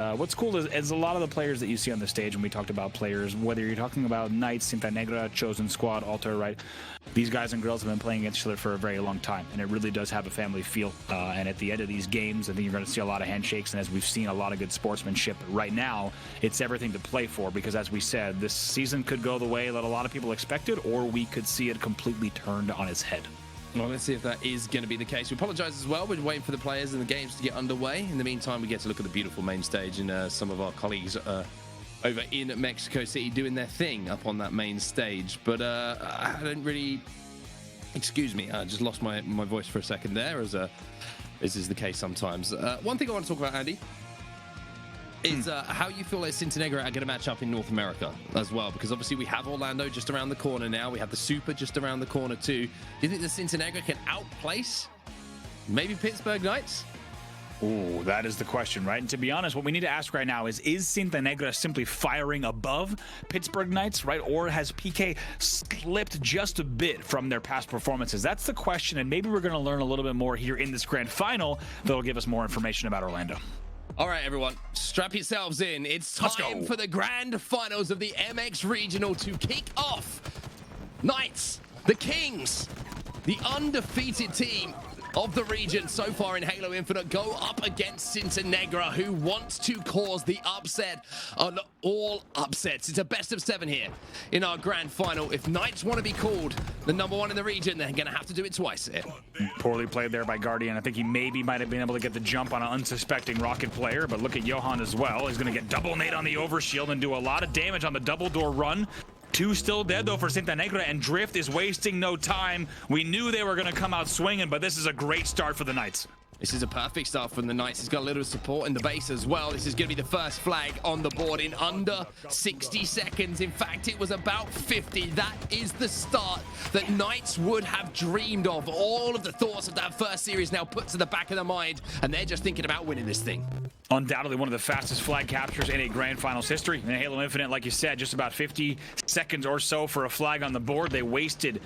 What's cool is a lot of the players that you see on the stage when we talked about players, whether you're talking about Knights, Cintanegra, Chosen Squad, Alter, right? These guys and girls have been playing against each other for a very long time, and it really does have a family feel. And at the end of these games, I think you're going to see a lot of handshakes, and as we've seen, a lot of good sportsmanship. Right now, it's everything to play for, because as we said, this season could go the way that a lot of people expected, or we could see it completely turned on its head. Well, let's see if that is going to be the case. We apologize as well. We're waiting for the players and the games to get underway. In the meantime, we get to look at the beautiful main stage, and some of our colleagues over in Mexico City doing their thing up on that main stage. But I don't really... Excuse me, I just lost my voice for a second there, as this is the case sometimes. One thing I want to talk about, Andy, is how you feel like Cintanegra are going to match up in North America as well, because obviously we have Orlando just around the corner now. We have the Super just around the corner too. Do you think the Cintanegra can outplace maybe Pittsburgh Knights? Oh, that is the question, right? And to be honest, what we need to ask right now is Cintanegra simply firing above Pittsburgh Knights, right? Or has PK slipped just a bit from their past performances? That's the question, and maybe we're going to learn a little bit more here in this grand final that'll give us more information about Orlando. All right, everyone, strap yourselves in. It's time for the grand finals of the MX Regional to kick off. Knights, the Kings, the undefeated team of the region so far in Halo Infinite, go up against Cintanegra, who wants to cause the upset on all upsets. It's a best of 7 here in our grand final. If Knights want to be called the #1 in the region, they're going to have to do it twice here. Poorly played there by Guardian. I think he maybe might have been able to get the jump on an unsuspecting Rocket player, but look at Johan as well. He's going to get double nade on the overshield and do a lot of damage on the double door run. 2 still dead, though, for Cintanegra, and Drift is wasting no time. We knew they were going to come out swinging, but this is a great start for the Knights. This is a perfect start from the Knights. He's got a little support in the base as well. This is going to be the first flag on the board in under 60 seconds. In fact, it was about 50. That is the start that Knights would have dreamed of. All of the thoughts of that first series now put to the back of their mind, and they're just thinking about winning this thing. Undoubtedly one of the fastest flag captures in a grand finals history. In Halo Infinite, like you said, just about 50 seconds or so for a flag on the board. They wasted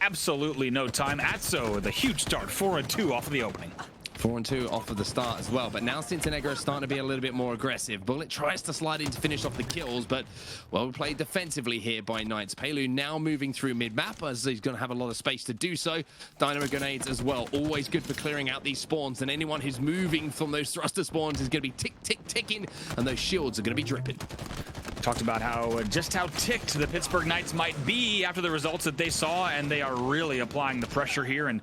absolutely no time. Atzo with a huge start, 4-2 off of the opening. 4-2 off of the start as well, but now Cintanegra is starting to be a little bit more aggressive. Bullet tries to slide in to finish off the kills, but well played defensively here by Knights. Pelu now moving through mid-map, as he's going to have a lot of space to do so. Dynamo grenades as well, always good for clearing out these spawns, and anyone who's moving from those thruster spawns is going to be ticking, and those shields are going to be dripping. Talked about just how ticked the Pittsburgh Knights might be after the results that they saw, and they are really applying the pressure here, and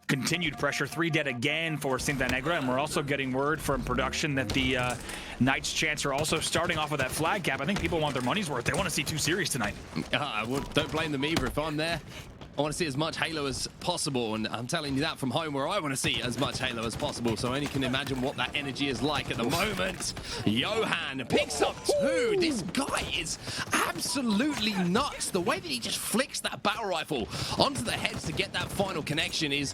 continued pressure. 3 dead again for Cintanegra, and we're also getting word from production that the Knights chants are also starting off with that flag cap. I think people want their money's worth. They want to see 2 series tonight. Don't blame them either. If I'm there, I want to see as much Halo as possible, and I'm telling you that from home, where I want to see as much Halo as possible, so I only can imagine what that energy is like at the moment. Johan picks up 2. This guy is absolutely nuts. The way that he just flicks that battle rifle onto the heads to get that final connection is...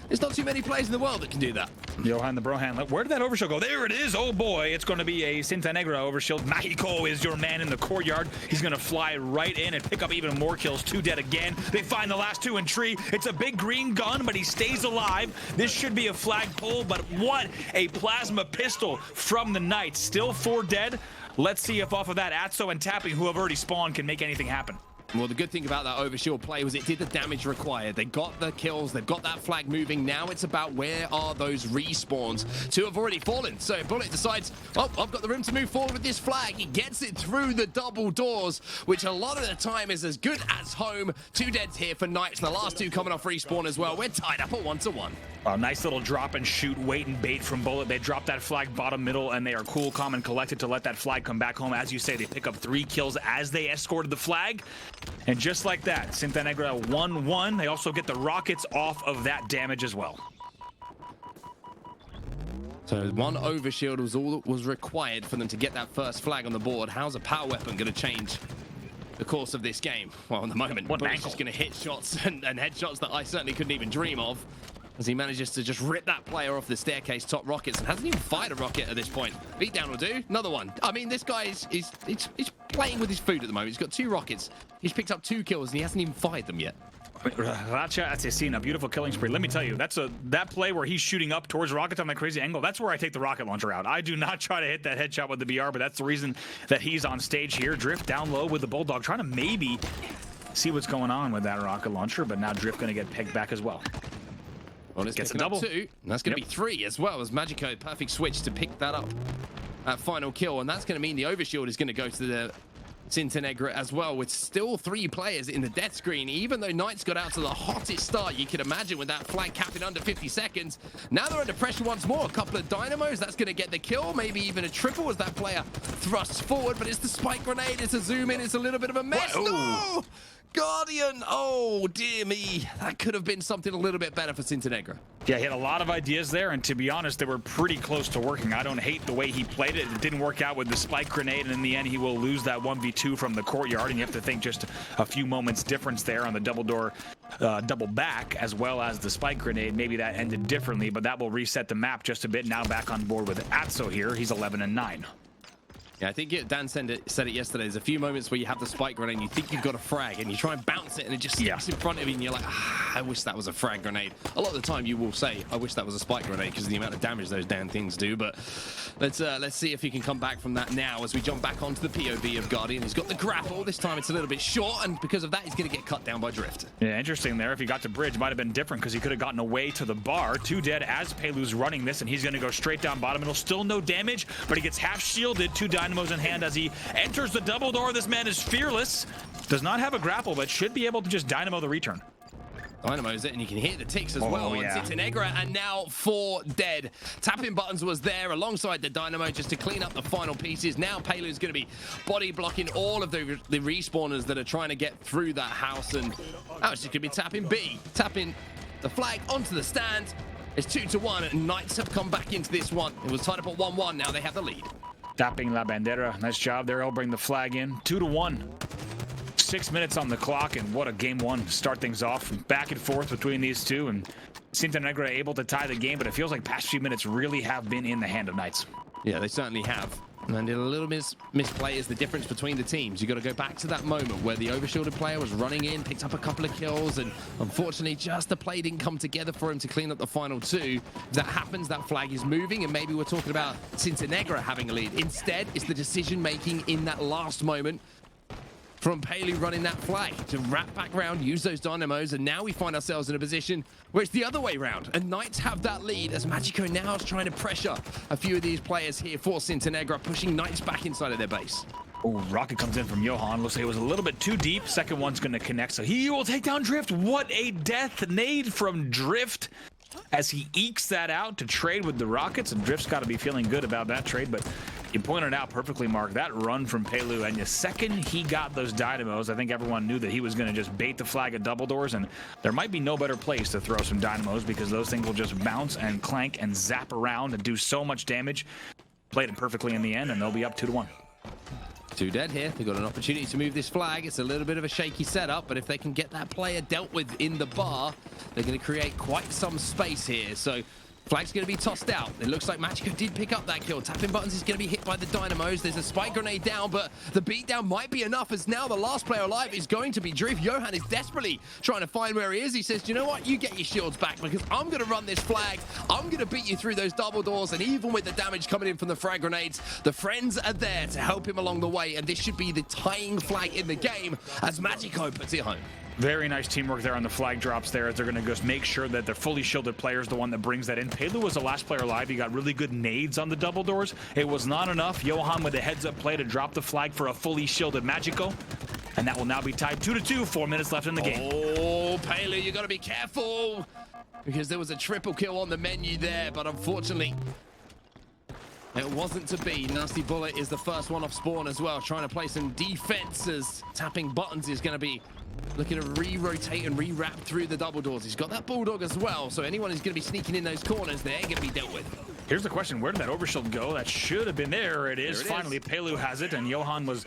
There's not too many players in the world that can do that. Johan the Brohan. Where did that overshield go? There it is. Oh boy, it's going to be a Cintanegra overshield. Magico is your man in the courtyard. He's going to fly right in and pick up even more kills. 2 dead again. They find the last 2 in tree. It's a big green gun, but he stays alive. This should be a flag pull, but what a plasma pistol from the Knights. Still 4 dead. Let's see if off of that Atzo and Tapping, who have already spawned, can make anything happen. Well, the good thing about that overshield play was it did the damage required. They got the kills, they've got that flag moving. Now it's about where are those respawns. 2 have already fallen. So Bullet decides, oh, I've got the room to move forward with this flag. He gets it through the double doors, which a lot of the time is as good as home. 2 deads here for Knights. The last 2 coming off respawn as well. We're tied up at 1-1. A nice little drop and shoot, wait and bait from Bullet. They drop that flag bottom middle, and they are cool, calm, and collected to let that flag come back home. As you say, they pick up 3 kills as they escorted the flag. And just like that, Cintanegra 1-1. They also get the rockets off of that damage as well. So 1 overshield was all that was required for them to get that first flag on the board. How's a power weapon going to change the course of this game? Well, at the moment, Bullet's just going to hit shots and headshots that I certainly couldn't even dream of, as he manages to just rip that player off the staircase top rockets and hasn't even fired a rocket at this point. Beatdown will do. Another one. I mean, this guy is playing with his food at the moment. He's got 2 rockets. He's picked up 2 kills and he hasn't even fired them yet. Racha Asesina, beautiful killing spree. Let me tell you, that play where he's shooting up towards rockets on that crazy angle, that's where I take the rocket launcher out. I do not try to hit that headshot with the BR, but that's the reason that he's on stage here. Drift down low with the Bulldog, trying to maybe see what's going on with that rocket launcher, but now Drift going to get pegged back as well. Well, gets a double. 2, and that's going to be 3 as well as Magico. Perfect switch to pick that up. That final kill, and that's going to mean the overshield is going to go to the Cintanegra as well, with still 3 players in the death screen. Even though Knights got out to the hottest start you can imagine with that flag capping under 50 seconds. Now they're under pressure once more. A couple of dynamos, that's going to get the kill, maybe even a triple as that player thrusts forward, but it's the spike grenade, it's a zoom in, it's a little bit of a mess. No! Guardian, oh dear me, that could have been something a little bit better for Cintanegra. Yeah, he had a lot of ideas there, and to be honest, they were pretty close to working. I don't hate the way he played it. It didn't work out with the spike grenade, and in the end, he will lose that 1v2 from the courtyard, and you have to think just a few moments difference there on the double door, double back, as well as the spike grenade. Maybe that ended differently, but that will reset the map just a bit. Now back on board with Atzo here. He's 11-9. Yeah, I think Dan said it yesterday. There's a few moments where you have the spike grenade and you think you've got a frag and you try and bounce it and it just sticks in front of you and you're like, I wish that was a frag grenade. A lot of the time you will say, I wish that was a spike grenade because of the amount of damage those damn things do. But let's see if he can come back from that now as we jump back onto the POV of Guardian. He's got the grapple. This time it's a little bit short, and because of that, he's going to get cut down by Drift. Yeah, interesting there. If he got to bridge, might have been different because he could have gotten away to the bar. 2 dead as Pelu's running this, and he's going to go straight down bottom. It'll still no damage, but he gets half shielded. 2 dynamos in hand as he enters the double door. This man is fearless. Does not have a grapple, but should be able to just dynamo the return. Dynamos it, and you can hear the ticks as well on Cintanegra, and now 4 dead. Tapping buttons was there alongside the dynamo just to clean up the final pieces. Now Pelu's going to be body blocking all of the respawners that are trying to get through that house, and now it's just going to be tapping B, tapping the flag onto the stand. It's 2-1, and Knights have come back into this one. It was tied up at 1-1. Now they have the lead. Tapping La Bandera. Nice job there. He'll bring the flag in. 2-1. 6 minutes on the clock, and what a game one to start things off. Back and forth between these two, and Cintanegra able to tie the game, but it feels like past few minutes really have been in the hand of Knights. Yeah, they certainly have. And a little misplay is the difference between the teams. You got to go back to that moment where the overshielded player was running in, picked up a couple of kills, and unfortunately just the play didn't come together for him to clean up the final 2. If that happens, that flag is moving, and maybe we're talking about Cintanegra having a lead. Instead, it's the decision making in that last moment from Pelu running that flag to wrap back around, use those dynamos, and now we find ourselves in a position where it's the other way round, and Knights have that lead as Magico now is trying to pressure a few of these players here for Cintanegra, pushing Knights back inside of their base. Oh, rocket comes in from Johan. Looks like it was a little bit too deep. Second one's going to connect, so he will take down Drift. What a death nade from Drift as he ekes that out to trade with the rockets, and Drift's got to be feeling good about that trade, but you pointed out perfectly, Mark, that run from Pelu, and the second he got those dynamos, I think everyone knew that he was going to just bait the flag at double doors, and there might be no better place to throw some dynamos because those things will just bounce and clank and zap around and do so much damage. Played it perfectly in the end, and they'll be up 2-1. 2 dead here. They've got an opportunity to move this flag. It's a little bit of a shaky setup, but if they can get that player dealt with in the bar, they're going to create quite some space here. So flag's going to be tossed out. It looks like Magico did pick up that kill. Tapping buttons is going to be hit by the dynamos. There's a spike grenade down, but the beatdown might be enough as now the last player alive is going to be Drift. Johan is desperately trying to find where he is. He says, you know what? You get your shields back because I'm going to run this flag. I'm going to beat you through those double doors, and even with the damage coming in from the frag grenades, the friends are there to help him along the way, and this should be the tying flag in the game as Magico puts it home. Very nice teamwork there on the flag drops there as they're going to just make sure that the fully shielded player is the one that brings that in. Pelu was the last player alive. He got really good nades on the double doors. It was not enough. Johan with a heads-up play to drop the flag for a fully shielded Magico. And that will now be tied 2-2. 4 minutes left in the game. Oh, Pelu, you got to be careful because there was a triple kill on the menu there, but unfortunately it wasn't to be. Nasty Bullet is the first one off spawn as well, trying to play some defense as Tapping Buttons is going to be looking to re-rotate and re-wrap through the double doors. He's got that Bulldog as well, so anyone who's going to be sneaking in those corners, they're going to be dealt with. Here's the question, where did that overshield go? That should have been there. It is. Finally, Pelu has it, and Johan was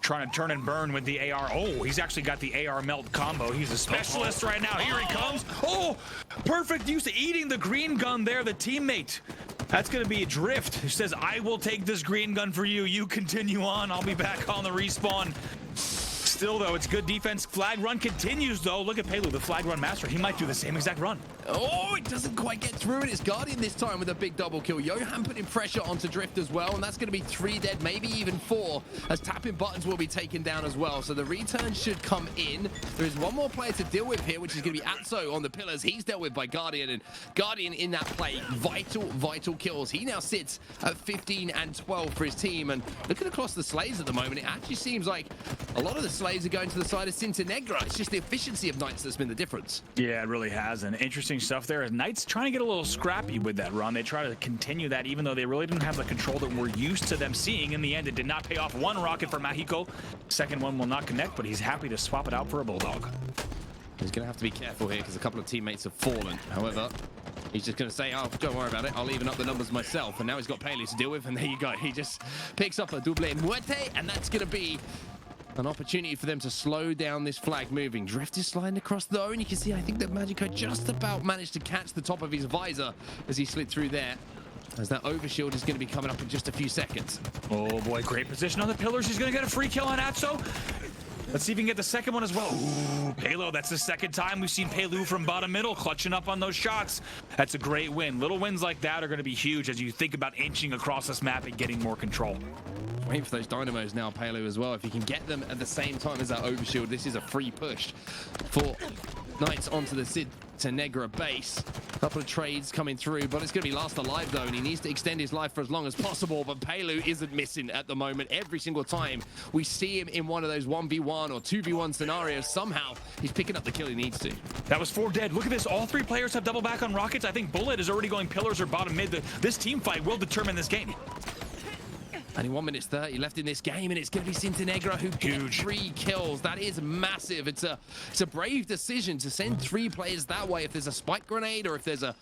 trying to turn and burn with the AR. Oh, he's actually got the AR melt combo. He's a specialist right now. Here he comes. Oh, perfect use of eating the green gun there, the teammate. That's going to be a Drift. He says, I will take this green gun for you. You continue on. I'll be back on the respawn. Still, though, it's good defense. Flag run continues, though. Look at Pelu, the flag run master. He might do the same exact run. Oh, it doesn't quite get through, and it's Guardian this time with a big double kill. Johan putting pressure onto Drift as well, and that's going to be 3 dead, maybe even 4, as tapping buttons will be taken down as well. So the return should come in. There is one more player to deal with here, which is going to be Atzo on the pillars. He's dealt with by Guardian, and Guardian in that play, vital kills. He now sits at 15 and 12 for his team, and looking across the slaves at the moment, it actually seems like a lot of the slaves are going to the side of Cintanegra. It's just the efficiency of Knights that's been the difference. Yeah, it really has. And interesting stuff there. Knights trying to get a little scrappy with that run. They try to continue that, even though they really didn't have the control that we're used to them seeing. In the end, it did not pay off. One rocket for Magico. Second one will not connect, but he's happy to swap it out for a Bulldog. He's going to have to be careful here because a couple of teammates have fallen. However, he's just going to say, oh, don't worry about it. I'll even up the numbers myself. And now he's got Pelu to deal with. And there you go. He just picks up a double muerte. And that's going to be an opportunity for them to slow down this flag moving. Drift is sliding across, though. And you can see, I think that Magico just about managed to catch the top of his visor as he slid through there. As that overshield is going to be coming up in just a few seconds. Oh, boy. Great position on the pillars. He's going to get a free kill on Atzo. Let's see if he can get the second one as well. Ooh, Pelu, that's the second time we've seen Pelu from bottom middle clutching up on those shots. That's a great win. Little wins like that are going to be huge as you think about inching across this map and getting more control. Waiting for those dynamos now, Pelu, as well. If you can get them at the same time as that overshield, this is a free push for Knights onto the Cintanegra base. A couple of trades coming through, but it's going to be last alive, though, and he needs to extend his life for as long as possible. But Pelu isn't missing at the moment. Every single time we see him in one of those 1v1 or 2v1 scenarios, somehow he's picking up the kill he needs to. That was 4 dead. Look at this. All 3 players have double back on rockets. I think Bullet is already going pillars or bottom mid. This team fight will determine this game. And in 1:30 left in this game, and it's going to be Cintanegra who gets 3 kills. That is massive. It's a brave decision to send 3 players that way. If there's a spike grenade or if there's a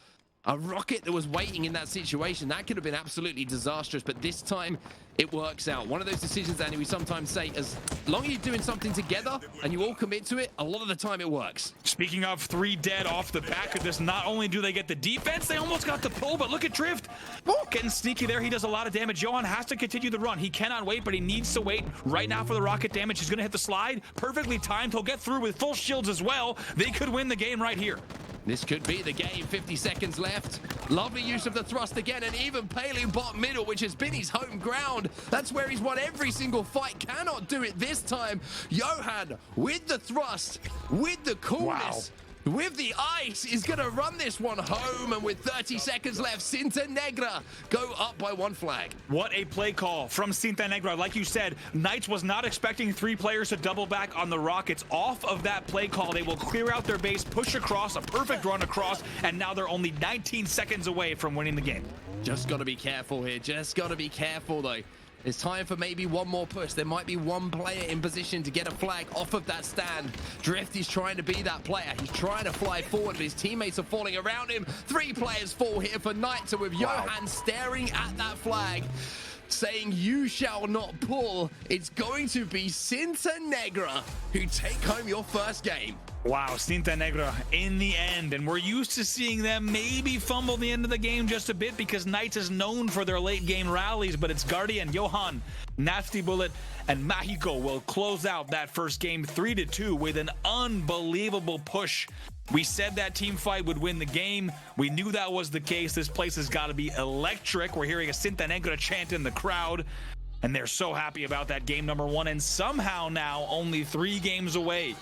rocket that was waiting in that situation, that could have been absolutely disastrous. But this time, it works out. One of those decisions, Andy, we sometimes say, as long as you're doing something together and you all commit to it, a lot of the time it works. Speaking of 3 dead off the back of this, not only do they get the defense, they almost got the pull, but look at Drift. Oh, getting sneaky there. He does a lot of damage. Johan has to continue the run. He cannot wait, but he needs to wait right now for the rocket damage. He's going to hit the slide. Perfectly timed. He'll get through with full shields as well. They could win the game right here. This could be the game. 50 seconds left. Lovely use of the thrust again, and even Pelu bot middle, which has been his home ground. That's where he's won every single fight. Cannot do it this time. Johan with the thrust, with the coolness. Wow. With the ice, is going to run this one home, and with 30 seconds left, Cintanegra go up by 1 flag. What a play call from Cintanegra. Like you said, Knights was not expecting 3 players to double back on the Rockets. Off of that play call, they will clear out their base, push across, a perfect run across, and now they're only 19 seconds away from winning the game. Just got to be careful here. Just got to be careful, though. It's time for maybe one more push. There might be one player in position to get a flag off of that stand. Drift is trying to be that player. He's trying to fly forward, but his teammates are falling around him. 3 players fall here for Knights, and with Johan staring at that flag, saying, "You shall not pull," it's going to be Cintanegra who take home your first game. Wow, Cintanegra in the end, and we're used to seeing them maybe fumble the end of the game just a bit because Knights is known for their late game rallies, but it's Guardian, Johan, Nasty Bullet, and Magico will close out that first game 3-2 with an unbelievable push. We said that team fight would win the game. We knew that was the case. This place has got to be electric. We're hearing a Cintanegra chant in the crowd, and they're so happy about that game number 1, and somehow now only 3 games away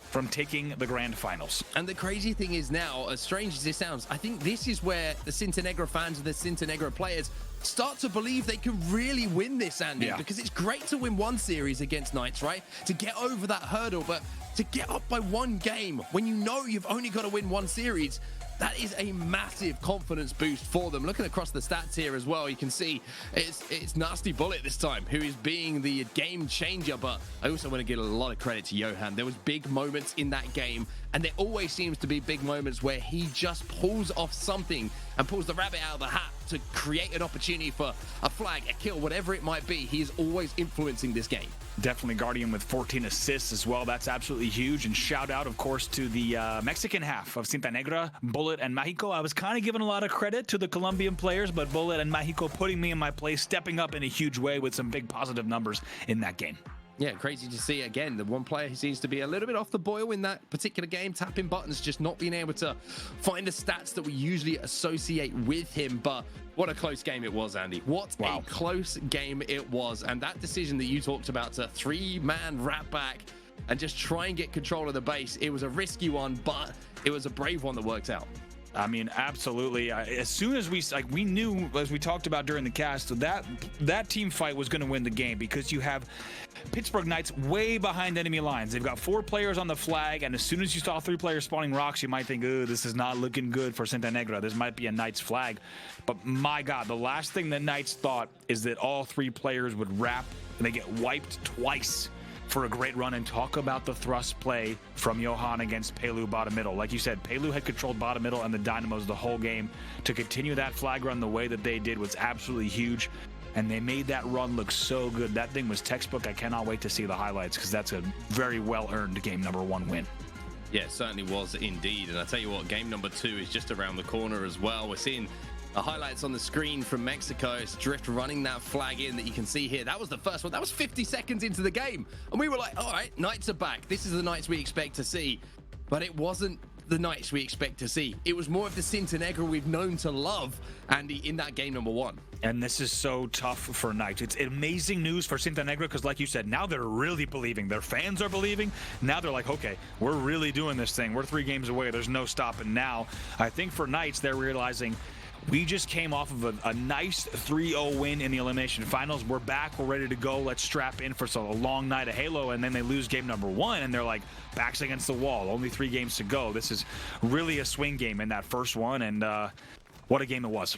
from taking the grand finals. And the crazy thing is now, as strange as it sounds, I think this is where the Cintanegra fans and the Cintanegra players start to believe they can really win this, Andy, because it's great to win one series against Knights, right? To get over that hurdle, but to get up by 1 game when you know you've only got to win 1 series, that is a massive confidence boost for them. Looking across the stats here as well, you can see it's Nasty Bullet this time who is being the game changer, but I also want to give a lot of credit to Johan. There was big moments in that game, and there always seems to be big moments where he just pulls off something and pulls the rabbit out of the hat to create an opportunity for a flag, a kill, whatever it might be. He is always influencing this game. Definitely Guardian with 14 assists as well. That's absolutely huge. And shout out, of course, to the Mexican half of Cintanegra, Bullet, and Magico. I was kind of giving a lot of credit to the Colombian players, but Bullet and Magico putting me in my place, stepping up in a huge way with some big positive numbers in that game. Yeah, crazy to see again. The one player who seems to be a little bit off the boil in that particular game, tapping buttons, just not being able to find the stats that we usually associate with him. But what a close game it was, Andy. What a close game it was. And that decision that you talked about to 3-man wrap back and just try and get control of the base, it was a risky one, but it was a brave one that worked out. I mean, absolutely. As soon as we knew, as we talked about during the cast, that team fight was going to win the game, because you have Pittsburgh Knights way behind enemy lines. They've got 4 players on the flag, and as soon as you saw 3 players spawning rocks, you might think, oh, this is not looking good for Cintanegra. This might be a Knights flag. But my God, the last thing the Knights thought is that all 3 players would wrap, and they get wiped twice for a great run. And talk about the thrust play from Johan against Pelu bottom middle. Like you said, Pelu had controlled bottom middle and the Dynamos the whole game. To continue that flag run the way that they did was absolutely huge, and they made that run look so good. That thing was textbook. I cannot wait to see the highlights, because that's a very well-earned game number 1 win. Yeah, it certainly was indeed. And I tell you what, game number 2 is just around the corner as well. We're seeing the highlights on the screen from Mexico. It's Drift running that flag in that you can see here. That was the first one. That was 50 seconds into the game. And we were like, all right, Knights are back. This is the Knights we expect to see. But it wasn't the Knights we expect to see. It was more of the Cintanegra we've known to love, Andy, in that game number 1. And this is so tough for Knights. It's amazing news for Cintanegra, because like you said, now they're really believing. Their fans are believing. Now they're like, okay, we're really doing this thing. We're 3 games away. There's no stopping now. I think for Knights, they're realizing, we just came off of a nice 3-0 win in the elimination finals. We're back. We're ready to go. Let's strap in for a long night of Halo. And then they lose game number 1, and they're like, backs against the wall. Only 3 games to go. This is really a swing game in that first one, and what a game it was.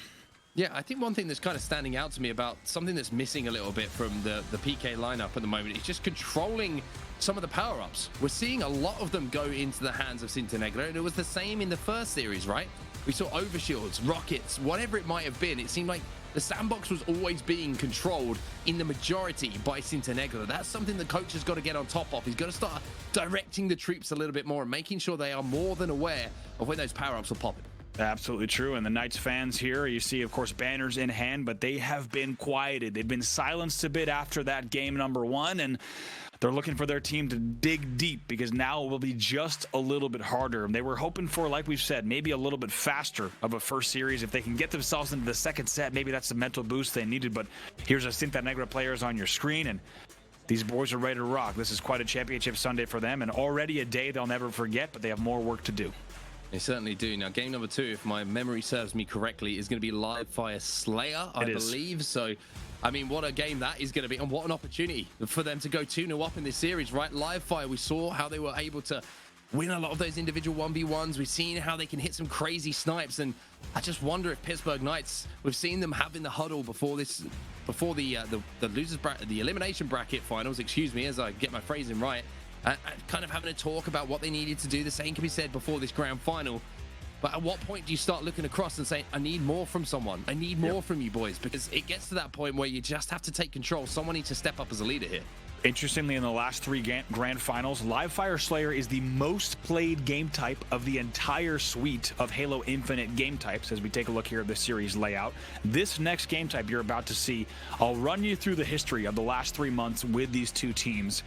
Yeah, I think one thing that's kind of standing out to me about something that's missing a little bit from the PK lineup at the moment is just controlling some of the power-ups. We're seeing a lot of them go into the hands of Cintanegra, and it was the same in the first series, right? We saw overshields, rockets, whatever it might have been. It seemed like the sandbox was always being controlled in the majority by Cintanegra. That's something the coach has got to get on top of. He's got to start directing the troops a little bit more and making sure they are more than aware of when those power-ups are popping. Absolutely true. And the Knights fans here, you see, of course, banners in hand, but they have been quieted. They've been silenced a bit after that game number 1, and they're looking for their team to dig deep, because now it will be just a little bit harder. They were hoping for, like we've said, maybe a little bit faster of a first series. If they can get themselves into the second set, maybe that's the mental boost they needed. But here's a Cintanegra players on your screen, and these boys are ready to rock. This is quite a championship Sunday for them, and already a day they'll never forget, but they have more work to do. They certainly do. Now, game number 2, if my memory serves me correctly, is going to be Live Fire Slayer, I believe. So, I mean, what a game that is going to be, and what an opportunity for them to go 2-0 up in this series, right? Live Fire, we saw how they were able to win a lot of those individual 1v1s. We've seen how they can hit some crazy snipes, and I just wonder if Pittsburgh Knights, we've seen them having the huddle before the losers the elimination bracket finals, excuse me, as I get my phrasing right. Kind of having a talk about what they needed to do. The same can be said before this grand final. But at what point do you start looking across and saying, I need more from someone? I need more from you boys, because it gets to that point where you just have to take control. Someone needs to step up as a leader here. Interestingly, in the last 3 grand finals, Live Fire Slayer is the most played game type of the entire suite of Halo Infinite game types. As we take a look here at the series layout, this next game type you're about to see, I'll run you through the history of the last 3 months with these 2 teams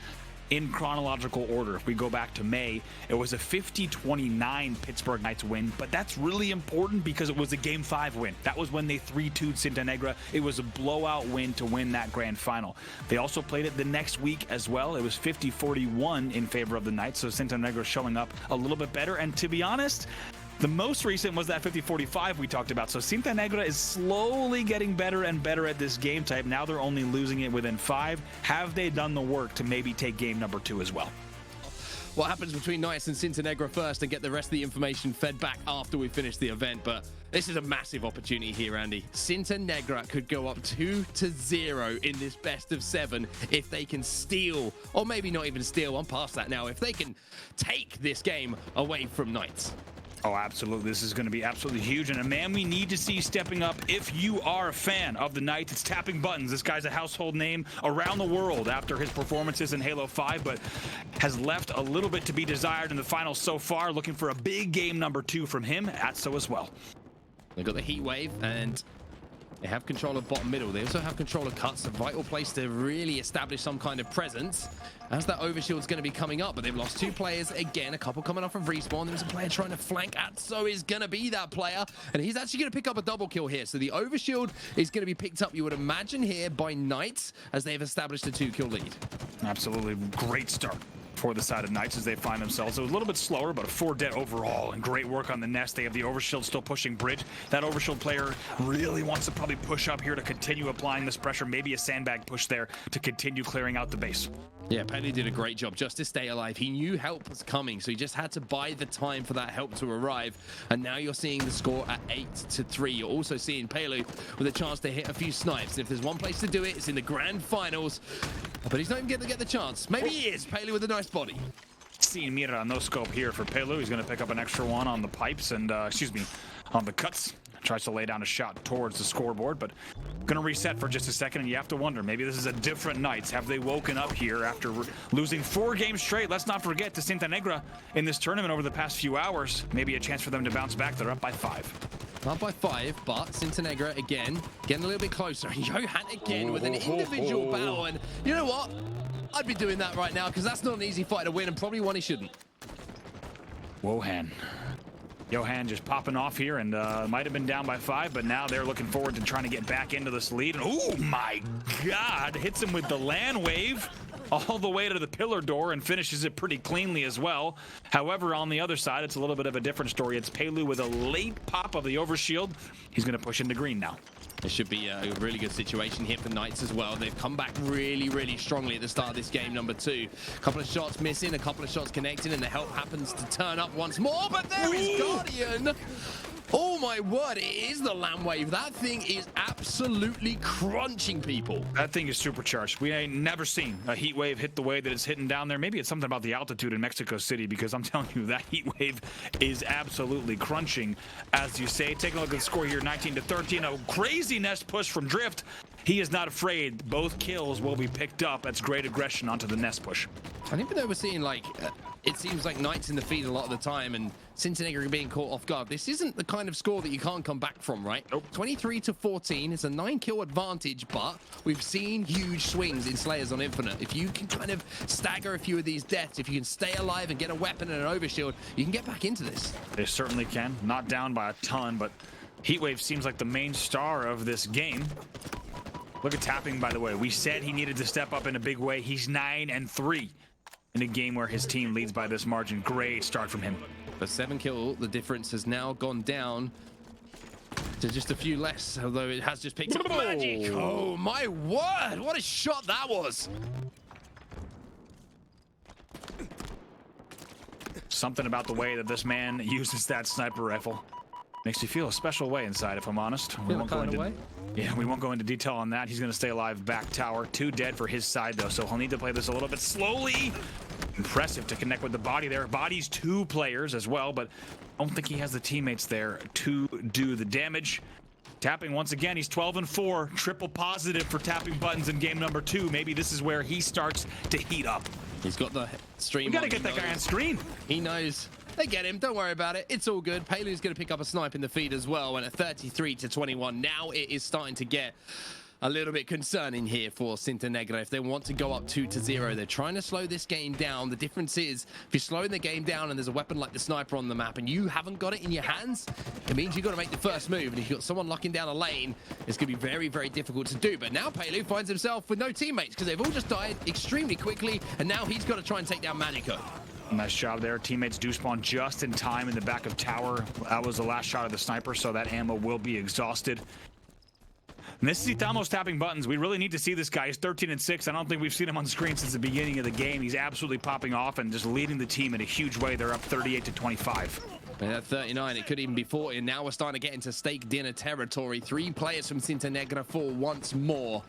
in chronological order. If we go back to May, it was a 50-29 Pittsburgh Knights win, but that's really important because it was a Game 5 win. That was when they 3-2'd Cintanegra. It was a blowout win to win that grand final. They also played it the next week as well. It was 50-41 in favor of the Knights, so Cintanegra showing up a little bit better. And to be honest, the most recent was that 50-45 we talked about. So Cintanegra is slowly getting better and better at this game type. Now they're only losing it within 5. Have they done the work to maybe take game number 2 as well? What happens between Knights and Cintanegra first, and get the rest of the information fed back after we finish the event. But this is a massive opportunity here, Andy. Cintanegra could go up 2-0 in this best of 7 if they can steal, or maybe not even steal, I'm past that now, if they can take this game away from Knights. Oh, absolutely. This is going to be absolutely huge. And a man we need to see stepping up if you are a fan of the Knights. It's tapping buttons. This guy's a household name around the world after his performances in Halo 5, but has left a little bit to be desired in the finals so far. Looking for a big game number 2 from him. Atzo as well. They've got the heat wave, and They have control of bottom middle. They also have control of cuts, a vital place to really establish some kind of presence as that overshield's going to be coming up. But they've lost 2 players again, a couple coming off of respawn. There's a player trying to flank. Atzo is going to be that player, and he's actually going to pick up a double kill here. So the overshield is going to be picked up, you would imagine, here by Knights as they've established a 2-kill lead. Absolutely great start for the side of Knights as they find themselves. It was a little bit slower, but a 4 dead overall, and great work on the nest. They have the overshield still pushing bridge. That overshield player really wants to probably push up here to continue applying this pressure. Maybe a sandbag push there to continue clearing out the base. Yeah, Pelu did a great job just to stay alive. He knew help was coming, so he just had to buy the time for that help to arrive. And now you're seeing the score at 8-3. You're also seeing Pelu with a chance to hit a few snipes. And if there's one place to do it, it's in the grand finals. But he's not even going to get the chance. Maybe he is. Pelu with a nice body. Seeing Mira, no scope here for Pelu. He's going to pick up an extra one on the pipes and, on the cuts. Tries to lay down a shot towards the scoreboard, but going to reset for just a second, and you have to wonder, maybe this is a different Knights. Have they woken up here after losing 4 games straight? Let's not forget to Cintanegra in this tournament over the past few hours. Maybe a chance for them to bounce back. They're up by 5. Up by 5, but Cintanegra again getting a little bit closer. Johan again with an individual battle, and you know what? I'd be doing that right now because that's not an easy fight to win, and probably one he shouldn't. Johan just popping off here, and might have been down by 5, but now they're looking forward to trying to get back into this lead. And oh my God, hits him with the land wave all the way to the pillar door and finishes it pretty cleanly as well. However, on the other side, it's a little bit of a different story. It's Pelu with a late pop of the overshield. He's going to push into green now. It should be a really good situation here for Knights as well. They've come back really, really strongly at the start of this game, number 2. A couple of shots missing, a couple of shots connecting, and the help happens to turn up once more. But there is Guardian. Oh my word, it is the land wave. That thing is absolutely crunching people. That thing is supercharged. We ain't never seen a heat wave hit the way that it's hitting down there. Maybe it's something about the altitude in Mexico City, because I'm telling you, that heat wave is absolutely crunching. As you say, taking a look at the score here, 19-13, a crazy nest push from Drift. He is not afraid. Both kills will be picked up. That's great aggression onto the nest push. And even though we're seeing, like, it seems like Knights in the feed a lot of the time, and Cintanegra being caught off guard, this isn't the kind of score that you can't come back from, right? Nope. 23-14, it's a 9-kill advantage, but we've seen huge swings in Slayers on Infinite. If you can kind of stagger a few of these deaths, if you can stay alive and get a weapon and an overshield, you can get back into this. They certainly can. Not down by a ton, but Heatwave seems like the main star of this game. Look at Tapping, by the way. We said he needed to step up in a big way. He's 9-3 in a game where his team leads by this margin. Great start from him. For 7 kill, the difference has now gone down to just a few less, although it has just picked up Magico. Oh my word, what a shot that was. Something about the way that this man uses that sniper rifle makes you feel a special way inside, if I'm honest. We won't go into detail on that. He's going to stay alive back tower. 2 dead for his side, though, so he'll need to play this a little bit slowly. Impressive to connect with the body there. Body's 2 players as well, but I don't think he has the teammates there to do the damage. Tapping once again, he's 12-4, triple positive for tapping buttons in game number 2. Maybe this is where he starts to heat up. He's got the stream. We gotta get that guy on screen. He knows. They get him. Don't worry about it. It's all good. Pelu's going to pick up a snipe in the feed as well. And at 33-21, now it is starting to get a little bit concerning here for Cintanegra. If they want to go up 2-0, they're trying to slow this game down. The difference is, if you're slowing the game down and there's a weapon like the sniper on the map and you haven't got it in your hands, it means you've got to make the first move. And if you've got someone locking down a lane, it's going to be very, very difficult to do. But now Pelu finds himself with no teammates because they've all just died extremely quickly. And now he's got to try and take down Magico. Nice job there. Teammates do spawn just in time in the back of tower. That was the last shot of the sniper, so that ammo will be exhausted. Necesitamos tapping buttons. We really need to see this guy. He's 13-6. I don't think we've seen him on screen since the beginning of the game. He's absolutely popping off and just leading the team in a huge way. They're up 38-25. And at 39, it could even be 40. And now we're starting to get into steak dinner territory. 3 players from Cintanegra for once more.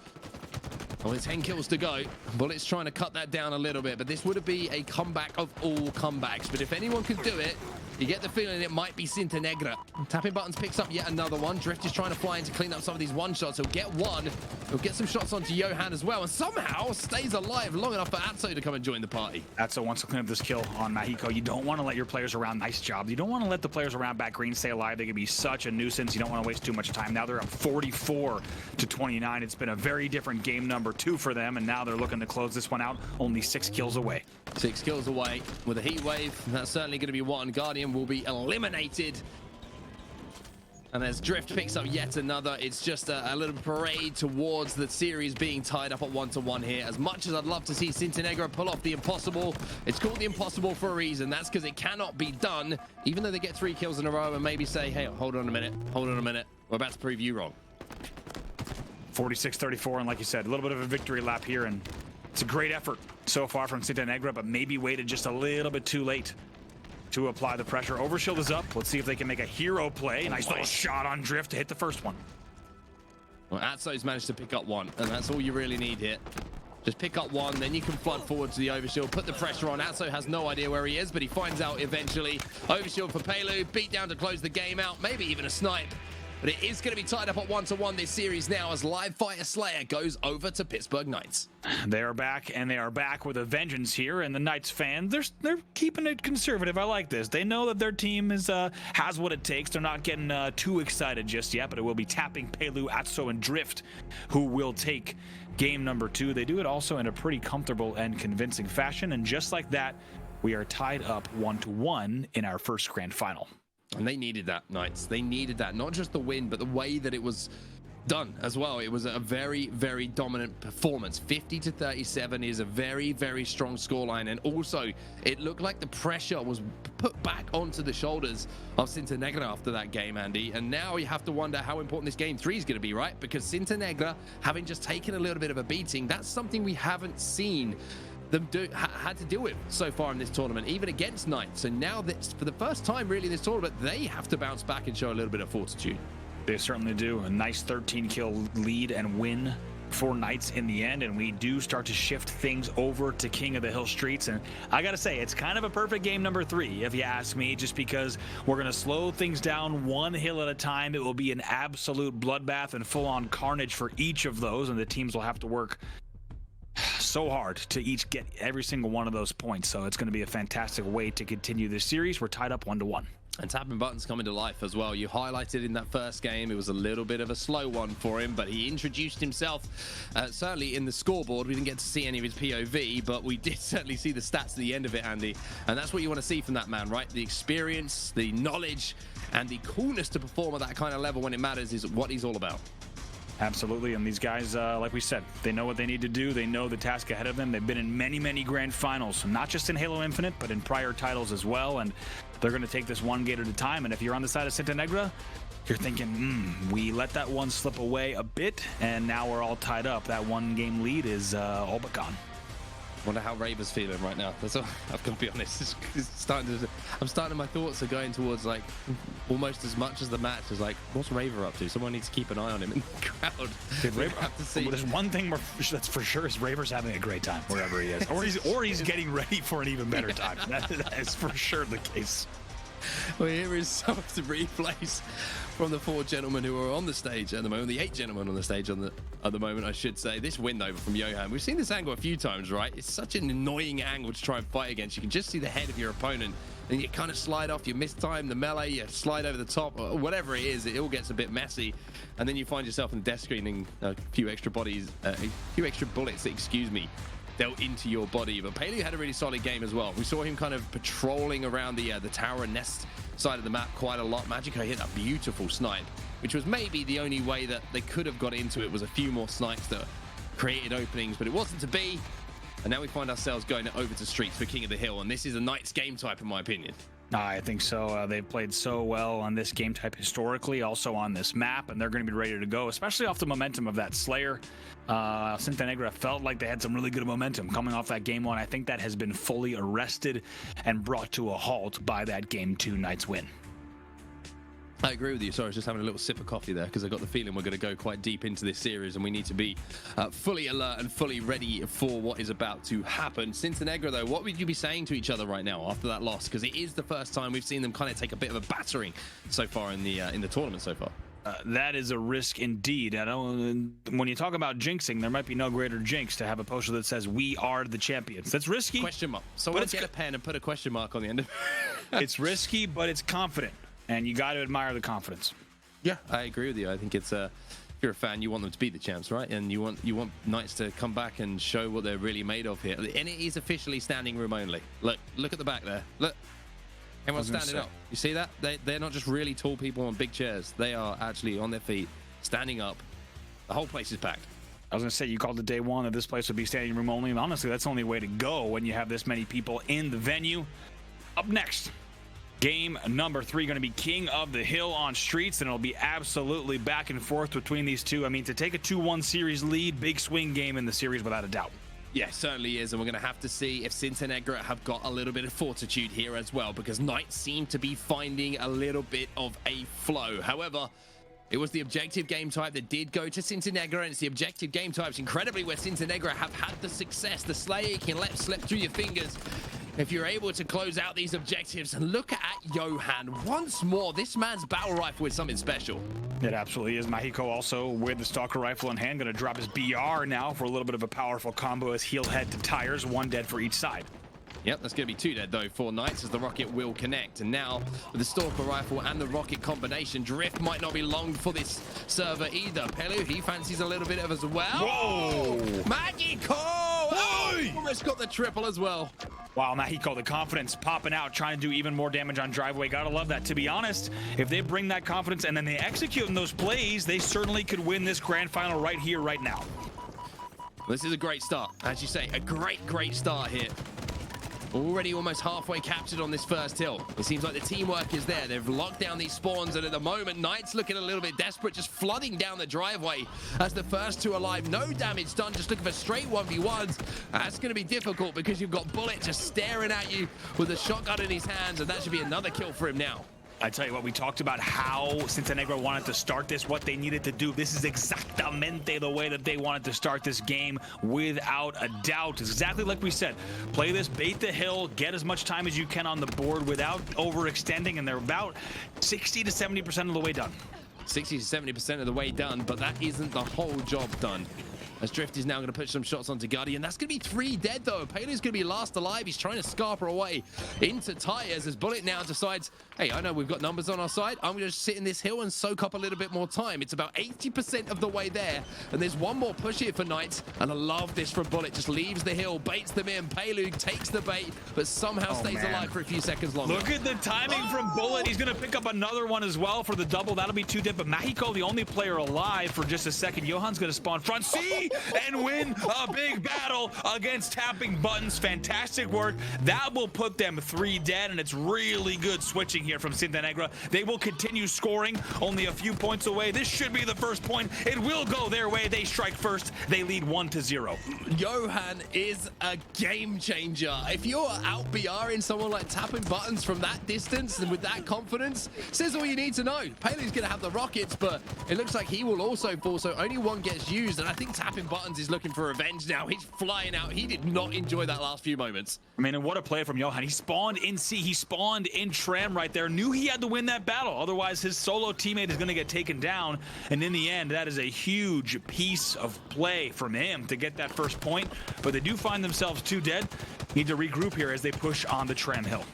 Only 10 kills to go. Bullets trying to cut that down a little bit, but this would be a comeback of all comebacks. But if anyone could do it, you get the feeling it might be Cintanegra. Tapping buttons picks up yet another one. Drift is trying to fly in to clean up some of these one-shots. He'll get one, He'll get some shots onto Johan as well, and somehow stays alive long enough for Atzo to come and join the party. Atzo wants to clean up this kill on Magico. You don't want to let your players around, nice job. You don't want to let the players around back green stay alive. They can be such a nuisance. You don't want to waste too much time. Now they're up 44 to 29. It's been a very different game number 2 for them, and now they're looking to close this one out. Only 6 kills away. 6 kills away with a heat wave. That's certainly going to be one. Guardian will be eliminated. And as Drift picks up yet another, it's just a little parade towards the series being tied up at 1-1 here. As much as I'd love to see Cintanegra pull off the impossible, it's called the impossible for a reason. That's because it cannot be done, even though they get 3 kills in a row and maybe say, hey, hold on a minute, we're about to prove you wrong. 46-34, and like you said, a little bit of a victory lap here, and it's a great effort so far from Cintanegra, but maybe waited just a little bit too late to apply the pressure. Overshield is up. Let's see if they can make a hero play. Nice little shot on Drift to hit the first one. Well, Atzo's managed to pick up one, and that's all you really need here. Just pick up one, then you can flood forward to the overshield, put the pressure on. Atzo has no idea where he is, but he finds out eventually. Overshield for Pelu, beat down to close the game out, maybe even a snipe. But it is going to be tied up at 1-1 this series now as Live Fire Slayer goes over to Pittsburgh Knights. They are back, and they are back with a vengeance here. And the Knights fans, they're keeping it conservative. I like this. They know that their team is has what it takes. They're not getting too excited just yet, but it will be tapping Pelu, Atzo, and Drift, who will take game number 2. They do it also in a pretty comfortable and convincing fashion. And just like that, we are tied up 1-1 in our first grand final. And they needed that, Knights. They needed that. Not just the win, but the way that it was done as well. It was a very, very dominant performance. 50-37 is a very, very strong scoreline. And also, it looked like the pressure was put back onto the shoulders of Cintanegra after that game, Andy. And now you have to wonder how important this game 3 is going to be, right? Because Cintanegra, having just taken a little bit of a beating, that's something we haven't seen them had to deal with so far in this tournament, even against Knights. So now that for the first time really in this tournament, they have to bounce back and show a little bit of fortitude. They certainly do. A nice 13 kill lead and win for Knights in the end, and we do start to shift things over to King of the Hill Streets. And I gotta say, it's kind of a perfect game number 3 if you ask me, just because we're gonna slow things down one hill at a time. It will be an absolute bloodbath and full-on carnage for each of those, and the teams will have to work so hard to each get every single one of those points. So it's going to be a fantastic way to continue this series. We're tied up 1-1. And tapping buttons coming to life as well. You highlighted in that first game, it was a little bit of a slow one for him, but he introduced himself certainly in the scoreboard. We didn't get to see any of his POV, but we did certainly see the stats at the end of it, Andy. And that's what you want to see from that man, right? The experience, the knowledge, and the coolness to perform at that kind of level when it matters is what he's all about. Absolutely, and these guys, like we said, they know what they need to do. They know the task ahead of them. They've been in many, many grand finals, not just in Halo Infinite, but in prior titles as well, and they're going to take this one game at a time. And if you're on the side of Cintanegra, you're thinking, we let that one slip away a bit, and now we're all tied up. That one game lead is all but gone. Wonder how Raver's feeling right now. That's all. I've got to be honest. I'm starting. My thoughts are going towards like almost as much as the match is like, what's Raver up to? Someone needs to keep an eye on him in the crowd. Did Raver have to see? Well, there's one thing that's for sure is Raver's having a great time wherever he is, or he's getting ready for an even better time. That is for sure the case. Well, here is some of the replays from the 4 gentlemen who are on the stage at the moment, the 8 gentlemen on the stage at the moment, I should say. This win over from Johan. We've seen this angle a few times, right? It's such an annoying angle to try and fight against. You can just see the head of your opponent, and you kind of slide off, you mistime the melee, you slide over the top, or whatever it is, it all gets a bit messy. And then you find yourself in the death screening a few extra bullets, dealt into your body. But Pelu had a really solid game as well. We saw him kind of patrolling around the tower and nest side of the map quite a lot. Magico hit a beautiful snipe, which was maybe the only way that they could have got into it, was a few more snipes that created openings, but it wasn't to be. And now we find ourselves going over to Streets for King of the Hill, and this is a Knights game type in my opinion. I think so. They've played so well on this game type historically, also on this map, and they're going to be ready to go, especially off the momentum of that Slayer. Cintanegra felt like they had some really good momentum coming off that game 1. I think that has been fully arrested and brought to a halt by that game 2 Knights win. I agree with you. Sorry, I was just having a little sip of coffee there because I got the feeling we're going to go quite deep into this series and we need to be fully alert and fully ready for what is about to happen. Cintanegra, though, what would you be saying to each other right now after that loss? Because it is the first time we've seen them kind of take a bit of a battering so far in the tournament so far. That is a risk indeed. I don't. When you talk about jinxing, there might be no greater jinx to have a poster that says "We are the champions." That's risky. Question mark. Someone get a pen and put a question mark on the end of it. It's risky, but it's confident, and you got to admire the confidence. Yeah, I agree with you. I think it's if you're a fan, you want them to be the champs, right? And you want Knights to come back and show what they're really made of here. And it is officially standing room only. Look at the back there. Look. Everyone's standing up. You see that? They're not just really tall people on big chairs. They are actually on their feet, standing up. The whole place is packed. I was going to say, you called it day one that this place would be standing room only. And honestly, that's the only way to go when you have this many people in the venue. Up next, game number 3, going to be King of the Hill on Streets, and it'll be absolutely back and forth between these two. I mean, to take a 2-1 series lead, big swing game in the series without a doubt. Yeah, certainly is, and we're going to have to see if Cintanegra have got a little bit of fortitude here as well, because Knights seem to be finding a little bit of a flow. However, it was the objective game type that did go to Cintanegra, and it's the objective game types, incredibly, where Cintanegra have had the success. The Slayer you can let slip through your fingers if you're able to close out these objectives. And look at Johan once more. This man's battle rifle is something special. It absolutely is. Magico also with the Stalker rifle in hand, going to drop his BR now for a little bit of a powerful combo as heel head to tires, 1 dead for each side. Yep, that's going to be 2 dead, though, for Knights, as the rocket will connect. And now, with the Stalker rifle and the rocket combination, drift might not be long for this server either. Pelu, he fancies a little bit of as well. Whoa! Magico! Oh, almost got the triple as well. Wow, Magico, the confidence popping out, trying to do even more damage on driveway. Gotta love that. To be honest, if they bring that confidence and then they execute in those plays, they certainly could win this grand final right here, right now. This is a great start. As you say, a great start here. Already almost halfway captured on this first hill. It seems like the teamwork is there. They've locked down these spawns, and at the moment, Knights looking a little bit desperate, just flooding down the driveway as the first 2 alive. No damage done, just looking for straight 1v1s. That's going to be difficult because you've got Bullet just staring at you with a shotgun in his hands, and that should be another kill for him now. I tell you what, we talked about how Cintanegra wanted to start this, what they needed to do. This is exactamente the way that they wanted to start this game, without a doubt. It's exactly like we said. Play this, bait the hill, get as much time as you can on the board without overextending, and they're about 60 to 70% of the way done. 60 to 70% of the way done, but that isn't the whole job done. As Drift is now going to put some shots onto Guardian. That's going to be 3 dead, though. Pelu's going to be last alive. He's trying to scarper away into tires as Bullet now decides, hey, I know we've got numbers on our side. I'm going to just sit in this hill and soak up a little bit more time. It's about 80% of the way there, and there's one more push here for Knights, and I love this from Bullet. Just leaves the hill, baits them in. Pelu takes the bait, but somehow stays alive for a few seconds longer. Look at the timing from Bullet. He's going to pick up another one as well for the double. That'll be 2 dead, but Magico, the only player alive for just a second. Johan's going to spawn front C and win a big battle against Tapping Buttons. Fantastic work. That will put them 3 dead, and it's really good switching here from Cintanegra. They will continue scoring, only a few points away. This should be the first point. It will go their way. They strike first. They lead 1-0. Johan is a game changer. If you're out BRing someone like Tapping Buttons from that distance and with that confidence, says all you need to know. Pelu's going to have the rockets, but it looks like he will also fall, so only one gets used, and I think Tapping Buttons is looking for revenge now. He's flying out. He did not enjoy that last few moments. I mean, and what a play from Johan. He spawned in C. He spawned in Tram right there. Knew he had to win that battle. Otherwise, his solo teammate is going to get taken down. And in the end, that is a huge piece of play from him to get that first point. But they do find themselves 2 dead. Need to regroup here as they push on the Tram hill.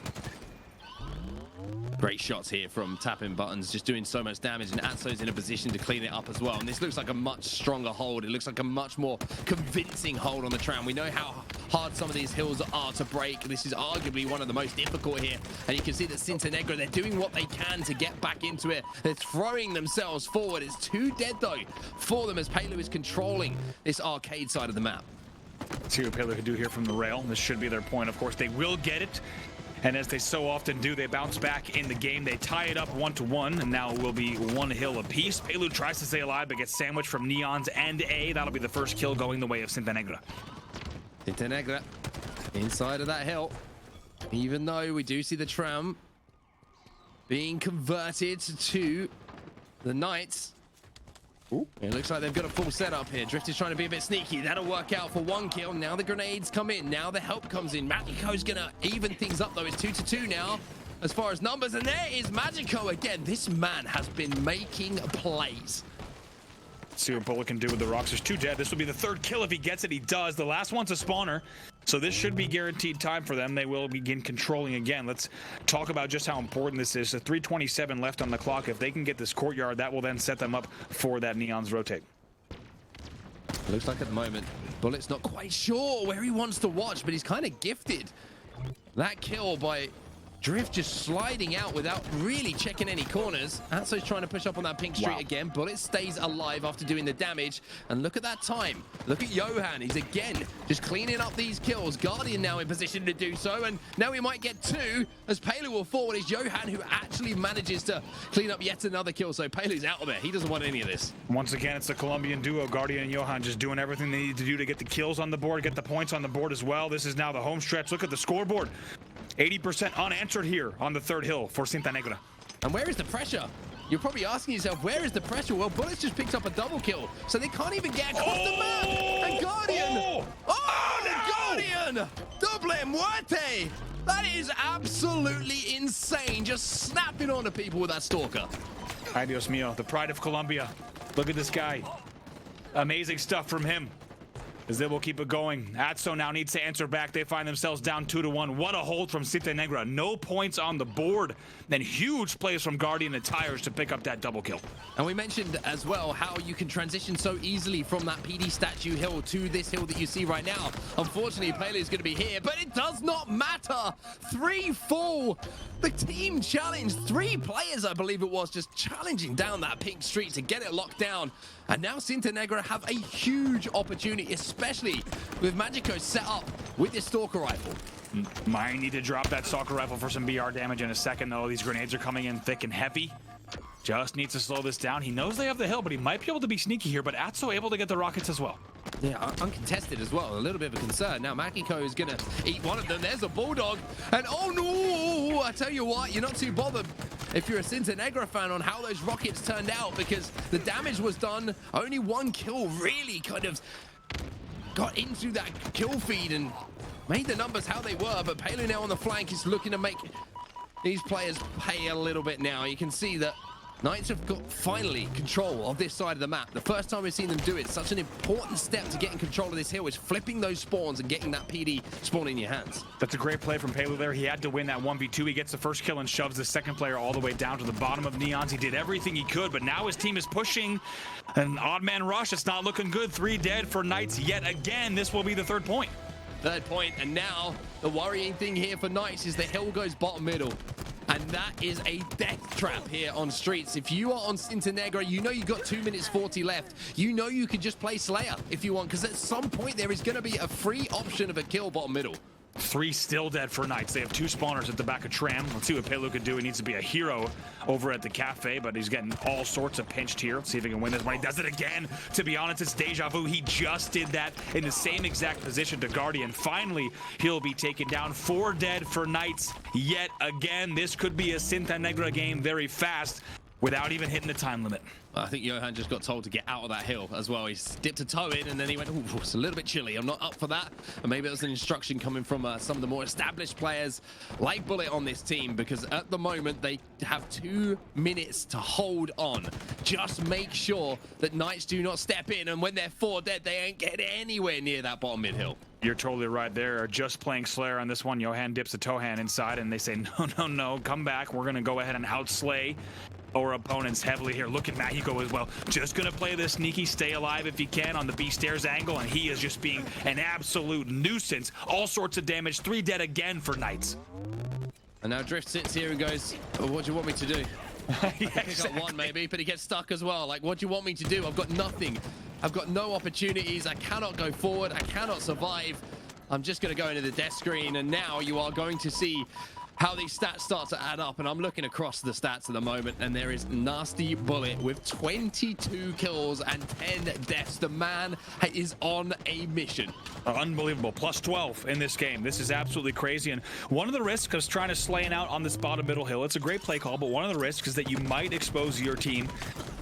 Great shots here from Tapping Buttons, just doing so much damage, and Atzo's in a position to clean it up as well. And this looks like a much stronger hold. It looks like a much more convincing hold on the Tram. We know how hard some of these hills are to break. This is arguably one of the most difficult here. And you can see that Cintanegra, they're doing what they can to get back into it. They're throwing themselves forward. It's 2 dead, though, for them as Pelu is controlling this arcade side of the map. Let's see what Pelu can do here from the rail. This should be their point. Of course, they will get it. And as they so often do, they bounce back in the game. They tie it up 1-1, and now it will be 1 hill apiece. Pelu tries to stay alive, but gets sandwiched from Neons and A. That'll be the first kill going the way of Cintanegra. Cintanegra inside of that hill. Even though we do see the Tram being converted to the Knights. Ooh. It looks like they've got a full setup here. Drift is trying to be a bit sneaky. That'll work out for 1 kill. Now the grenades come in. Now the help comes in. Magico's going to even things up, though. It's 2-2 now. as far as numbers. And there is Magico again. This man has been making plays. Let's see what Pelu can do with the rocks. There's 2 dead. This will be the 3rd kill if he gets it. He does. The last one's a spawner, so this should be guaranteed time for them. They will begin controlling again. Let's talk about just how important this is. The 3:27 left on the clock. If they can get this courtyard, that will then set them up for that Neon's rotate. Looks like at the moment, Bullet's not quite sure where he wants to watch, but he's kind of gifted that kill by Drift just sliding out without really checking any corners. Atzo's trying to push up on that pink street again. Bullet stays alive after doing the damage. And look at that time. Look at Johan. He's again just cleaning up these kills. Guardian now in position to do so. And now we might get 2 as Pelu will forward. It's Johan who actually manages to clean up yet another kill. So Pelu's out of there. He doesn't want any of this. Once again, it's the Colombian duo, Guardian and Johan, just doing everything they need to do to get the kills on the board, get the points on the board as well. This is now the home stretch. Look at the scoreboard. 80% unanswered here on the 3rd hill for Cintanegra. And where is the pressure? You're probably asking yourself, where is the pressure? Well, Bullets just picked up a double kill, so they can't even get across the map. And Guardian! Guardian! Doble muerte! That is absolutely insane, just snapping onto people with that stalker. Ay, Dios mío, the pride of Colombia. Look at this guy. Amazing stuff from him. As they will keep it going. Atzo now needs to answer back. They find themselves down 2-1. What a hold from Cintanegra. No points on the board. Then huge plays from Guardian and Tires to pick up that double kill. And we mentioned as well how you can transition so easily from that PD statue hill to this hill that you see right now. Unfortunately, Pelu is going to be here, but it does not matter. 3-4. The team challenged 3 players, I believe it was, just challenging down that pink street to get it locked down. And now Cintanegra have a huge opportunity, especially with Magico set up with this Stalker Rifle. Might need to drop that Stalker Rifle for some BR damage in a second, though. These grenades are coming in thick and heavy. Just needs to slow this down. He knows they have the hill, but he might be able to be sneaky here. But Atzo able to get the rockets as well. Yeah, uncontested as well. A little bit of a concern. Now Magico is going to eat one of them. There's a Bulldog. And oh no! I tell you what, you're not too bothered if you're a Cintanegra fan on how those rockets turned out, because the damage was done. Only 1 kill really kind of got into that kill feed and made the numbers how they were. But Pelu now on the flank is looking to make these players pay a little bit now. You can see that Knights have got finally control of this side of the map. The first time we've seen them do it. Such an important step to getting control of this hill is flipping those spawns and getting that PD spawn in your hands. That's a great play from Pelu there. He had to win that 1v2. He gets the first kill and shoves the second player all the way down to the bottom of Neons. He did everything he could, but now his team is pushing an odd man rush. It's not looking good. 3 dead for Knights yet again. This will be the 3rd point. 3rd point, and now the worrying thing here for Knights is the hill goes bottom middle. And that is a death trap here on Streets. If you are on Cintanegra, you know you've got 2 minutes 40 left. You know you could just play Slayer if you want, because at some point there is going to be a free option of a kill bottom middle. 3 still dead for Knights. They have 2 spawners at the back of Tram. Let's see what Pelu can do. He needs to be a hero over at the cafe, but he's getting all sorts of pinched here. Let's see if he can win this one. He does it again. To be honest, it's deja vu. He just did that in the same exact position to Guardian. Finally, he'll be taken down. 4 dead for Knights yet again. This could be a Cintanegra game very fast without even hitting the time limit. I think Johan just got told to get out of that hill as well. He dipped a toe in and then he went, ooh, it's a little bit chilly. I'm not up for that. And maybe that's an instruction coming from some of the more established players like Bullet on this team, because at the moment they have 2 minutes to hold on. Just make sure that Knights do not step in, and when they're 4 dead, they ain't getting anywhere near that bottom mid hill. You're totally right there. Just playing Slayer on this one. Johan dips a toe hand inside and they say, no, come back. We're going to go ahead and outslay our opponents heavily here. Look at Magico as well. Just going to play this sneaky, stay alive if he can on the B stairs angle, and he is just being an absolute nuisance. All sorts of damage. 3 dead again for Knights. And now Drift sits here and goes, oh, what do you want me to do? Yeah, I got 1 maybe, but he gets stuck as well. Like, what do you want me to do? I've got nothing. I've got no opportunities. I cannot go forward. I cannot survive. I'm just going to go into the death screen, and now you are going to see how these stats start to add up. And I'm looking across the stats at the moment, and there is Nasty Bullet with 22 kills and 10 deaths. The man is on a mission. Unbelievable. Plus 12 in this game. This is absolutely crazy. And one of the risks is trying to slaying out on this bottom middle hill. It's a great play call, but one of the risks is that you might expose your team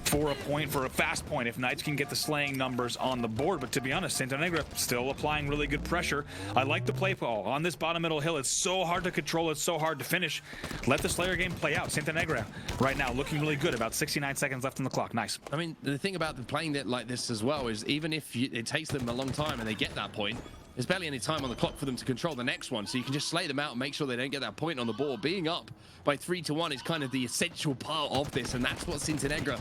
for a point, for a fast point, if Knights can get the slaying numbers on the board. But to be honest, Cintanegra still applying really good pressure. I like the play call on this bottom middle hill. It's so hard to control, it's so hard to finish. Let the Slayer game play out. Cintanegra right now looking really good. About 69 seconds left on the clock. Nice. I mean, the thing about playing it like this as well is even if it takes them a long time and they get that point, there's barely any time on the clock for them to control the next one, so you can just slay them out and make sure they don't get that point on the board. Being up by 3-1 is kind of the essential part of this, and that's what Cintanegra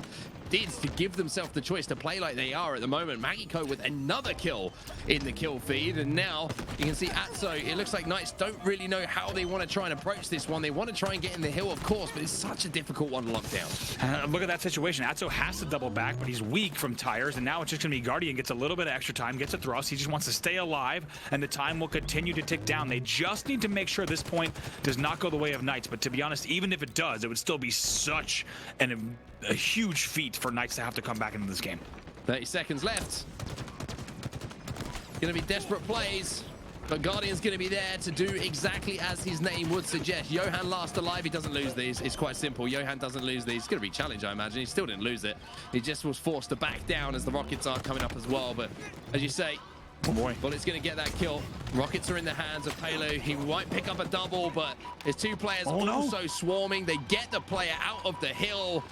did to give themselves the choice to play like they are at the moment. Magico with another kill in the kill feed, and now you can see Atzo. It looks like Knights don't really know how they want to try and approach this one. They want to try and get in the hill, of course, but it's such a difficult one to lock down. Look at that situation. Atzo has to double back, but he's weak from tires, and now it's just going to be Guardian gets a little bit of extra time, gets a thrust. He just wants to stay alive, and the time will continue to tick down. They just need to make sure this point does not go the way of Knights, but to be honest, even if it does, it would still be such a huge feat for Knights to have to come back into this game. 30 seconds left. Gonna be desperate plays, but Guardian's gonna be there to do exactly as his name would suggest. Johan last alive. He doesn't lose these. It's quite simple. Johan doesn't lose these. It's gonna be challenge, I imagine. He still didn't lose it. He just was forced to back down as the Rockets are coming up as well. But as you say, oh boy, Bullet's gonna get that kill. Rockets are in the hands of Pelu. He might pick up a double, but there's two players also swarming. They get the player out of the hill,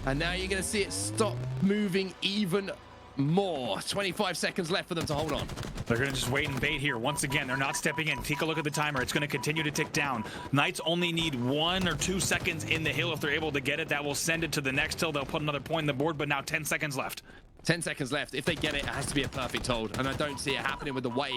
and now you're gonna see it stop moving even more. 25 seconds left for them to hold on. They're going to just wait and bait here. Once again, they're not stepping in. Take a look at the timer. It's going to continue to tick down. Knights only need 1 or 2 seconds in the hill. If they're able to get it, that will send it to the next hill. They'll put another point on the board, but now 10 seconds left. 10 seconds left. If they get it, it has to be a perfect hold, and I don't see it happening with the way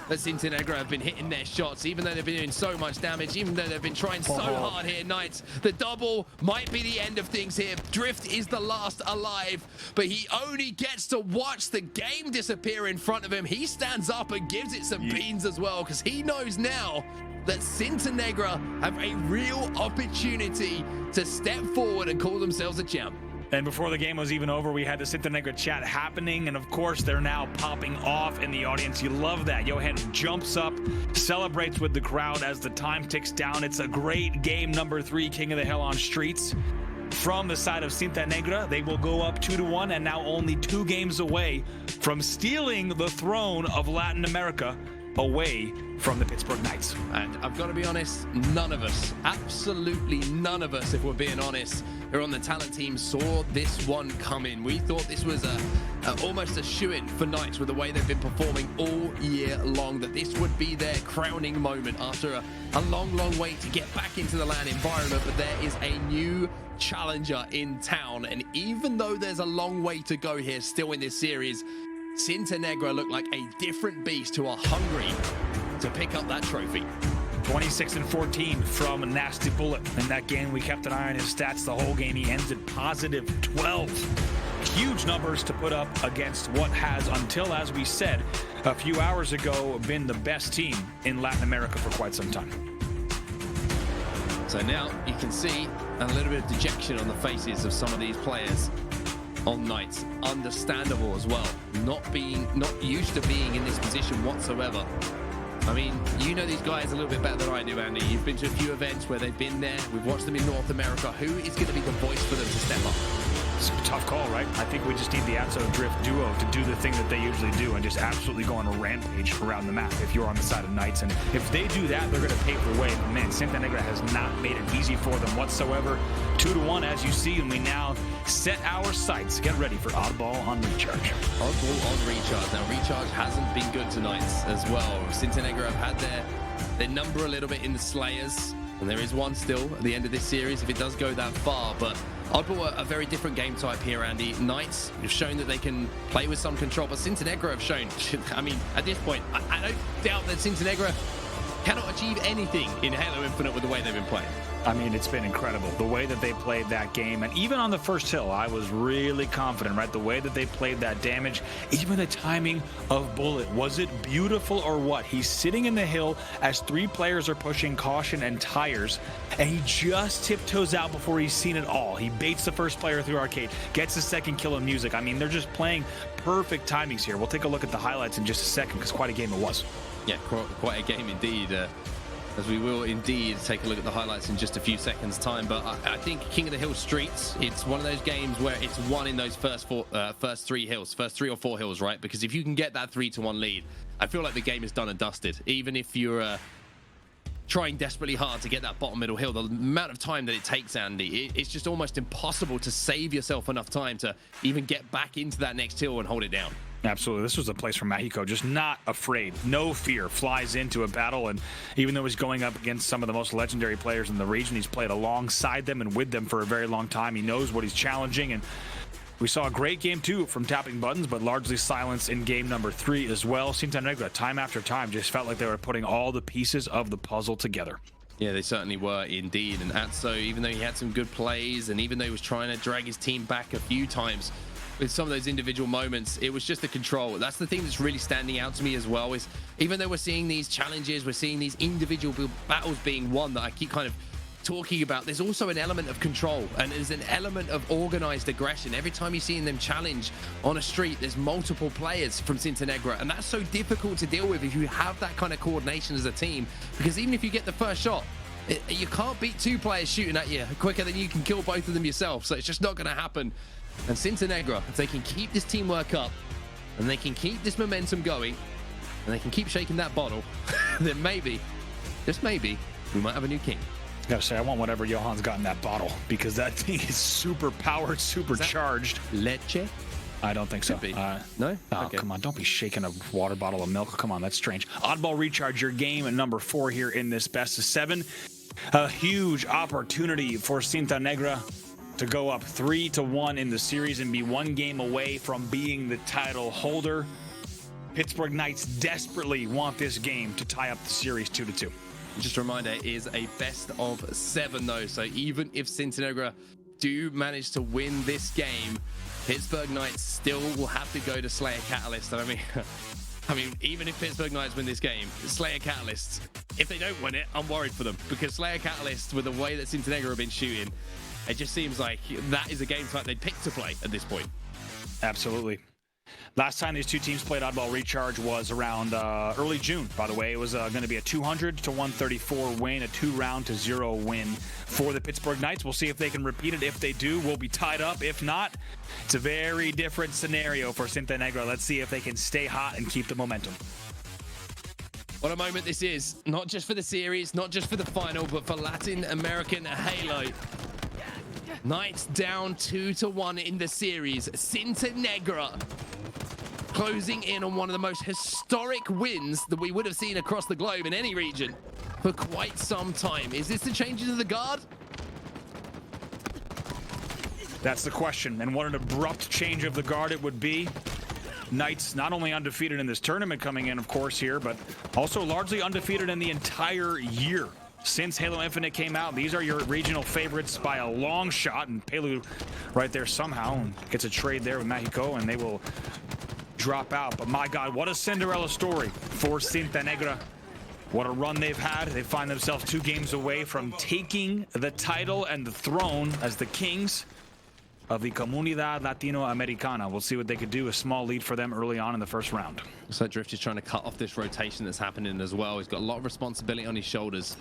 that Cintanegra have been hitting their shots, even though they've been doing so much damage, even though they've been trying so hard here. Knights, the double might be the end of things here. Drift is the last alive, but he only gets to watch the game disappear in front of him. He stands up and gives it some beans as well, because he knows now that Cintanegra have a real opportunity to step forward and call themselves a champ. And before the game was even over, we had the Cintanegra chat happening, and of course they're now popping off in the audience. You love that. Johan jumps up, celebrates with the crowd as the time ticks down. It's a great game number 3, King of the Hill on Streets. From the side of Cintanegra, they will go up 2-1, and now only 2 games away from stealing the throne of Latin America away from the Pittsburgh Knights. And I've got to be honest, none of us, absolutely none of us, if we're being honest, who are on the talent team, saw this one coming. We thought this was almost a shoo-in for Knights with the way they've been performing all year long, that this would be their crowning moment after a long wait to get back into the LAN environment. But there is a new challenger in town, and even though there's a long way to go here still in this series, Cintanegra look like a different beast who are hungry to pick up that trophy. 26-14 from Nasty Bullet. In that game, we kept an eye on his stats the whole game. He ends at positive 12. Huge numbers to put up against what has, until, as we said a few hours ago, been the best team in Latin America for quite some time. So now you can see a little bit of dejection on the faces of some of these players on Knights. Understandable as well. Not used to being in this position whatsoever. I mean, you know these guys a little bit better than I do, Andy. You've been to a few events where they've been there. We've watched them in North America. Who is going to be the voice for them to step up? It's a tough call, right? I think we just need the Atzo Drift duo to do the thing that they usually do and just absolutely go on a rampage around the map if you're on the side of Knights. And if they do that, they're going to pave the way. But man, Cintanegra has not made it easy for them whatsoever. 2-1, as you see, and we now set our sights. Get ready for Oddball on Recharge. Oddball on Recharge. Now, Recharge hasn't been good tonight as well. Cintanegra have had their number a little bit in the Slayers, and there is one still at the end of this series if it does go that far. But Oddball are a very different game type here, Andy. Knights have shown that they can play with some control, but Cintanegra have shown, I mean, at this point, I don't doubt that Cintanegra cannot achieve anything in Halo Infinite with the way they've been playing. I mean, it's been incredible the way that they played that game. And even on the first hill, I was really confident, right? The way that they played that damage, even the timing of Bullet. Was it beautiful or what? He's sitting in the hill as 3 players are pushing Caution and Tires, and he just tiptoes out before he's seen it all. He baits the first player through Arcade, gets the second kill in Music. I mean, they're just playing perfect timings here. We'll take a look at the highlights in just a second, because quite a game it was. Yeah, quite a game indeed. as we will indeed take a look at the highlights in just a few seconds time. But I think King of the Hill Streets, it's one of those games where it's won in those first three or four hills, right? Because if you can get that 3-1 lead, I feel like the game is done and dusted. Even if you're trying desperately hard to get that bottom middle hill, the amount of time that it takes, Andy, it's just almost impossible to save yourself enough time to even get back into that next hill and hold it down. Absolutely. This was a place for Magico, just not afraid, no fear, flies into a battle. And even though he's going up against some of the most legendary players in the region, he's played alongside them and with them for a very long time. He knows what he's challenging. And we saw a great game, too, from tapping buttons, but largely silence in game number 3 as well. Cintanegra, time after time, just felt like they were putting all the pieces of the puzzle together. Yeah, they certainly were indeed. And Atzo, even though he had some good plays and even though he was trying to drag his team back a few times, with some of those individual moments, it was just the control. That's the thing that's really standing out to me as well, is even though we're seeing these challenges, we're seeing these individual battles being won that I keep kind of talking about, there's also an element of control and there's an element of organized aggression. Every time you're seeing them challenge on a street, there's multiple players from Cintanegra, and that's so difficult to deal with if you have that kind of coordination as a team, because even if you get the first shot, you can't beat 2 players shooting at you quicker than you can kill both of them yourself, so it's just not going to happen. And Cintanegra, if they can keep this teamwork up and they can keep this momentum going and they can keep shaking that bottle, then maybe, just maybe, we might have a new king. I gotta say, I want whatever Johan's got in that bottle, because that thing is super powered, super charged. Leche? I don't think so. No? Oh, okay. Come on. Don't be shaking a water bottle of milk. Come on, that's strange. Oddball Recharge, your game at number 4 here in this best of 7. A huge opportunity for Cintanegra to go up 3-1 in the series and be 1 game away from being the title holder. Pittsburgh Knights desperately want this game to tie up the series 2-2. Just a reminder, it is a best of 7 though, so even if Cintanegra do manage to win this game, Pittsburgh Knights still will have to go to Slayer Catalyst. I mean, even if Pittsburgh Knights win this game, Slayer Catalyst, if they don't win it, I'm worried for them, because Slayer Catalyst, with the way that Cintanegra have been shooting, it just seems like that is a game type they'd pick to play at this point. Absolutely. Last time these two teams played Oddball Recharge was around early June, by the way. It was going to be a 200-134 win, a 2-0 win for the Pittsburgh Knights. We'll see if they can repeat it. If they do, we'll be tied up. If not, it's a very different scenario for Cintanegra. Let's see if they can stay hot and keep the momentum. What a moment this is, not just for the series, not just for the final, but for Latin American Halo. Knights down 2-1 in the series. Cintanegra closing in on one of the most historic wins that we would have seen across the globe in any region for quite some time. Is this the changes of the guard? That's the question, and what an abrupt change of the guard it would be. Knights not only undefeated in this tournament coming in, of course, here, but also largely undefeated in the entire year. Since Halo Infinite came out, these are your regional favorites by a long shot, and Pelu right there somehow gets a trade there with Magico, and they will drop out. But my God, what a Cinderella story for Cintanegra. What a run they've had. They find themselves 2 games away from taking the title and the throne as the kings of the Comunidad Latinoamericana. We'll see what they could do. A small lead for them early on in the first round. So Drift is trying to cut off this rotation that's happening as well. He's got a lot of responsibility on his shoulders.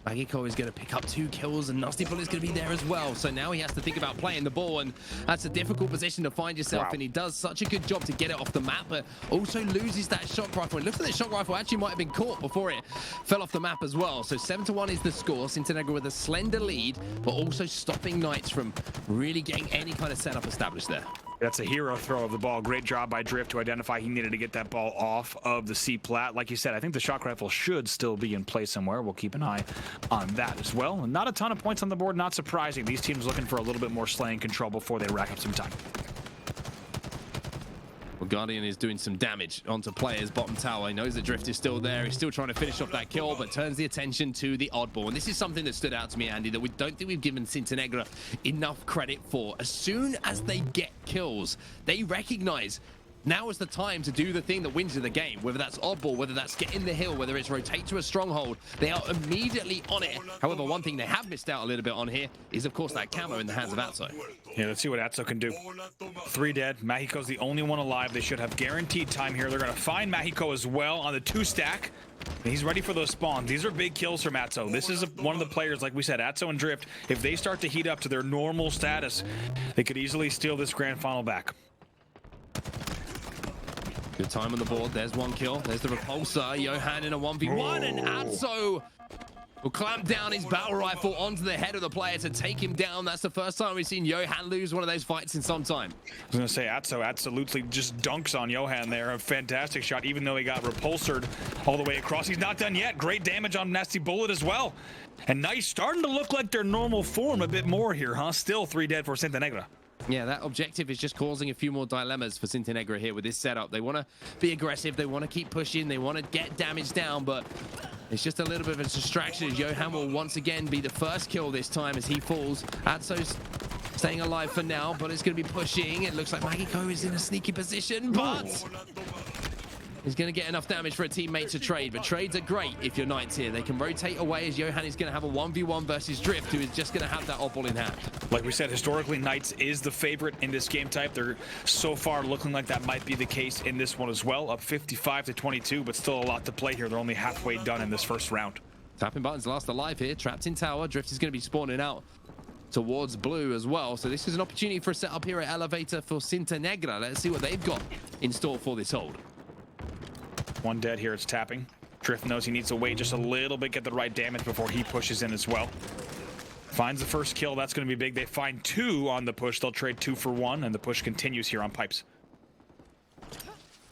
Magico is going to pick up 2 kills, and Nasty Bullet's going to be there as well. So now he has to think about playing the ball, and that's a difficult position to find yourself in. He does such a good job to get it off the map, but also loses that shock rifle. And looks like the shock rifle actually might have been caught before it fell off the map as well. So 7-1 is the score. Cintanegra with a slender lead, but also stopping Knights from really getting any kind of setup established there. That's a hero throw of the ball. Great job by Drift to identify he needed to get that ball off of the C-plat. Like you said, I think the shock rifle should still be in play somewhere. We'll keep an eye on that as well. Not a ton of points on the board, not surprising. These teams looking for a little bit more slaying control before they rack up some time. Well, Guardian is doing some damage onto players bottom tower. He knows that Drift is still there. He's still trying to finish off that kill, but turns the attention to the Oddball. And this is something that stood out to me, Andy, that we don't think we've given Cintanegra enough credit for. As soon as they get kills, they recognize now is the time to do the thing that wins you the game, whether that's Oddball, whether that's get in the hill, whether it's rotate to a stronghold. They are immediately on it. However, one thing they have missed out a little bit on here is, of course, that camo in the hands of Atzo. Yeah, let's see what Atzo can do. 3 dead. Magico's the only one alive. They should have guaranteed time here. They're going to find Magico as well on the 2-stack. He's ready for those spawns. These are big kills from Atzo. This is one of the players, like we said, Atzo and Drift. If they start to heat up to their normal status, they could easily steal this grand final back. Good time on the board. There's one kill. There's the repulsor. Johan in a 1v1, and Atzo will clamp down his battle rifle onto the head of the player to take him down. That's the first time we've seen Johan lose one of those fights in some time. I was going to say, Atzo absolutely just dunks on Johan there. A fantastic shot, even though he got repulsored all the way across. He's not done yet. Great damage on Nasty Bullet as well. And Nice starting to look like their normal form a bit more here, huh? Still 3 dead for Cintanegra. Yeah, that objective is just causing a few more dilemmas for Cintanegra here with this setup. They want to be aggressive. They want to keep pushing. They want to get damage down, but it's just a little bit of a distraction. Johan will once again be the first kill this time as he falls. Atzo's staying alive for now, but it's going to be pushing. It looks like Magico is in a sneaky position, but he's going to get enough damage for a teammate to trade. But trades are great if you're Knights here. They can rotate away as Johan is going to have a 1v1 versus Drift, who is just going to have that oddball in hand. Like we said, historically, Knights is the favorite in this game type. They're so far looking like that might be the case in this one as well. Up 55-22, but still a lot to play here. They're only halfway done in this first round. Tapping buttons last alive here. Trapped in tower. Drift is going to be spawning out towards blue as well. So this is an opportunity for a setup here at Elevator for Cintanegra. Let's see what they've got in store for this hold. One dead here, it's tapping. Drift knows he needs to wait just a little bit, get the right damage before he pushes in as well. Finds the first kill, that's going to be big. They find 2 on the push. They'll trade 2 for 1, and the push continues here on pipes.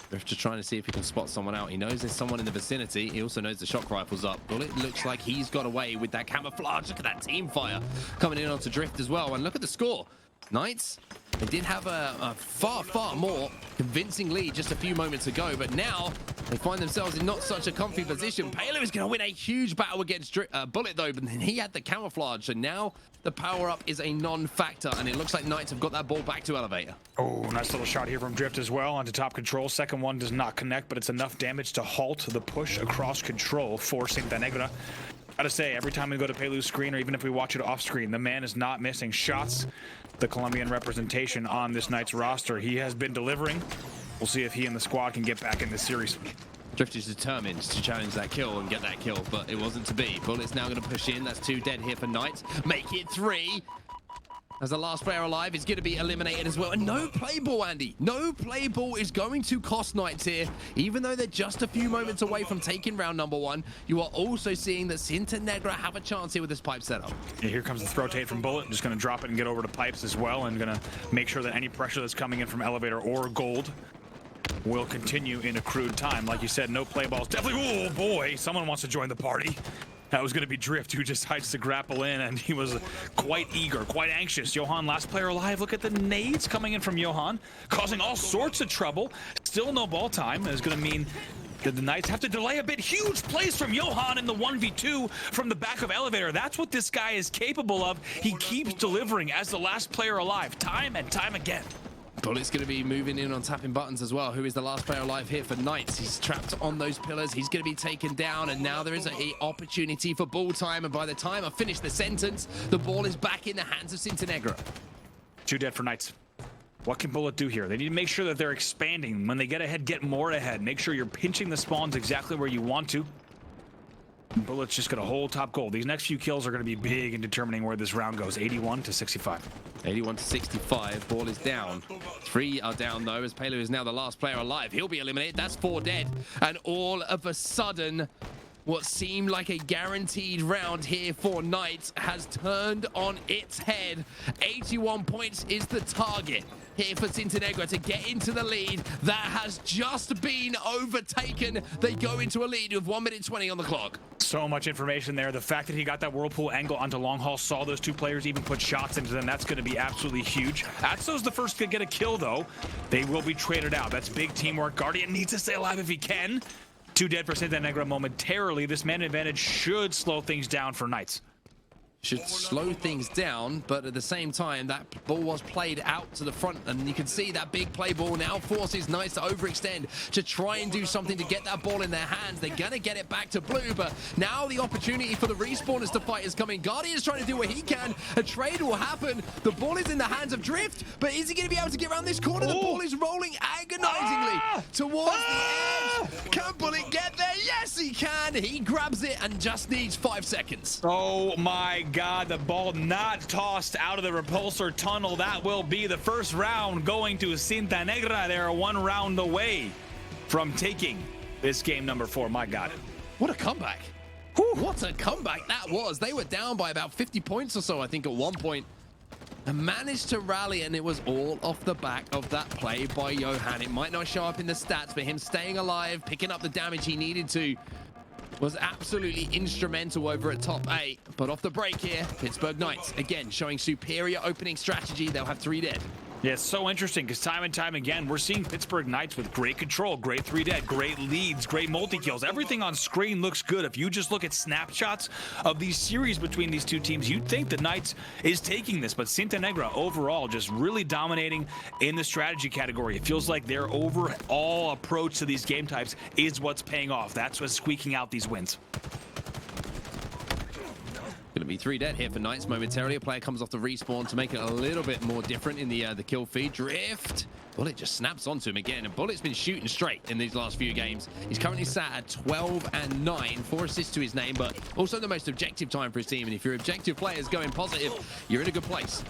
Drift just trying to see if he can spot someone out. He knows there's someone in the vicinity. He also knows the shock rifle's up. Bullet looks like he's got away with that camouflage. Look at that team fire coming in onto Drift as well. And look at the score. Knights, they did have a far, far more convincing lead just a few moments ago, but now they find themselves in not such a comfy position. Pelu is going to win a huge battle against Bullet, though, but then he had the camouflage, so now the power-up is a non-factor, and it looks like Knights have got that ball back to Elevator. Oh, nice little shot here from Drift as well onto top control. Second one does not connect, but it's enough damage to halt the push across control for Cintanegra. Gotta say, every time we go to Pelu's screen, or even if we watch it off screen, the man is not missing shots. The Colombian representation on this Knights roster, he has been delivering. We'll see if he and the squad can get back in this series. Drift is determined to challenge that kill and get that kill, but it wasn't to be. Bullet's now going to push in. That's 2 dead here for Knights. Make it 3. As the last player alive is going to be eliminated as well. And no play ball, Andy. No play ball is going to cost Knights here. Even though they're just a few moments away from taking round number 1, you are also seeing that Cintanegra have a chance here with this pipe setup. Yeah, here comes the throw tate from Bullet. Just going to drop it and get over to pipes as well, and going to make sure that any pressure that's coming in from Elevator or Gold will continue in accrued time. Like you said, no play balls. Definitely, oh boy, someone wants to join the party. That was going to be Drift, who decides to grapple in, and he was quite eager, quite anxious. Johan, last player alive. Look at the nades coming in from Johan, causing all sorts of trouble. Still no ball time. Is going to mean that the Knights have to delay a bit. Huge plays from Johan in the 1v2 from the back of Elevator. That's what this guy is capable of. He keeps delivering as the last player alive, time and time again. Bullet's going to be moving in on tapping buttons as well. Who is the last player alive here for Knights? He's trapped on those pillars. He's going to be taken down, and now there is an opportunity for ball time. And by the time I finish the sentence, the ball is back in the hands of Cintanegra. 2 dead for Knights. What can Bullet do here? They need to make sure that they're expanding. When they get ahead, get more ahead. Make sure you're pinching the spawns exactly where you want to. Bullet's just going to hold top gold. These next few kills are going to be big in determining where this round goes. 81-65. 81-65. Ball is down. 3 are down, though, as Pelu is now the last player alive. He'll be eliminated. That's 4 dead. And all of a sudden, what seemed like a guaranteed round here for Knights has turned on its head. 81 points is the target here for Cintanegra to get into the lead. That has just been overtaken. They go into a lead with 1 minute 20 on the clock. So much information there. The fact that he got that whirlpool angle onto Long Haul, saw those 2 players even put shots into them, that's going to be absolutely huge. Atzo's the first to get a kill, though. They will be traded out. That's big teamwork. Guardian needs to stay alive if he can. 2 dead for Cintanegra momentarily. This man advantage should slow things down for Knights. Should slow things down, but at the same time, that ball was played out to the front, and you can see that big play ball now forces Knights to overextend to try and do something to get that ball in their hands. They're gonna get it back to blue, but now the opportunity for the respawners to fight is coming. Guardian is trying to do what he can. A trade will happen. The ball is in the hands of Drift, but is he gonna be able to get around this corner? The ball is rolling agonizingly towards the edge. Can Bullet get there? Yes, he can. He grabs it and just needs 5 seconds. Oh my God, the ball not tossed out of the repulsor tunnel. That will be the first round going to Cintanegra. They're 1 round away from taking this game number 4. My God. What a comeback. Whew. What a comeback that was. They were down by about 50 points or so, I think, at one point. And managed to rally, and it was all off the back of that play by Johan. It might not show up in the stats, but him staying alive, picking up the damage he needed to, was absolutely instrumental over at top 8. But off the break here, Pittsburgh Knights, again, showing superior opening strategy. They'll have 3 dead. Yeah, it's so interesting because time and time again, we're seeing Pittsburgh Knights with great control, great 3 dead, great leads, great multi-kills. Everything on screen looks good. If you just look at snapshots of these series between these two teams, you'd think the Knights is taking this, but Cintanegra overall just really dominating in the strategy category. It feels like their overall approach to these game types is what's paying off. That's what's squeaking out these wins. Gonna be 3 dead here for Knights momentarily. A player comes off the respawn to make it a little bit more different in the kill feed. Drift. Bullet just snaps onto him again, and Bullet's been shooting straight in these last few games. He's currently sat at 12 and 9, 4 assists to his name, but also the most objective time for his team. And if your objective players going positive, you're in a good place.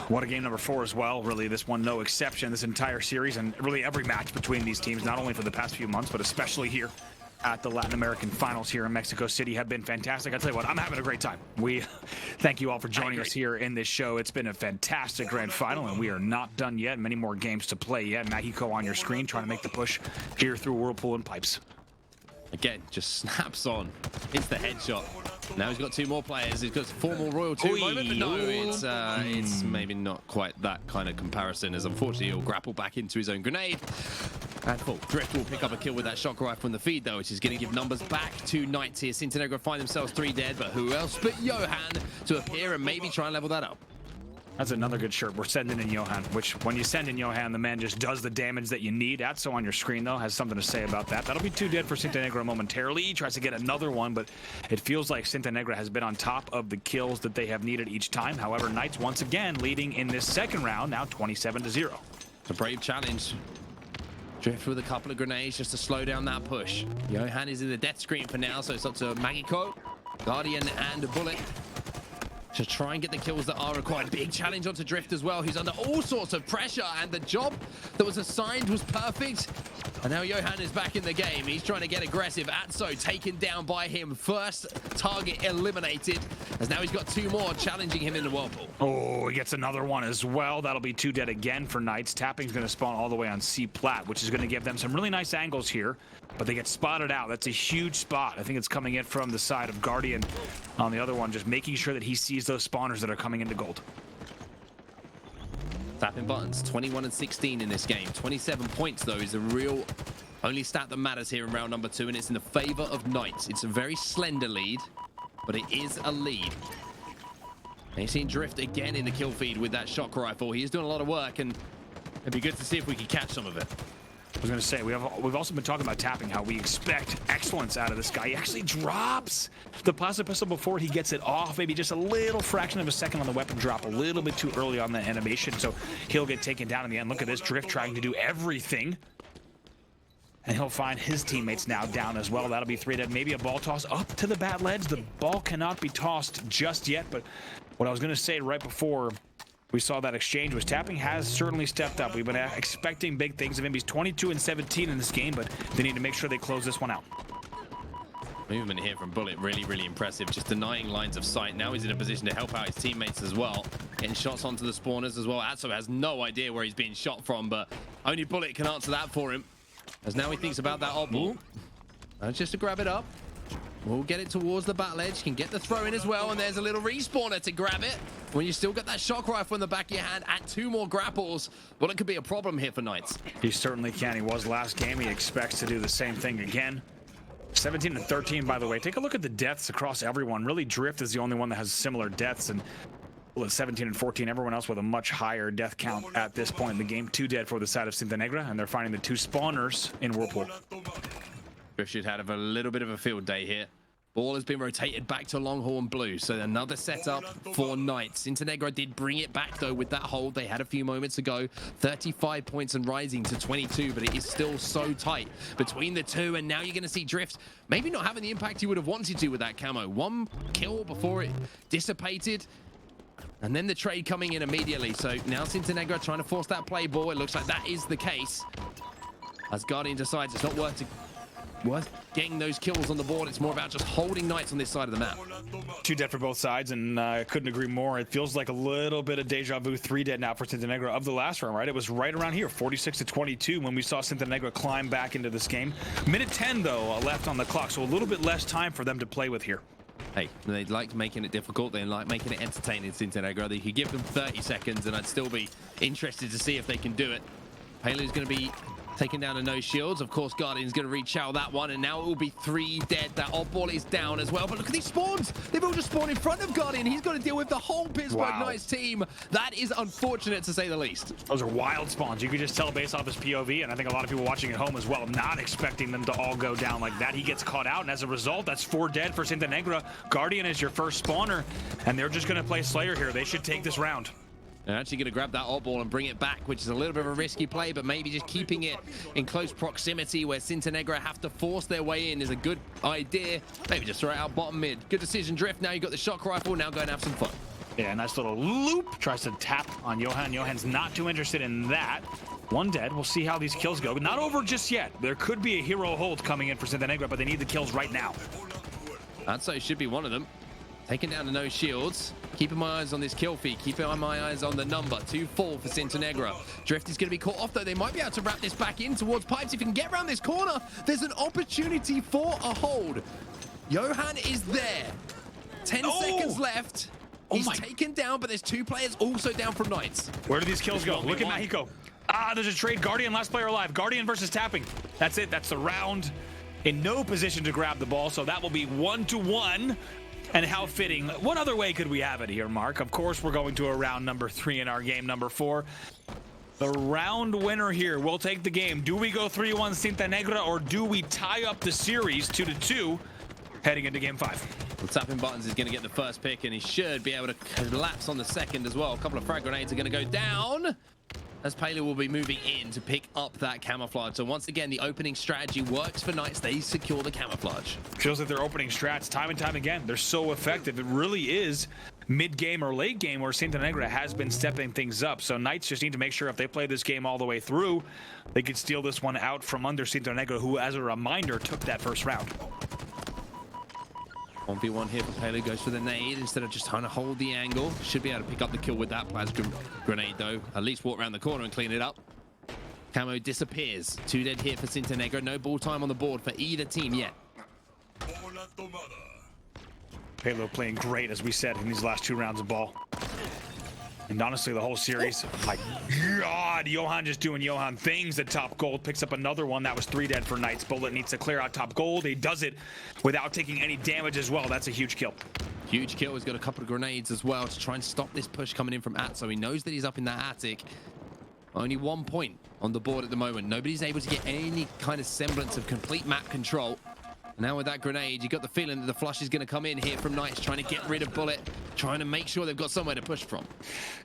What a game number 4 as well. Really, this one no exception. This entire series and really every match between these teams, not only for the past few months, but especially here at the Latin American finals here in Mexico City, have been fantastic. I tell you what, I'm having a great time. We thank you all for joining us here in this show. It's been a fantastic grand final, and we are not done yet. Many more games to play yet. Magico on your screen, trying to make the push here through Whirlpool and Pipes. Again, just snaps on. Hits the headshot. Now he's got 2 more players. He's got 4 more Royal 2 moment, but no, it's maybe not quite that kind of comparison, as unfortunately he'll grapple back into his own grenade. And Drift will pick up a kill with that shock rifle in the feed, though, which is going to give numbers back to Knights here. Cintanegra find themselves 3 dead, but who else but Johan to appear and maybe try and level that up. That's another good shirt. We're sending in Johan, which when you send in Johan, the man just does the damage that you need. Atzo on your screen, though, has something to say about that. That'll be 2 dead for Cintanegra momentarily. He tries to get another one, but it feels like Cintanegra has been on top of the kills that they have needed each time. However, Knights once again leading in this second round, now 27-0. It's a brave challenge. Drift with a couple of grenades just to slow down that push. Johan is in the death screen for now, so it's up to Magico, Guardian, and Bullet to try and get the kills that are required. Big challenge onto Drift as well, who's under all sorts of pressure, and the job that was assigned was perfect. And now Johan is back in the game. He's trying to get aggressive. Atzo taken down by him. First target eliminated, as now he's got 2 more challenging him in the Whirlpool. Oh, he gets another one as well. That'll be 2 dead again for Knights. Tapping's going to spawn all the way on C plat, which is going to give them some really nice angles here, but they get spotted out. That's a huge spot. I think it's coming in from the side of Guardian on the other one, just making sure that he sees those spawners that are coming into gold. Tapping buttons, 21 and 16 in this game. 27 points, though, is the real only stat that matters here in round number 2, and it's in the favor of Knights. It's a very slender lead, but it is a lead. And you've seen Drift again in the kill feed with that shock rifle. He is doing a lot of work, and it'd be good to see if we can catch some of it. I was going to say, we've also been talking about Tapping, how we expect excellence out of this guy. He actually drops the plasma pistol before he gets it off, maybe just a little fraction of a second on the weapon drop, a little bit too early on the animation, so he'll get taken down in the end. Look at this, Drift trying to do everything, and he'll find his teammates now down as well. That'll be 3 dead. Maybe a ball toss up to the bat ledge. The ball cannot be tossed just yet, but what I was going to say right before we saw that exchange was Tapping has certainly stepped up. We've been expecting big things of him. He's 22 and 17 in this game, but they need to make sure they close this one out. Movement here from Bullet, really, really impressive. Just denying lines of sight. Now he's in a position to help out his teammates as well. Getting shots onto the spawners as well. Atzo has no idea where he's being shot from, but only Bullet can answer that for him. As now he thinks about that oddball. Just to grab it up. We'll get it towards the bat ledge. Can get the throw in as well, and there's a little respawner to grab it. When you still got that shock rifle in the back of your hand and 2 more grapples, well, it could be a problem here for Knights. He certainly can. He was last game. He expects to do the same thing again. 17 and 13, by the way. Take a look at the deaths across everyone. Really, Drift is the only one that has similar deaths, and 17 and 14, everyone else with a much higher death count at this point in the game. 2 dead for the side of Cintanegra, and they're finding the 2 spawners in Whirlpool. Drift should have a little bit of a field day here. Ball has been rotated back to Longhorn Blue, so another setup for Knights. Cintanegra did bring it back, though, with that hold they had a few moments ago. 35 points and rising to 22, but it is still so tight between the two, and now you're going to see Drift maybe not having the impact he would have wanted to with that camo. One kill before it dissipated, and then the trade coming in immediately. So now Cintanegra trying to force that play ball. It looks like that is the case, as Guardian decides it's not worth getting those kills on the board. It's more about just holding Knights on this side of the map. 2 dead for both sides, and I couldn't agree more. It feels like a little bit of deja vu. 3 dead now for Cintanegra of the last round, right? It was right around here, 46-22, when we saw Cintanegra climb back into this game. Minute 10, though, left on the clock, so a little bit less time for them to play with here. Hey, they like making it difficult. They like making it entertaining, Cintanegra. They could give them 30 seconds, and I'd still be interested to see if they can do it. Pelu's going to be taking down a no shields. Of course, Guardian's going to reach out that one, and now it will be 3 dead. That Oddball is down as well. But look at these spawns. They've all just spawned in front of Guardian. He's got to deal with the whole Pittsburgh Knights team. That is unfortunate, to say the least. Those are wild spawns. You could just tell based off his POV, and I think a lot of people watching at home as well, not expecting them to all go down like that. He gets caught out, and as a result, that's 4 dead for Cintanegra. Guardian is your first spawner, and they're just going to play Slayer here. They should take this round. They're actually going to grab that Oddball and bring it back, which is a little bit of a risky play, but maybe just keeping it in close proximity where Cintanegra have to force their way in is a good idea. Maybe just throw it out bottom mid. Good decision, Drift. Now you've got the shock rifle. Now go and have some fun. Yeah, nice little loop. Tries to tap on Johan. Johan's not too interested in that. 1 dead. We'll see how these kills go. Not over just yet. There could be a hero hold coming in for Cintanegra, but they need the kills right now. Atzo should be one of them. Taking down the no shields. Keeping my eyes on this kill feed. Keeping my eyes on the number. 2 full for Cintanegra. Drift is going to be caught off, though. They might be able to wrap this back in towards Pipes. If you can get around this corner, there's an opportunity for a hold. Johan is there. 10 seconds left. He's taken down, but there's 2 players also down from Knights. Where do these kills go? Look at Magico. There's a trade. Guardian, last player alive. Guardian versus tapping. That's it. That's the round. In no position to grab the ball, so that will be 1-1. And how fitting. What other way could we have it here, Mark? Of course, we're going to a round number 3 in our game number 4. The round winner here will take the game. Do we go 3-1 Cintanegra, or do we tie up the series 2-2 heading into game 5? Well, tapping buttons is going to get the first pick, and he should be able to collapse on the second as well. A couple of frag grenades are going to go down, as Pelu will be moving in to pick up that camouflage. So once again, the opening strategy works for Knights. They secure the camouflage. Feels like their opening strats time and time again. They're so effective. It really is mid-game or late game where Cintanegra has been stepping things up. So Knights just need to make sure if they play this game all the way through, they could steal this one out from under Cintanegra, who, as a reminder, took that first round. 1v1 here for Pelu, goes for the nade instead of just trying to hold the angle. Should be able to pick up the kill with that plasma grenade, though. At least walk around the corner and clean it up. Camo disappears. 2 dead here for Cintanegra. No ball time on the board for either team yet. Pelu playing great, as we said, in these last 2 rounds of ball. And honestly, the whole series, my God, Johan just doing Johan things at top gold. Picks up another one. That was 3 dead for Knights. Bullet needs to clear out top gold. He does it without taking any damage as well. That's a huge kill. Huge kill. He's got a couple of grenades as well to try and stop this push coming in from Atzo. He knows that he's up in that attic. Only 1 point on the board at the moment. Nobody's able to get any kind of semblance of complete map control. Now with that grenade, you got the feeling that the flush is going to come in here from Knights, trying to get rid of Bullet, trying to make sure they've got somewhere to push from.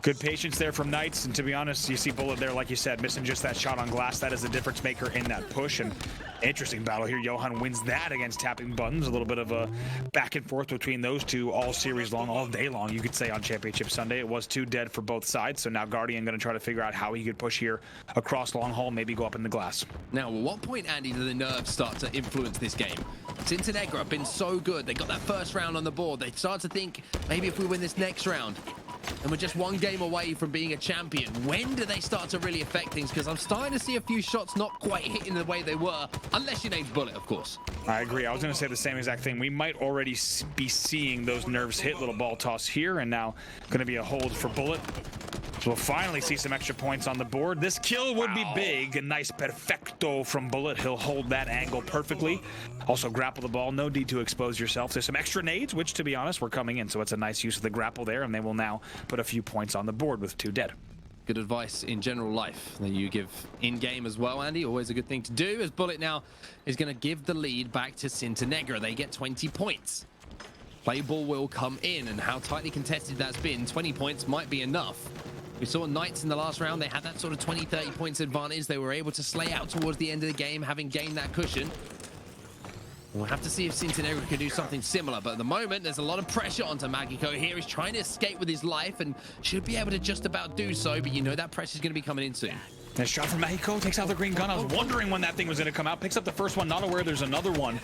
Good patience there from Knights, and to be honest, you see Bullet there, like you said, missing just that shot on glass. That is the difference maker in that push, and interesting battle here. Johan wins that against tapping buttons. A little bit of a back and forth between those two all series long, all day long, you could say, on Championship Sunday. It was 2 dead for both sides, so now Guardian going to try to figure out how he could push here across long haul, maybe go up in the glass. Now, at what point, Andy, do the nerves start to influence this game? Cintanegra have been so good. They got that first round on the board. They start to think, maybe if we win this next round, and we're just 1 game away from being a champion, when do they start to really affect things? Because I'm starting to see a few shots not quite hitting the way they were, unless you named Bullet, of course. I agree. I was going to say the same exact thing. We might already be seeing those nerves hit. Little ball toss here, and now going to be a hold for Bullet. So we'll finally see some extra points on the board. This kill would be big. A nice perfecto from Bullet. He'll hold that angle perfectly. Also grapple the ball. No need to expose yourself. There's some extra nades, which, to be honest, were coming in. So it's a nice use of the grapple there, and they will now put a few points on the board with 2 dead. Good advice in general life that you give in-game as well, Andy. Always a good thing to do, as Bullet now is going to give the lead back to Cintanegra. They get 20 points. Play ball will come in, and how tightly contested that's been, 20 points might be enough. We saw Knights in the last round. They had that sort of 20, 30 points advantage. They were able to slay out towards the end of the game, having gained that cushion. We'll have to see if Cintanegra can do something similar, but at the moment, there's a lot of pressure onto Magico here. He's trying to escape with his life and should be able to just about do so, but you know that pressure's going to be coming in soon. Nice shot from Magico, takes out the green gun. I was wondering when that thing was going to come out. Picks up the first one, not aware there's another one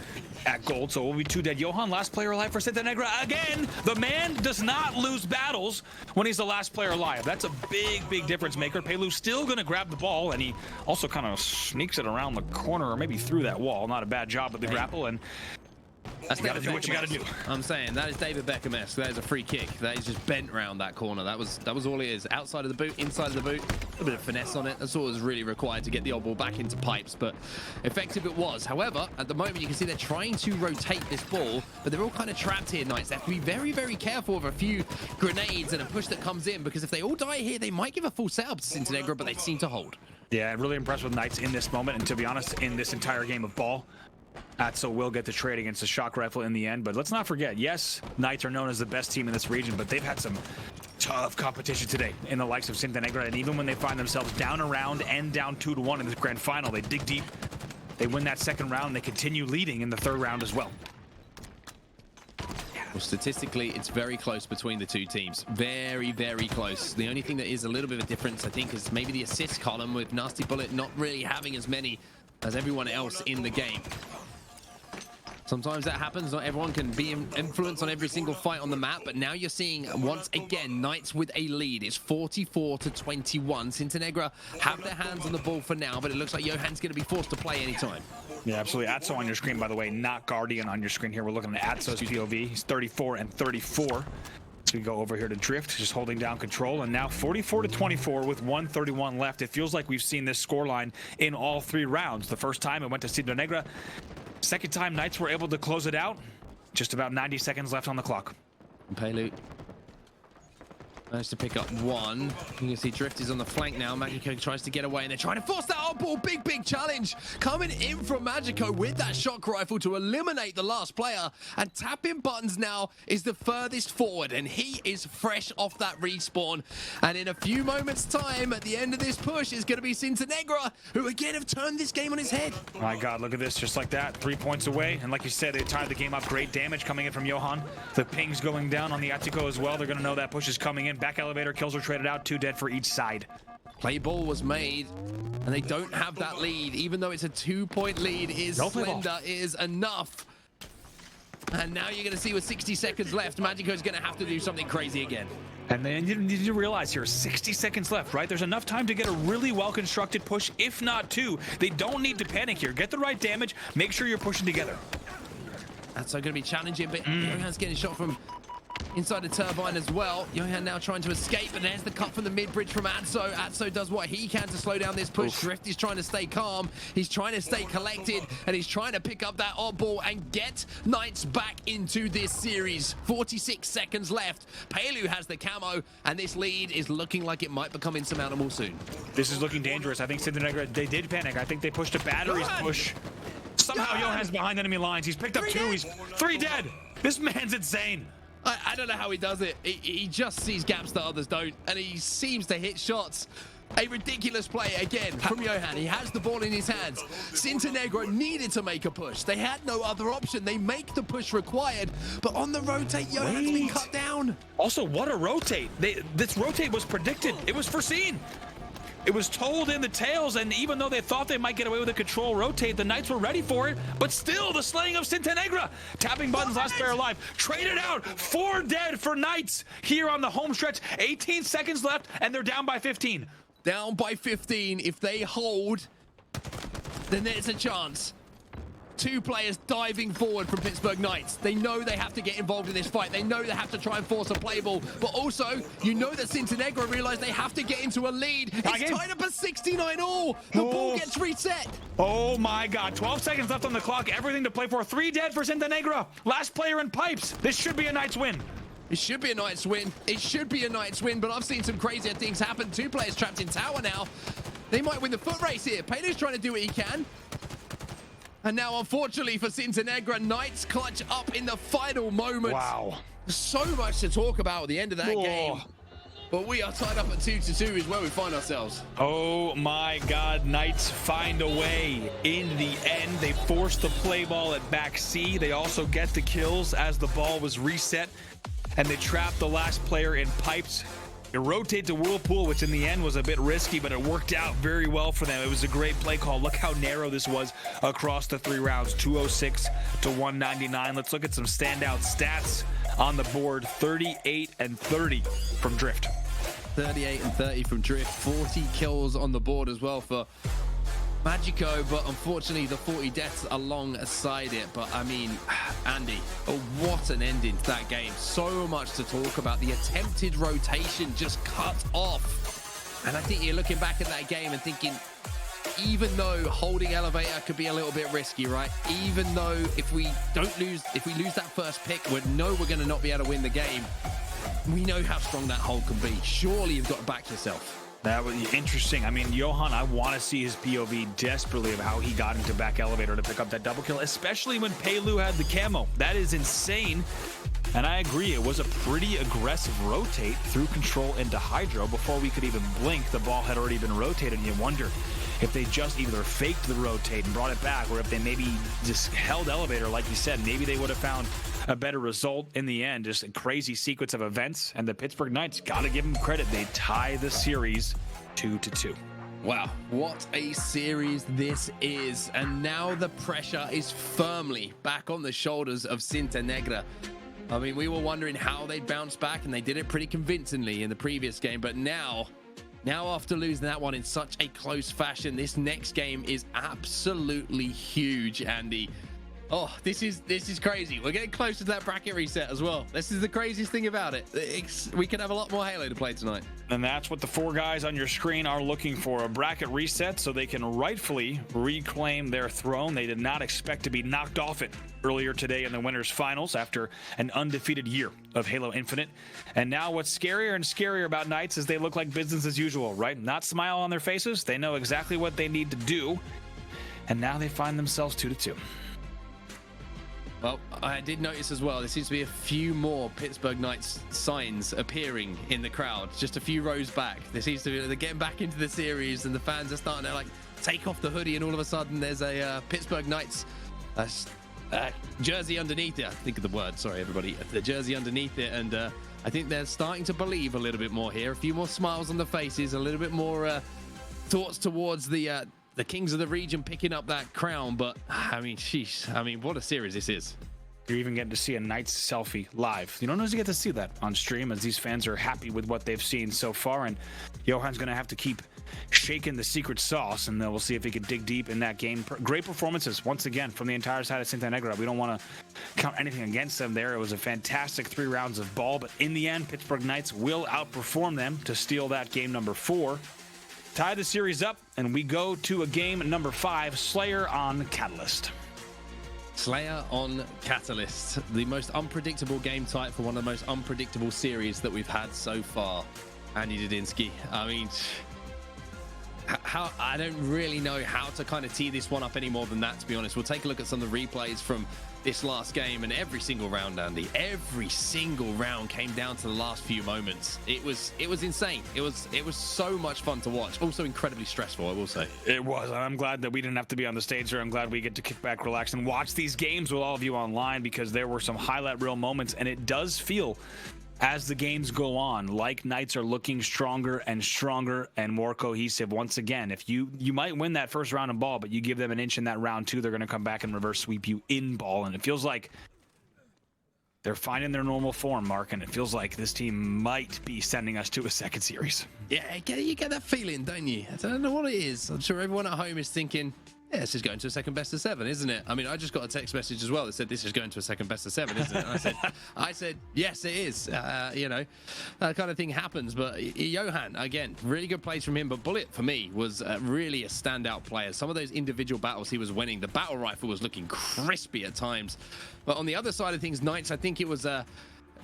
at gold, so it will be 2 dead. Johan, last player alive for Cintanegra. Again, the man does not lose battles when he's the last player alive. That's a big, big difference maker. Pelu still going to grab the ball, and he also kind of sneaks it around the corner or maybe through that wall. Not a bad job with the grapple, and that's you gotta do what you gotta do. I'm saying that is David Beckham-esque. That is a free kick. That is just bent round that corner. That was all it is. Outside of the boot, inside of the boot, a little bit of finesse on it. That's all was really required to get the Oddball back into pipes, but effective it was. However, at the moment you can see they're trying to rotate this ball, but they're all kind of trapped here, Knights. They have to be very, very careful of a few grenades and a push that comes in, because if they all die here, they might give a full setup to Cintanegra, but they seem to hold. Yeah, really impressed with Knights in this moment, and to be honest, in this entire game of ball. Atzo will get the trade against the shock rifle in the end, but let's not forget, yes, Knights are known as the best team in this region, but they've had some tough competition today in the likes of Cintanegra, and even when they find themselves down a round and down 2-1 in the grand final, they dig deep, they win that second round, and they continue leading in the third round as well. Well, statistically, it's very close between the two teams. Very, very close. The only thing that is a little bit of a difference, I think, is maybe the assist column, with Nasty Bullet not really having as many as everyone else in the game. Sometimes that happens. Not everyone can be influenced on every single fight on the map, but now you're seeing, once again, Knights with a lead. It's 44-21. Cintanegra have their hands on the ball for now, but it looks like Johan's going to be forced to play anytime. Yeah, absolutely. Atzo on your screen, by the way, not Guardian on your screen here. We're looking at Atzo's POV. He's 34-34. So we go over here to Drift, just holding down control, and now 44-24 with 1:31 left. It feels like we've seen this scoreline in all 3 rounds. The first time it went to Cintanegra. Second time, Knights were able to close it out. Just about 90 seconds left on the clock. Pelu managed to pick up one. You can see Drift is on the flank now. Magico tries to get away, and they're trying to force that oddball. Big, big challenge coming in from Magico with that shock rifle to eliminate the last player. And tapping buttons now is the furthest forward, and he is fresh off that respawn. And in a few moments' time, at the end of this push, is going to be Cintanegra, who again have turned this game on his head. My God, look at this, just like that. 3 points away, and like you said, they tied the game up. Great damage coming in from Johan. The ping's going down on the Atzo as well. They're going to know that push is coming in. Back elevator, kills are traded out, 2 dead for each side. Play ball was made, and they don't have that lead. Even though it's a 2-point lead, is slender, is enough. And now you're going to see with 60 seconds left, Magico's going to have to do something crazy again. And then you need to realize here, 60 seconds left, right? There's enough time to get a really well-constructed push, if not 2. They don't need to panic here. Get the right damage. Make sure you're pushing together. That's going to be challenging, but Johan's getting shot from inside the turbine as well. Johan now trying to escape, and there's the cut from the mid-bridge from Atzo. Atzo does what he can to slow down this push. Drift is trying to stay calm. He's trying to stay collected, and he's trying to pick up that oddball and get Knights back into this series. 46 seconds left. Pelu has the camo, and this lead is looking like it might become insurmountable soon. This is looking dangerous. I think Cintanegra, they did panic. I think they pushed a batteries push. Somehow Johan's behind enemy lines. He's picked up 2. He's 3 dead. This man's insane. I don't know how he does it. He just sees gaps that others don't, and he seems to hit shots. A ridiculous play again from Johan. He has the ball in his hands. Cintanegra needed to make a push. They had no other option. They make the push required, but on the rotate, Johan's been cut down. Also, what a rotate. This rotate was predicted. It was foreseen. It was told in the tails, and even though they thought they might get away with a control rotate, the Knights were ready for it, but still, the slaying of Cintanegra. Tapping buttons, last player alive. Traded out, 4 dead for Knights here on the home stretch. 18 seconds left, and they're down by 15. Down by 15. If they hold, then there's a chance. 2 players diving forward from Pittsburgh Knights. They know they have to get involved in this fight. They know they have to try and force a play ball. But also, you know that Cintanegra realize they have to get into a lead. It's tied up at 69 all. The ball gets reset. Oh my God. 12 seconds left on the clock. Everything to play for. 3 dead for Cintanegra. Last player in pipes. This should be a Knights win. It should be a Knights win. It should be a Knights win, but I've seen some crazier things happen. 2 players trapped in tower now. They might win the foot race here. Pelu's trying to do what he can. And now, unfortunately for Cintanegra, Knights clutch up in the final moment. Wow. So much to talk about at the end of that game. But we are tied up at 2-2 is where we find ourselves. Oh my God, Knights find a way. In the end, they force the play ball at back C. They also get the kills as the ball was reset, and they trap the last player in pipes. It rotates to Whirlpool, which in the end was a bit risky, but it worked out very well for them. It was a great play call. Look how narrow this was across the 3 rounds, 206 to 199. Let's look at some standout stats on the board. 38 and 30 from Drift. 38 and 30 from Drift. 40 kills on the board as well for Magico, but unfortunately the 40 deaths alongside it. But I mean, Andy, what an ending to that game. So much to talk about. The attempted rotation just cut off. And I think you're looking back at that game and thinking, even though holding elevator could be a little bit risky, right? Even though if we lose that first pick, we know we're going to not be able to win the game. We know how strong that hold can be. Surely you've got to back yourself. That was interesting. I mean, Johan, I want to see his POV desperately of how he got into back elevator to pick up that double kill, especially when Pelu had the camo. That is insane. And I agree, it was a pretty aggressive rotate through control into Hydro. Before we could even blink, the ball had already been rotated, and you wonder if they just either faked the rotate and brought it back, or if they maybe just held elevator, like you said, maybe they would have found a better result in the end. Just a crazy sequence of events, and the Pittsburgh Knights, gotta give them credit, they tie the series 2-2. Wow, what a series this is. And now the pressure is firmly back on the shoulders of Cintanegra. I mean, we were wondering how they'd bounce back, and they did it pretty convincingly in the previous game. But now after losing that one in such a close fashion, this next game is absolutely huge, Andy. Oh, this is crazy. We're getting close to that bracket reset as well. This is the craziest thing about it. We can have a lot more Halo to play tonight. And that's what the 4 guys on your screen are looking for, a bracket reset so they can rightfully reclaim their throne. They did not expect to be knocked off it earlier today in the winners finals after an undefeated year of Halo Infinite. And now what's scarier and scarier about Knights is they look like business as usual, right? Not smile on their faces. They know exactly what they need to do. And now they find themselves 2-2. Well, I did notice as well, there seems to be a few more Pittsburgh Knights signs appearing in the crowd, just a few rows back. There seems to be, they're getting back into the series, and the fans are starting to like take off the hoodie, and all of a sudden there's a Pittsburgh Knights jersey underneath it. Think of the word, sorry everybody, the jersey underneath it, and I think they're starting to believe a little bit more here. A few more smiles on the faces, a little bit more thoughts towards the kings of the region picking up that crown. But I mean, sheesh, I mean, what a series this is. You're even getting to see a Knights selfie live. You don't always get to see that on stream, as these fans are happy with what they've seen so far, and Johan's going to have to keep shaking the secret sauce, and then we'll see if he can dig deep in that game. Great performances once again from the entire side of Cintanegra. We don't want to count anything against them there. It was a fantastic 3 rounds of ball, but in the end, Pittsburgh Knights will outperform them to steal that game number 4. Tie the series up, and we go to a game number 5, Slayer on Catalyst. Slayer on Catalyst, the most unpredictable game type for one of the most unpredictable series that we've had so far. Andy Dudinsky, I mean, I don't really know how to kind of tee this one up any more than that, to be honest. We'll take a look at some of the replays from this last game, and every single round, Andy, every single round came down to the last few moments. It was insane. It was so much fun to watch. Also incredibly stressful, I will say. It was. I'm glad that we didn't have to be on the stage here. I'm glad we get to kick back, relax, and watch these games with all of you online, because there were some highlight reel moments, and it does feel, as the games go on, like Knights are looking stronger and more cohesive. Once again, if you might win that first round of ball, but you give them an inch in that round 2, they're going to come back and reverse sweep you in ball. And it feels like they're finding their normal form, Mark, and it feels like this team might be sending us to a second series. Yeah, you get that feeling, don't you? I don't know what it is. I'm sure everyone at home is thinking, yeah, this is going to a second best of 7, isn't it? I mean, I just got a text message as well that said this is going to a second best of 7, isn't it? And I said, yes, it is. You know, that kind of thing happens. But Johan, again, really good plays from him. But Bullet, for me, was really a standout player. Some of those individual battles he was winning. The battle rifle was looking crispy at times. But on the other side of things, Knights, I think it was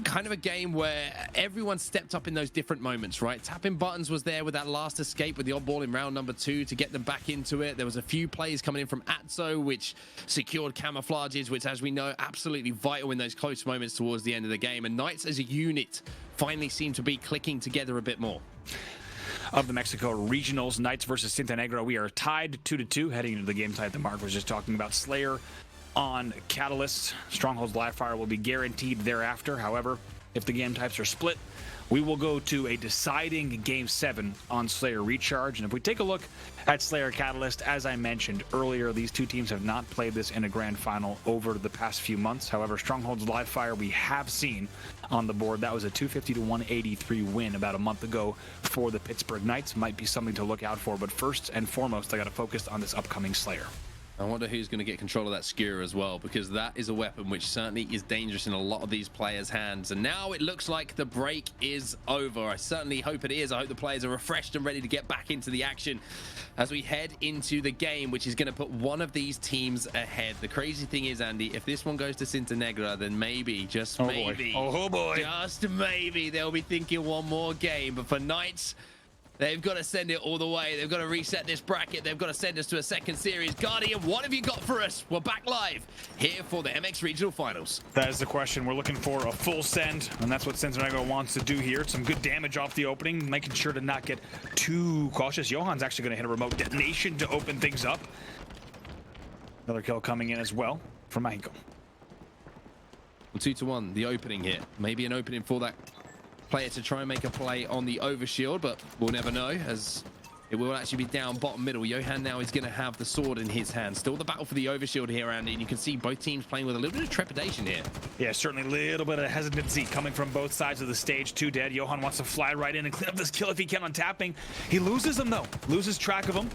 kind of a game where everyone stepped up in those different moments, right? Tapping Buttons was there with that last escape with the Oddball in round number 2 to get them back into it. There was a few plays coming in from Atzo, which secured camouflages, which, as we know, absolutely vital in those close moments towards the end of the game. And Knights as a unit finally seem to be clicking together a bit more. Of the Mexico Regionals, Knights versus Cintanegra, we are tied 2-2 heading into the game tonight that Mark was just talking about. Slayer on Catalyst. Strongholds live fire will be guaranteed thereafter. However, if the game types are split, we will go to a deciding Game 7 on Slayer Recharge. And if we take a look at Slayer Catalyst, as I mentioned earlier, these two teams have not played this in a grand final over the past few months. However, Strongholds live fire we have seen on the board. That was a 250-183 win about a month ago for the Pittsburgh Knights. Might be something to look out for. But first and foremost, I got to focus on this upcoming Slayer. I wonder who's going to get control of that skewer as well, because that is a weapon which certainly is dangerous in a lot of these players' hands. And now it looks like the break is over. I certainly hope it is. I hope the players are refreshed and ready to get back into the action as we head into the game, which is going to put one of these teams ahead. The crazy thing is, Andy, if this one goes to Cintanegra, then maybe, just maybe, just maybe, they'll be thinking one more game. But for Knights, they've got to send it all the way. They've got to reset this bracket. They've got to send us to a second series. Guardian, what have you got for us? We're back live here for the MX Regional Finals. That is the question. We're looking for a full send, and that's what Cintanegra wants to do here. Some good damage off the opening, making sure to not get too cautious. Johan's actually going to hit a remote detonation to open things up. Another kill coming in as well from Magico. Well, 2-1, the opening here. Maybe an opening for that player to try and make a play on the overshield, but we'll never know, as it will actually be down bottom middle. Johan now is going to have the sword in his hand. Still the battle for the overshield here, Andy, and you can see both teams playing with a little bit of trepidation here. Yeah, certainly a little bit of hesitancy coming from both sides of the stage. 2 dead. Johan wants to fly right in and clean up this kill if he can on tapping. He loses him, though. Loses track of him.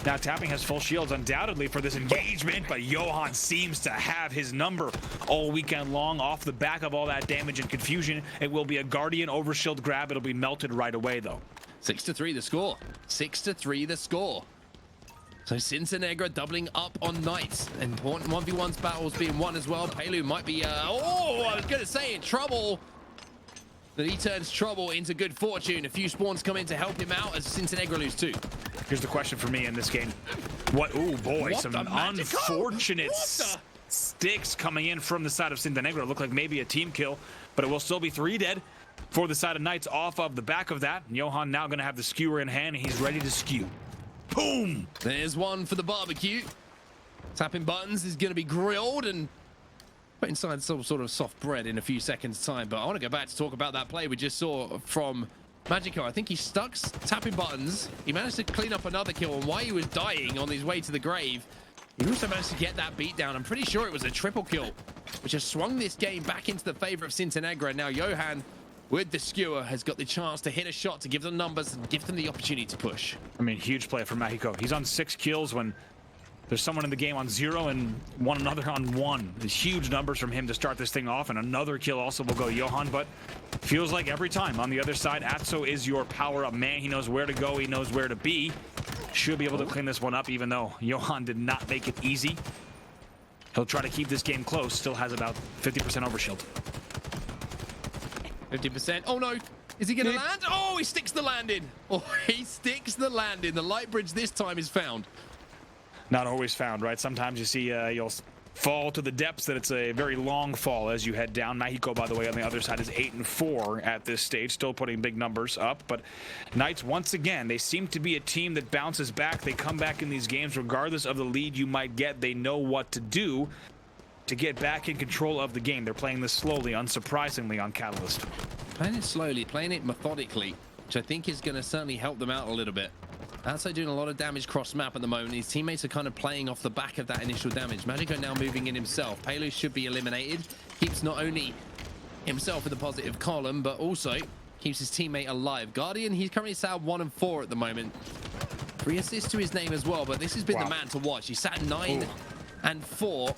Now tapping has full shields undoubtedly for this engagement, but Johan seems to have his number all weekend long off the back of all that damage and confusion. It will be a Guardian overshield grab. It'll be melted right away, though. 6-3 the score. 6-3 the score. So Cintanegra doubling up on Knights. Important 1v1s battles being won as well. Pelu might be, I was going to say in trouble. But he turns trouble into good fortune. A few spawns come in to help him out as Cintanegra lose 2. Here's the question for me in this game. Oh boy, some unfortunate sticks coming in from the side of Cintanegra. Look like maybe a team kill, but it will still be 3 dead for the side of Knights off of the back of that. Johan now going to have the skewer in hand, and he's ready to skew. Boom! There's one for the barbecue. Tapping Buttons is going to be grilled and put inside some sort of soft bread in a few seconds' time. But I want to go back to talk about that play we just saw from Magico. I think he stuck Tapping Buttons. He managed to clean up another kill, and while he was dying on his way to the grave, he also managed to get that beat down. I'm pretty sure it was a triple kill, which has swung this game back into the favor of Cintanegra. Now Johan, with the skewer, has got the chance to hit a shot to give them numbers and give them the opportunity to push. I mean, huge play from Magico. He's on 6 kills when there's someone in the game on 0 and one another on 1. There's huge numbers from him to start this thing off, and another kill also will go Johan, but feels like every time on the other side, Atzo is your power-up man. He knows where to go. He knows where to be. Should be able to clean this one up, even though Johan did not make it easy. He'll try to keep this game close. Still has about 50% overshield. 50%. Oh, no. Is he going to land? Oh, he sticks the landing. Oh, he sticks the landing. The light bridge this time is found. Not always found, right? Sometimes you see you'll fall to the depths that it's a very long fall as you head down. Magico, by the way, on the other side is 8-4 at this stage, still putting big numbers up. But Knights, once again, they seem to be a team that bounces back. They come back in these games regardless of the lead you might get. They know what to do to get back in control of the game. They're playing this slowly, unsurprisingly, on Catalyst. Playing it slowly, playing it methodically, which I think is going to certainly help them out a little bit. Atzo doing a lot of damage cross map at the moment. His teammates are kind of playing off the back of that initial damage. Magico now moving in himself. Pelu should be eliminated. Keeps not only himself in the positive column, but also keeps his teammate alive. Guardian, he's currently sat at 1-4 at the moment. 3 assists to his name as well, but this has been the man to watch. He sat 9-4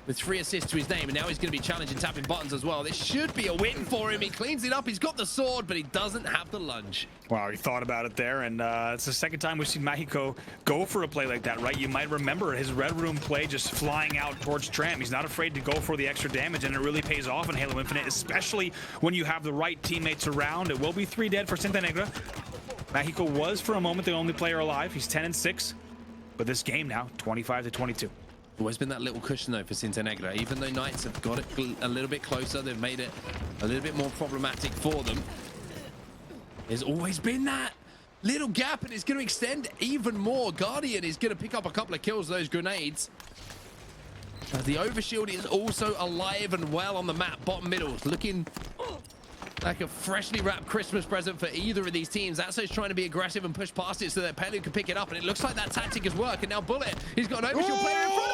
with 3 assists to his name, and now he's going to be challenging tapping buttons as well. This should be a win for him. He cleans it up. He's got the sword, but he doesn't have the lunge. Wow, he thought about it there, and it's the second time we've seen Magico go for a play like that, right? You might remember his Red Room play just flying out towards Tram. He's not afraid to go for the extra damage, and it really pays off in Halo Infinite, especially when you have the right teammates around. It will be 3 dead for Cintanegra. Magico was, for a moment, the only player alive. He's 10-6, but this game now, 25-22. Always been that little cushion though for Cintanegra. Even though Knights have got it a little bit closer, they've made it a little bit more problematic for them. There's always been that little gap, and it's going to extend even more. Guardian is going to pick up a couple of kills with those grenades. The overshield is also alive and well on the map. Bottom middle, looking like a freshly wrapped Christmas present for either of these teams. Atzo's trying to be aggressive and push past it so that Pelu can pick it up, and it looks like that tactic has worked. And now Bullet, he's got an overshield player in front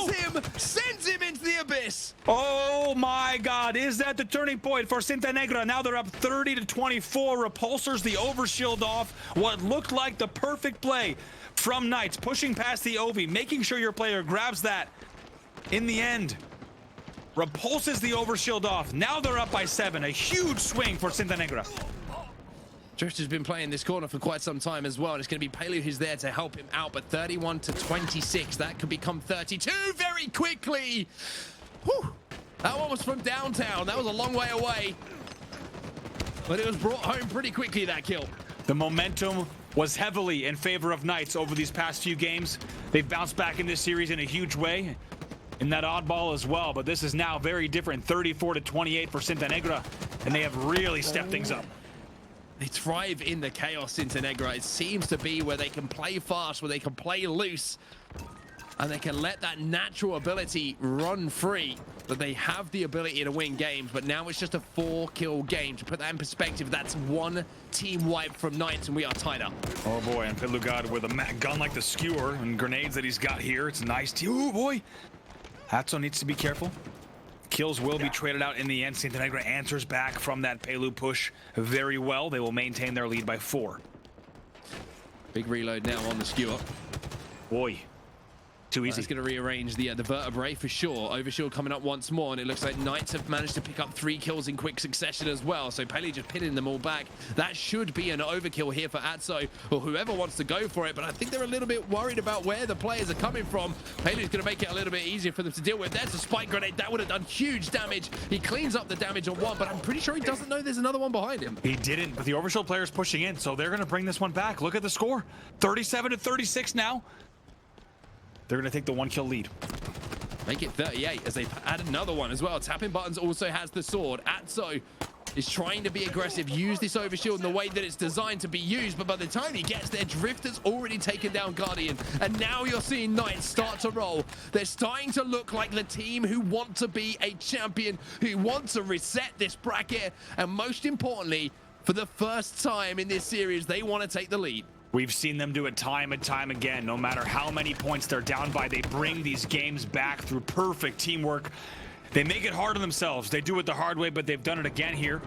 of him, but sends him into the abyss. Oh my God, is that the turning point for Cintanegra? Now they're up 30-24. Repulsors the overshield off. What looked like the perfect play from Knights, pushing past the Ovi, making sure your player grabs that. In the end, repulses the overshield off. Now they're up by 7. A huge swing for Cintanegra. Drift has been playing this corner for quite some time as well, and it's going to be Pelu who's there to help him out, but 31-26. That could become 32 very quickly. Whew. That one was from downtown. That was a long way away, but it was brought home pretty quickly, that kill. The momentum was heavily in favor of Knights over these past few games. They've bounced back in this series in a huge way, in that oddball as well, but this is now very different. 34-28 for Cintanegra, and they have really stepped things up. They thrive in the chaos, Cintanegra. It seems to be where they can play fast, where they can play loose, and they can let that natural ability run free. But they have the ability to win games, but now it's just a 4-kill game. To put that in perspective, that's 1 team wipe from Knights, and we are tied up. Oh boy, and Pelu with a gun like the skewer and grenades that he's got here. It's nice. Oh boy. Atzo needs to be careful. Kills will be traded out in the end. Cintanegra answers back from that Pelu push very well. They will maintain their lead by 4. Big reload now on the skewer. Boy, too easy. He's going to rearrange the vertebrae for sure. Overshield coming up once more, and it looks like Knights have managed to pick up 3 kills in quick succession as well. So Pelu just pinning them all back. That should be an overkill here for Atzo, or whoever wants to go for it, but I think they're a little bit worried about where the players are coming from. Pelu's going to make it a little bit easier for them to deal with. There's a spike grenade. That would have done huge damage. He cleans up the damage on one, but I'm pretty sure he doesn't know there's another one behind him. He didn't, but the overshield player is pushing in, so they're going to bring this one back. Look at the score. 37-36 now. They're going to take the 1-kill lead. Make it 38 as they add another one as well. Tapping Buttons also has the sword. Atzo is trying to be aggressive, use this overshield in the way that it's designed to be used, but by the time he gets there, Drift has already taken down Guardian, and now you're seeing Knights start to roll. They're starting to look like the team who want to be a champion, who want to reset this bracket, and most importantly, for the first time in this series, they want to take the lead. We've seen them do it time and time again. No matter how many points they're down by, they bring these games back through perfect teamwork. They make it hard on themselves. They do it the hard way, but they've done it again here.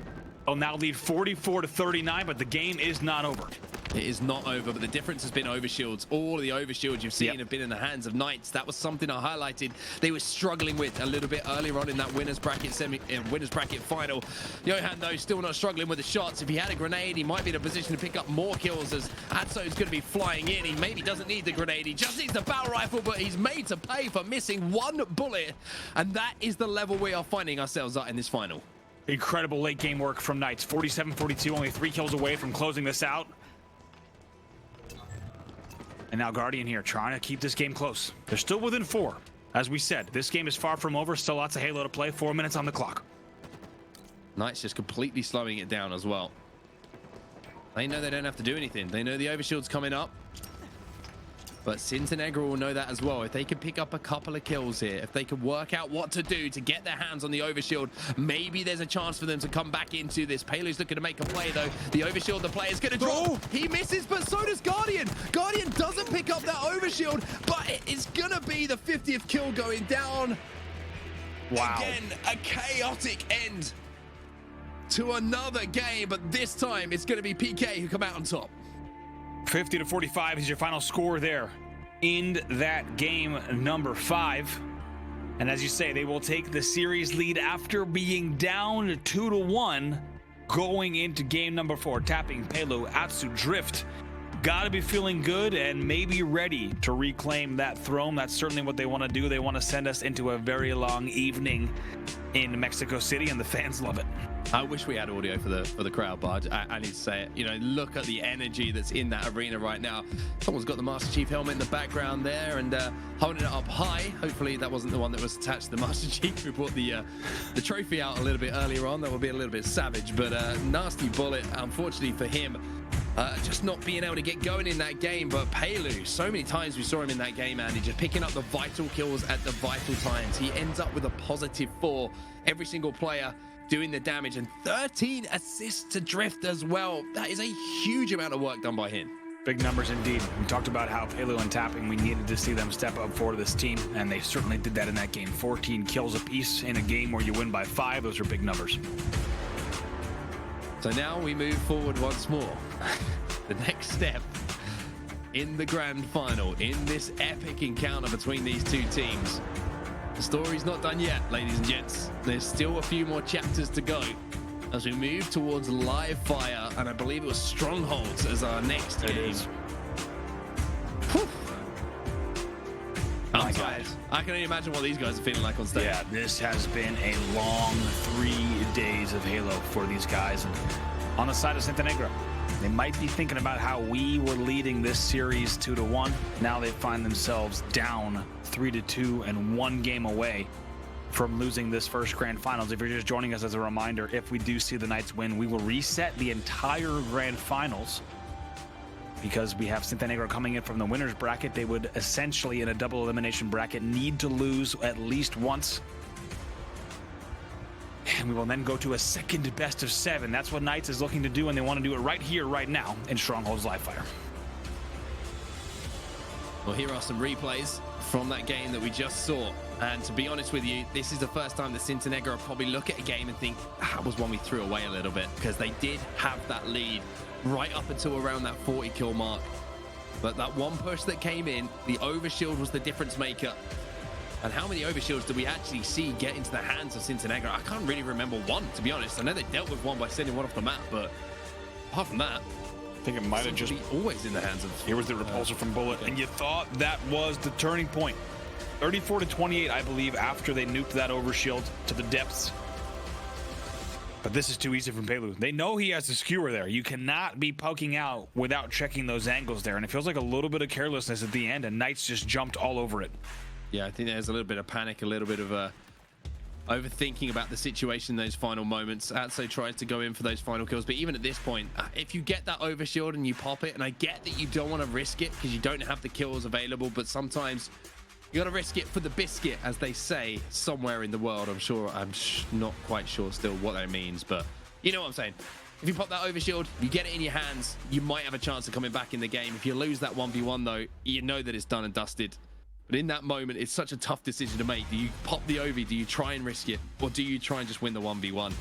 They'll now lead 44-39, but the game is not over. It is not over, but the difference has been overshields. All of the overshields you've seen have been in the hands of Knights. That was something I highlighted. They were struggling with a little bit earlier on in that winners bracket final. Johan, though, still not struggling with the shots. If he had a grenade, he might be in a position to pick up more kills, as Atzo's going to be flying in. He maybe doesn't need the grenade. He just needs the battle rifle, but he's made to pay for missing 1 bullet. And that is the level we are finding ourselves at in this final. Incredible late game work from Knights. 47-42, only 3 kills away from closing this out. And now Guardian here trying to keep this game close. They're still within 4. As we said, this game is far from over. Still lots of Halo to play. 4 minutes on the clock. Knights just completely slowing it down as well. They know they don't have to do anything. They know the overshield's coming up. But Cintanegra will know that as well. If they can pick up a couple of kills here, if they can work out what to do to get their hands on the overshield, maybe there's a chance for them to come back into this. Pelu's looking to make a play, though. The overshield, the player's going to drop. He misses, but so does Guardian. Guardian doesn't pick up that overshield, but it's going to be the 50th kill going down. Wow. Again, a chaotic end to another game, but this time it's going to be PK who come out on top. 50-45 is your final score there in that game number 5. And as you say, they will take the series lead after being down 2-1 going into game number 4. Tapping Pelu, Atzo, Drift. Got to be feeling good and maybe ready to reclaim that throne. That's certainly what they want to do. They want to send us into a very long evening in Mexico City, and the fans love it. I wish we had audio for the crowd, but I need to say it. You know, look at the energy that's in that arena right now. Someone's got the Master Chief helmet in the background there and holding it up high. Hopefully that wasn't the one that was attached to the Master Chief. We brought the trophy out a little bit earlier on. That would be a little bit savage, but nasty bullet, unfortunately for him. Just not being able to get going in that game. But Pelu, so many times we saw him in that game, Andy, just picking up the vital kills at the vital times. He ends up with a +4. Every single player doing the damage, and 13 assists to Drift as well. That is a huge amount of work done by him. Big numbers indeed. We talked about how Pelu and Tapping, we needed to see them step up for this team, and they certainly did that in that game. 14 kills apiece in a game where you win by 5. Those are big numbers. So now we move forward once more. The next step in the grand final, in this epic encounter between these two teams. The story's not done yet, ladies and gents. There's still a few more chapters to go as we move towards live fire, and I believe it was Strongholds as our next game. I'm tired. I can only imagine what these guys are feeling like on stage. Yeah, this has been a long 3 days of Halo for these guys. And on the side of Cintanegra, they might be thinking about how we were leading this series 2-1. Now they find themselves down 3-2 and 1 game away from losing this first grand finals. If you're just joining us, as a reminder, if we do see the Knights win, we will reset the entire grand finals. Because we have Cintanegra coming in from the winner's bracket, they would essentially, in a double elimination bracket, need to lose at least once. And we will then go to a second best of 7. That's what Knights is looking to do, and they want to do it right here, right now, in Strongholds Live Fire. Well, here are some replays from that game that we just saw. And to be honest with you, this is the first time that Cintanegra will probably look at a game and think, that was one we threw away a little bit, because they did have that lead right up until around that 40 kill mark. But that one push that came in, the overshield was the difference maker. And how many overshields did we actually see get into the hands of Cintanegra? I can't really remember one, to be honest. I know they dealt with one by sending one off the map, but apart from that, I think it might have just be always in the hands of... Here was the repulsor from Bullet, and you thought that was the turning point. 34-28, I believe, after they nuked that overshield to the depths. But this is too easy from Pelu. They know he has a skewer there. You cannot be poking out without checking those angles there. And it feels like a little bit of carelessness at the end, and Knights just jumped all over it. Yeah, I think there's a little bit of panic, a little bit of overthinking about the situation in those final moments. Atzo tries to go in for those final kills, but even at this point, if you get that overshield and you pop it, and I get that you don't want to risk it because you don't have the kills available, but sometimes you got to risk it for the biscuit, as they say somewhere in the world. I'm not quite sure still what that means, but you know what I'm saying. If you pop that overshield, you get it in your hands, you might have a chance of coming back in the game. If you lose that 1v1 though, you know that it's done and dusted. But in that moment, it's such a tough decision to make. Do you pop the Ovi? Do you try and risk it? Or do you try and just win the 1v1?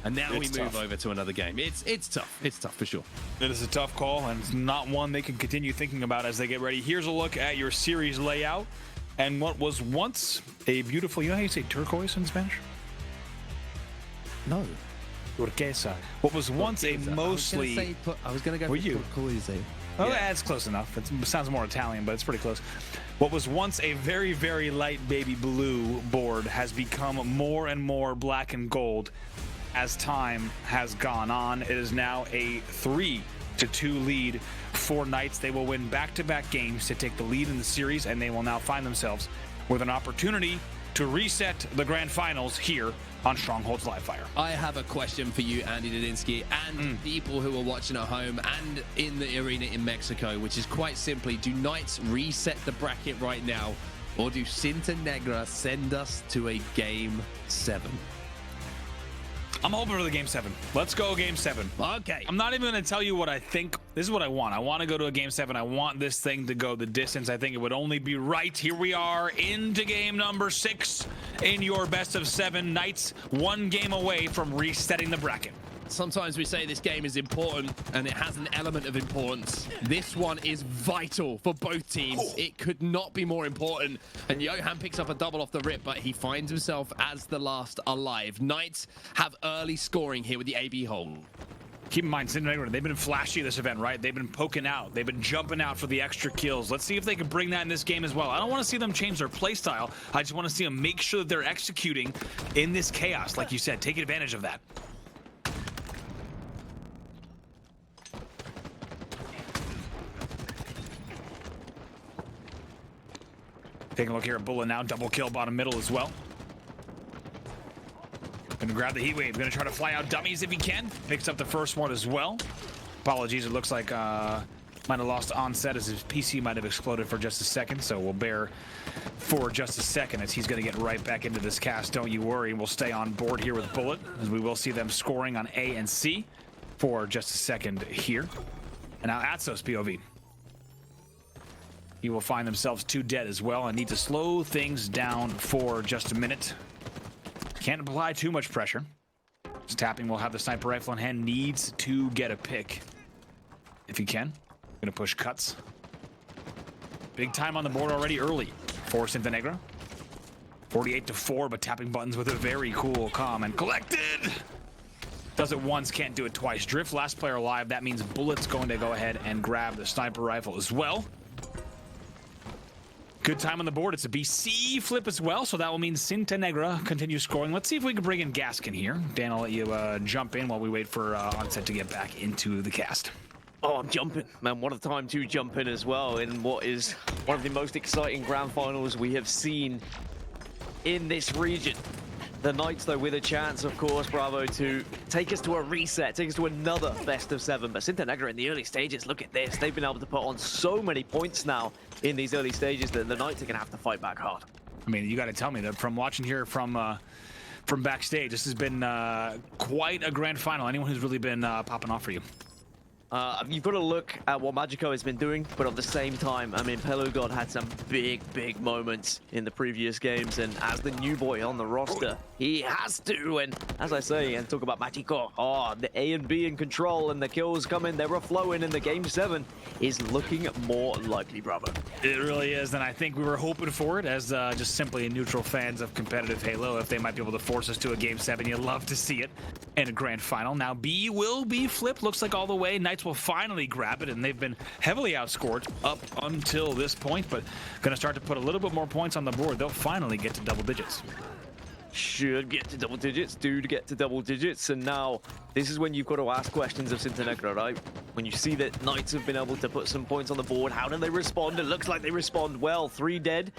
And now we move over to another game. It's tough. It's tough for sure. It is a tough call, and it's not one they can continue thinking about as they get ready. Here's a look at your series layout and what was once a beautiful... You know how you say turquoise in Spanish? No. Turquesa. What was once a mostly... I was going to go for turquoise. Oh, yeah, it's close enough. It sounds more Italian, but it's pretty close. What was once a very, very light baby blue board has become more and more black and gold as time has gone on. It is now a 3-2 lead for Knights. They will win back-to-back games to take the lead in the series, and they will now find themselves with an opportunity to reset the grand finals here on Strongholds Live Fire. I have a question for you, Andy Dadinsky, and people who are watching at home and in the arena in Mexico, which is quite simply, do Knights reset the bracket right now, or do Cintanegra send us to a Game 7? I'm hoping for the Game 7. Let's go Game 7. Okay. I'm not even going to tell you what I think. This is what I want. I want to go to a Game 7. I want this thing to go the distance. I think it would only be right. Here we are into game number 6 in your best of 7. Knights 1 game away from resetting the bracket. Sometimes we say this game is important, and it has an element of importance. This one is vital for both teams. It could not be more important. And Johan picks up a double off the rip, but he finds himself as the last alive. Knights have early scoring here with the AB hold. Keep in mind, Cintanegra, they've been flashy this event, right? They've been poking out. They've been jumping out for the extra kills. Let's see if they can bring that in this game as well. I don't want to see them change their play style. I just want to see them make sure that they're executing in this chaos. Like you said, take advantage of that. Taking a look here at Bullet now. Double kill bottom middle as well. Gonna grab the heat wave. Gonna try to fly out dummies if he can. Picks up the first one as well. Apologies, it looks like might have lost onset as his PC might have exploded for just a second. So we'll bear for just a second as he's gonna get right back into this cast. Don't you worry. We'll stay on board here with Bullet as we will see them scoring on A and C for just a second here. And now Atzo's POV. He will find themselves 2 dead as well and need to slow things down for just a minute. Can't apply too much pressure. Just tapping will have the sniper rifle in hand. Needs to get a pick if he can. Gonna push cuts. Big time on the board already early for Cintanegra. 48-4, but tapping buttons with a very cool calm and collected. Does it once, can't do it twice. Drift, last player alive. That means Bullet's going to go ahead and grab the sniper rifle as well. Good time on the board. It's a BC flip as well, so that will mean Cintanegra continues scoring. Let's see if we can bring in Gaskin here. Dan, I'll let you jump in while we wait for Onset to get back into the cast. Oh, I'm jumping, man. What a time to jump in as well in what is one of the most exciting grand finals we have seen in this region. The Knights, though, with a chance, of course, Bravo, to take us to a reset, take us to another best of 7. But Cintanegra in the early stages, look at this. They've been able to put on so many points now in these early stages that the Knights are going to have to fight back hard. I mean, you got to tell me that from watching here from backstage, this has been quite a grand final. Anyone who's really been popping off for you? You've got to look at what Magico has been doing, but at the same time, I mean, Pelu God had some big moments in the previous games, and as the new boy on the roster, he has to, and as I say, and talk about Magico, the A and B in control, and the kills coming, they were flowing, and the Game 7 is looking more likely, Bravo. It really is, and I think we were hoping for it as just simply neutral fans of competitive Halo. If they might be able to force us to a Game 7, you'd love to see it in a grand final. Now B will be flipped, looks like all the way. Knights will finally grab it, and they've been heavily outscored up until this point, but gonna start to put a little bit more points on the board. They'll finally get to double digits. Should get to double digits, do get to double digits, and now this is when you've got to ask questions of Cintanegra, right? When you see that Knights have been able to put some points on the board, how do they respond? It looks like they respond well. 3 dead,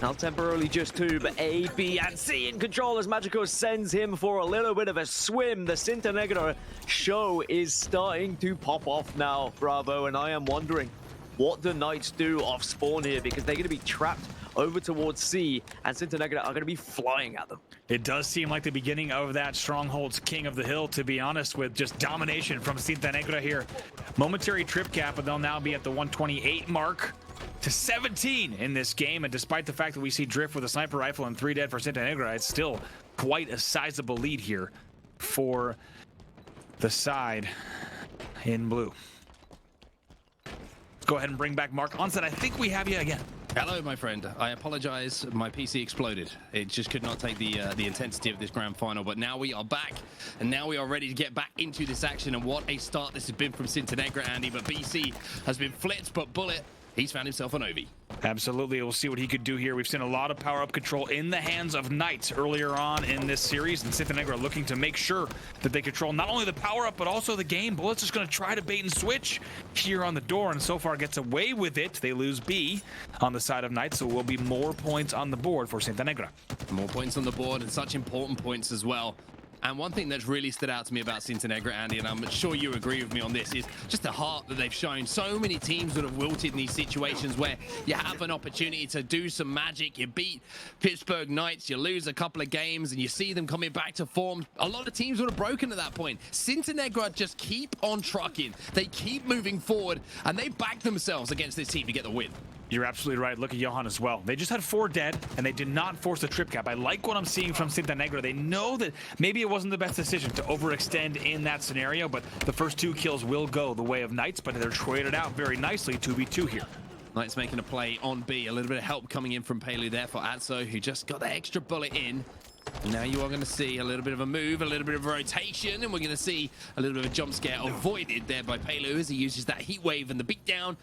now temporarily just 2, but A, B, and C in control as Magico sends him for a little bit of a swim. The Cintanegra show is starting to pop off now, Bravo, and I am wondering what the Knights do off spawn here, because they're going to be trapped over towards C, and Cintanegra are going to be flying at them. It does seem like the beginning of that Strongholds King of the Hill, to be honest, with just domination from Cintanegra here. Momentary trip cap, but they'll now be at the 128 mark to 17 in this game, and despite the fact that we see Drift with a sniper rifle and 3 dead for Cintanegra, it's still quite a sizable lead here for the side in blue. Let's go ahead and bring back Mark Onset. I think we have you again. Hello, my friend. I apologize. My PC exploded. It just could not take the intensity of this grand final. But now we are back, and now we are ready to get back into this action. And what a start this has been from Cintanegra, Andy. But BC has been flipped, but Bullet, he's found himself an Ovi. Absolutely. We'll see what he could do here. We've seen a lot of power-up control in the hands of Knights earlier on in this series, and Cintanegra looking to make sure that they control not only the power-up, but also the game. Bullet's just going to try to bait and switch here on the door, and so far gets away with it. They lose B on the side of Knights, so will be more points on the board for Cintanegra. More points on the board, and such important points as well. And one thing that's really stood out to me about Cintanegra, Andy, and I'm sure you agree with me on this, is just the heart that they've shown. So many teams that have wilted in these situations where you have an opportunity to do some magic. You beat Pittsburgh Knights, you lose a couple of games, and you see them coming back to form. A lot of teams would have broken at that point. Cintanegra just keep on trucking. They keep moving forward, and they back themselves against this team to get the win. You're absolutely right. Look at Johan as well. They just had 4 dead, and they did not force the trip cap. I like what I'm seeing from Cintanegra. They know that maybe it wasn't the best decision to overextend in that scenario, but the first 2 kills will go the way of Knights, but they're traded out very nicely 2v2 here. Knights making a play on B. A little bit of help coming in from Pelu there for Atzo, who just got the extra bullet in. Now you are going to see a little bit of a move, a little bit of a rotation, and we're going to see a little bit of a jump scare avoided there by Pelu as he uses that heat wave and the beatdown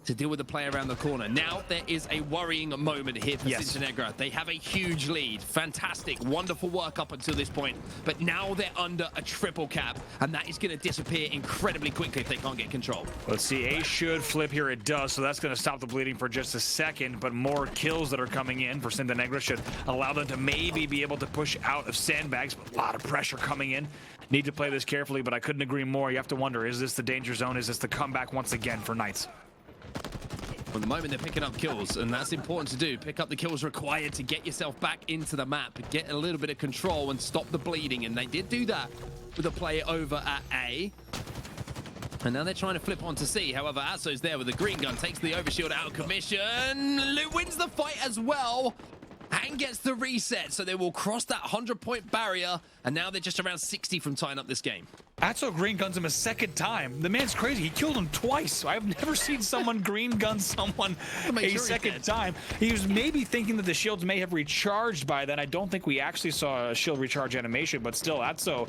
to deal with the play around the corner. Now there is a worrying moment here for Cintanegra. They have a huge lead. Fantastic, wonderful work up until this point. But now they're under a triple cap, and that is going to disappear incredibly quickly if they can't get control. Let's see, A should flip here. It does, so that's going to stop the bleeding for just a second, but more kills that are coming in for Cintanegra should allow them to maybe be able to push out of sandbags, but a lot of pressure coming in. Need to play this carefully, but I couldn't agree more. You have to wonder, is this the danger zone? Is this the comeback once again for Knights? At the moment, they're picking up kills, and that's important to do. Pick up the kills required to get yourself back into the map, get a little bit of control and stop the bleeding, and they did do that with a play over at A. And now they're trying to flip on to C. However, Atzo's there with the green gun, takes the overshield out of commission. Wins the fight as well and gets the reset, so they will cross that 100-point barrier, and now they're just around 60 from tying up this game. Atzo green guns him a second time. The man's crazy. He killed him twice. I've never seen someone green gun someone a second time. He was maybe thinking that the shields may have recharged by then. I don't think we actually saw a shield recharge animation, but still, Atzo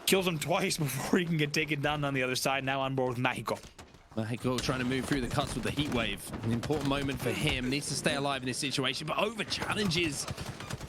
kills him twice before he can get taken down on the other side. Now on board with Magico. Magico trying to move through the cuts with the heat wave. An important moment for him. Needs to stay alive in this situation, but over challenges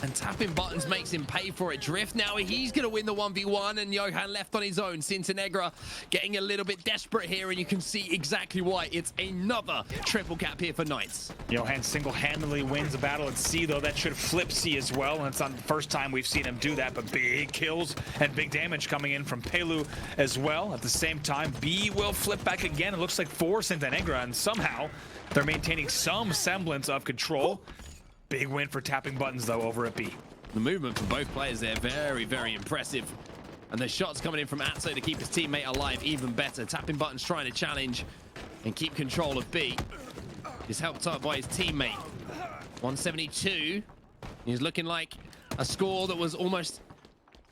and tapping buttons makes him pay for it. Drift now, he's going to win the 1v1, and Johan left on his own. Cintanegra getting a little bit desperate here, and you can see exactly why. It's another triple cap here for Knights. Johan single-handedly wins the battle at C, though. That should flip C as well, and it's not the first time we've seen him do that, but big kills and big damage coming in from Pelu as well. At the same time, B will flip back again. It looks like for Cintanegra, and somehow they're maintaining some semblance of control. Big win for tapping buttons, though, over at B. The movement from both players there, very, very impressive. And the shots coming in from Atzo to keep his teammate alive, even better. Tapping buttons trying to challenge and keep control of B. He's helped up by his teammate. 172. He's looking like a score that was almost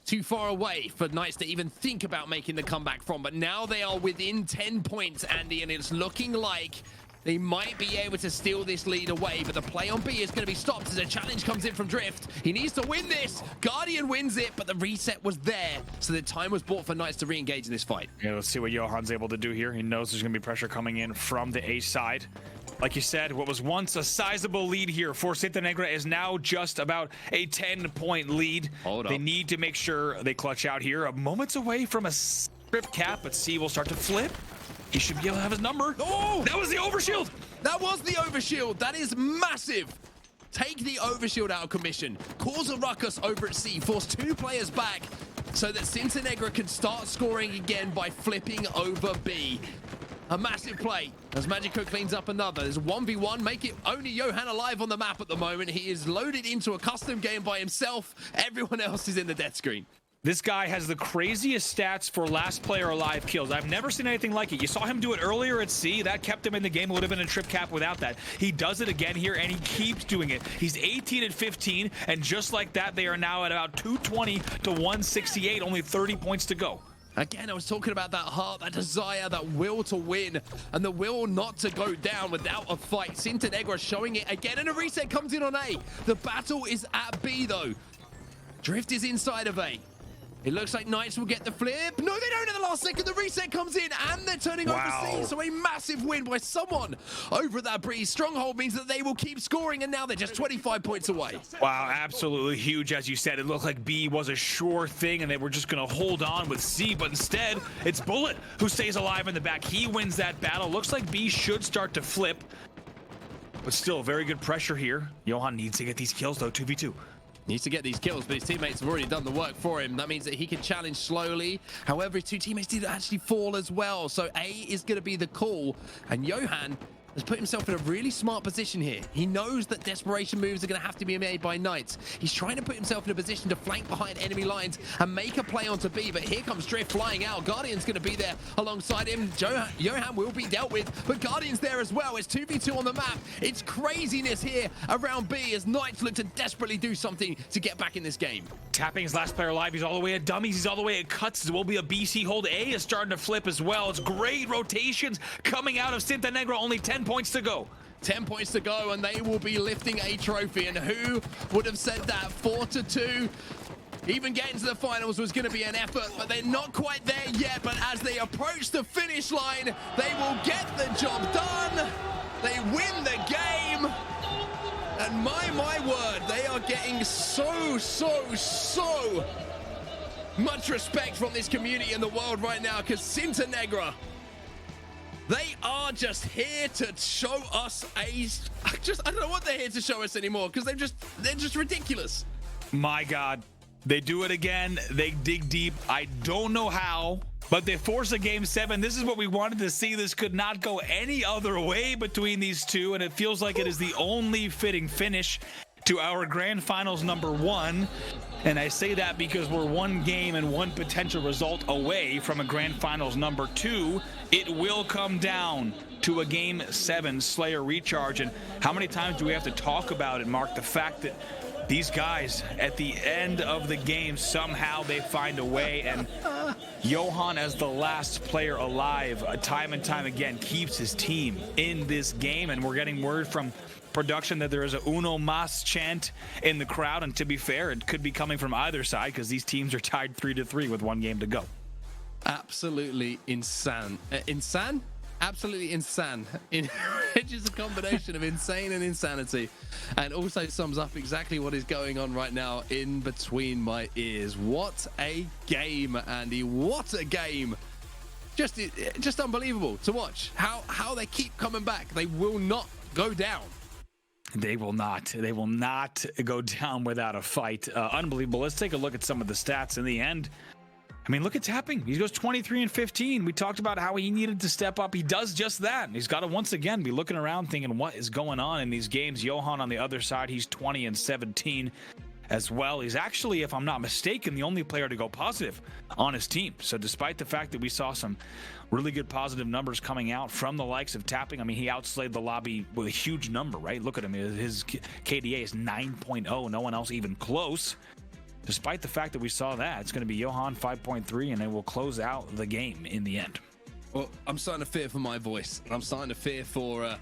too far away for Knights to even think about making the comeback from. But now they are within 10 points, Andy, and it's looking like they might be able to steal this lead away, but the play on B is going to be stopped as a challenge comes in from Drift. He needs to win this. Guardian wins it, but the reset was there, so the time was bought for Knights to re-engage in this fight. Yeah, let's see what Johan's able to do here. He knows there's going to be pressure coming in from the A side. Like you said, what was once a sizable lead here for Cintanegra is now just about a 10-point lead. They need to make sure they clutch out here. A moment's away from a strip cap, but C will start to flip. He should be able to have his number. Oh, that was the overshield. That was the overshield. That is massive. Take the overshield out of commission. Cause a ruckus over at C. Force 2 players back so that Cintanegra can start scoring again by flipping over B. A massive play as Magico cleans up another. There's a 1v1. Make it only Johan alive on the map at the moment. He is loaded into a custom game by himself. Everyone else is in the death screen. This guy has the craziest stats for last player alive kills. I've never seen anything like it. You saw him do it earlier at C. That kept him in the game. It would have been a trip cap without that. He does it again here, and he keeps doing it. He's 18 and 15, and just like that, they are now at about 220 to 168. Only 30 points to go. Again, I was talking about that heart, that desire, that will to win, and the will not to go down without a fight. Cintanegra showing it again, and a reset comes in on A. The battle is at B, though. Drift is inside of A. It looks like Knights will get the flip. No, they don't at the last second. The reset comes in, and they're turning over C. So a massive win by someone over at that breeze. Stronghold means that they will keep scoring, and now they're just 25 points away. Wow, absolutely huge. As you said, it looked like B was a sure thing, and they were just going to hold on with C. But instead, it's Bullet who stays alive in the back. He wins that battle. Looks like B should start to flip. But still, very good pressure here. Johan needs to get these kills, though, 2v2. Needs to get these kills, but his teammates have already done the work for him. That means that he can challenge slowly. However, his 2 teammates did actually fall as well. So A is going to be the call. And Johan has put himself in a really smart position here. He knows that desperation moves are going to have to be made by Knights. He's trying to put himself in a position to flank behind enemy lines and make a play onto B, but here comes Drift flying out. Guardian's going to be there alongside him. Johan will be dealt with, but Guardian's there as well. It's 2v2 on the map. It's craziness here around B as Knights look to desperately do something to get back in this game. Tapping his last player alive. He's all the way at dummies. He's all the way at cuts. There will be a BC hold. A is starting to flip as well. It's great rotations coming out of Cintanegra. Only 10 points to go. 10 points to go, and they will be lifting a trophy. And who would have said that? 4-2. Even getting to the finals was going to be an effort, but they're not quite there yet. But as they approach the finish line, they will get the job done. They win the game. And my word, they are getting so much respect from this community in the world right now, because Cintanegra, they are just here to show us I don't know what they're here to show us anymore, because they're just ridiculous. My God, they do it again. They dig deep. I don't know how, but they force a game 7. This is what we wanted to see. This could not go any other way between these two, and it feels like it is the only fitting finish to our grand finals #1. And I say that because we're one game and one potential result away from a grand finals #2. It will come down to a game 7 Slayer recharge. And how many times do we have to talk about it, Mark? The fact that these guys at the end of the game, somehow they find a way, and Johan, as the last player alive, time and time again keeps his team in this game. And we're getting word from production that there is a Uno Mas chant in the crowd, and to be fair, it could be coming from either side because these teams are tied 3-3 with one game to go. Absolutely insane. Absolutely insane. It's just a combination of insane and insanity, and also sums up exactly what is going on right now in between my ears. What a game, Andy. What a game. Just unbelievable to watch how they keep coming back. They will not go down. They will not go down without a fight. Unbelievable. Let's take a look at some of the stats in the end. I mean, look at Tapping. He goes 23-15. We talked about how he needed to step up. He does just that. He's got to once again be looking around thinking what is going on in these games. Johan on the other side, he's 20-17 as well. He's actually, if I'm not mistaken, the only player to go positive on his team. So despite the fact that we saw some really good positive numbers coming out from the likes of Tapping, I mean, he outslayed the lobby with a huge number, right? Look at him. His KDA is 9.0. No one else even close. Despite the fact that we saw that, it's going to be Johan 5.3, and they will close out the game in the end. Well, I'm starting to fear for my voice. I'm starting to fear for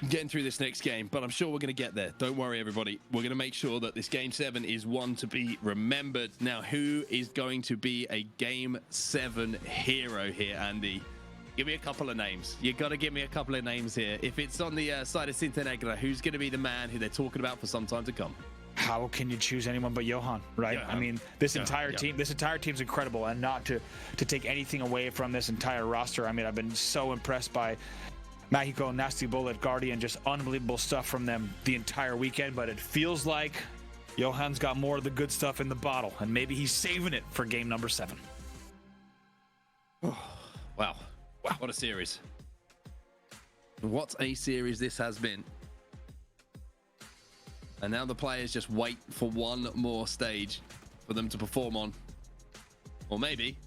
getting through this next game, but I'm sure we're going to get there. Don't worry, everybody. We're going to make sure that this game 7 is one to be remembered. Now, who is going to be a game 7 hero here, Andy? Give me a couple of names. You got to give me a couple of names here. If it's on the side of Cintanegra, who's going to be the man who they're talking about for some time to come? How can you choose anyone but Johan, right? I mean, this entire team's incredible, and not to take anything away from this entire roster. I mean, I've been so impressed by Magico, Nasty Bullet, Guardian, just unbelievable stuff from them the entire weekend, but it feels like Johan's got more of the good stuff in the bottle, and maybe he's saving it for game #7. Wow. What a series. What a series this has been. And now the players just wait for one more stage for them to perform on. Or maybe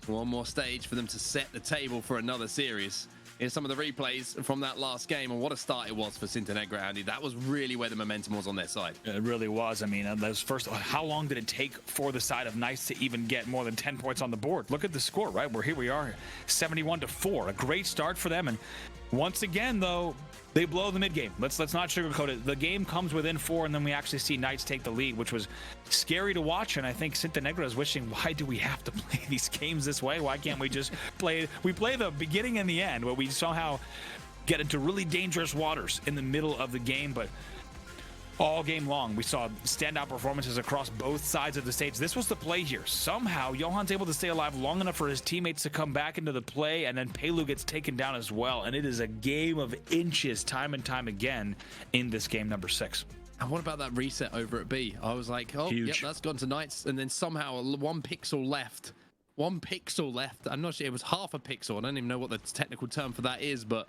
one more stage for them to set the table for another series. Here's some of the replays from that last game, and what a start it was for Cintanegra, Andy. That was really where the momentum was on their side. It really was. I mean, those first, how long did it take for the side of Knights to even get more than 10 points on the board? Look at the score, right? Here we are, 71-4. A great start for them. And once again, though, they blow the mid game. Let's not sugarcoat it. The game comes within 4, and then we actually see Knights take the lead, which was scary to watch. And I think Cintanegra is wishing, why do we have to play these games this way? Why can't we just play? We play the beginning and the end, where we somehow get into really dangerous waters in the middle of the game. But all game long, we saw standout performances across both sides of the stage. This was the play here. Somehow, Johan's able to stay alive long enough for his teammates to come back into the play, and then Pelu gets taken down as well. And it is a game of inches time and time again in this game #6. And what about that reset over at B? I was like, oh, Huge. Yep, that's gone to Knights. And then somehow 1 pixel left. 1 pixel left. I'm not sure. It was half a pixel. I don't even know what the technical term for that is, but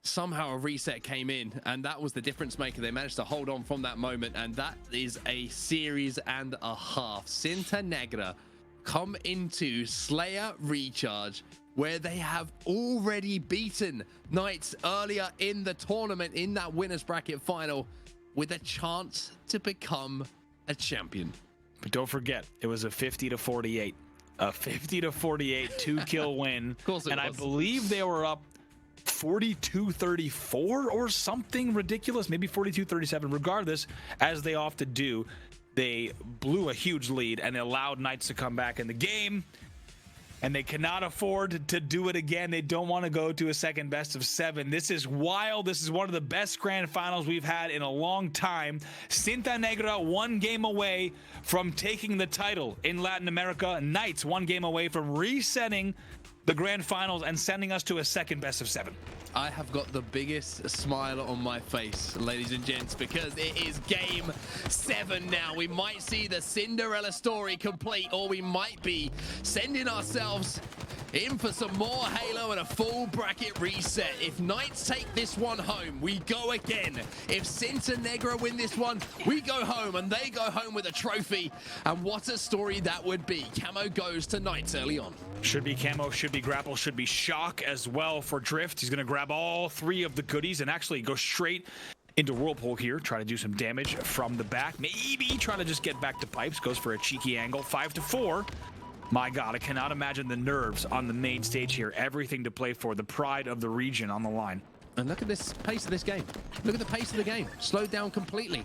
somehow a reset came in, and that was the difference maker. They managed to hold on from that moment, and that is a series and a half. Cintanegra come into Slayer Recharge, where they have already beaten Knights earlier in the tournament in that winners bracket final, with a chance to become a champion. But don't forget, it was a 50-48. A 50-48 2-kill win. Of course it and was. I believe they were up 42-34 or something ridiculous, maybe 42-37. Regardless, as they often do, they blew a huge lead and allowed Knights to come back in the game. And they cannot afford to do it again. They don't want to go to a second best of 7. This is wild. This is one of the best grand finals we've had in a long time. Cintanegra 1 game away from taking the title in Latin America. Knights 1 game away from resetting the grand finals and sending us to a second best of 7. I have got the biggest smile on my face, ladies and gents, because it is game 7 now. We might see the Cinderella story complete, or we might be sending ourselves in for some more Halo and a full bracket reset. If Knights take this one home, we go again. If Cintanegra win this one, we go home, and they go home with a trophy. And what a story that would be. Camo goes to Knights early on. Should be camo, should be grapple, should be shock as well for Drift. He's going to grab all 3 of the goodies and actually go straight into Whirlpool here. Try to do some damage from the back. Maybe try to just get back to pipes. Goes for a cheeky angle. 5-4. My God, I cannot imagine the nerves on the main stage here. Everything to play for. The pride of the region on the line. And look at this pace of this game. Look at the pace of the game. Slowed down completely.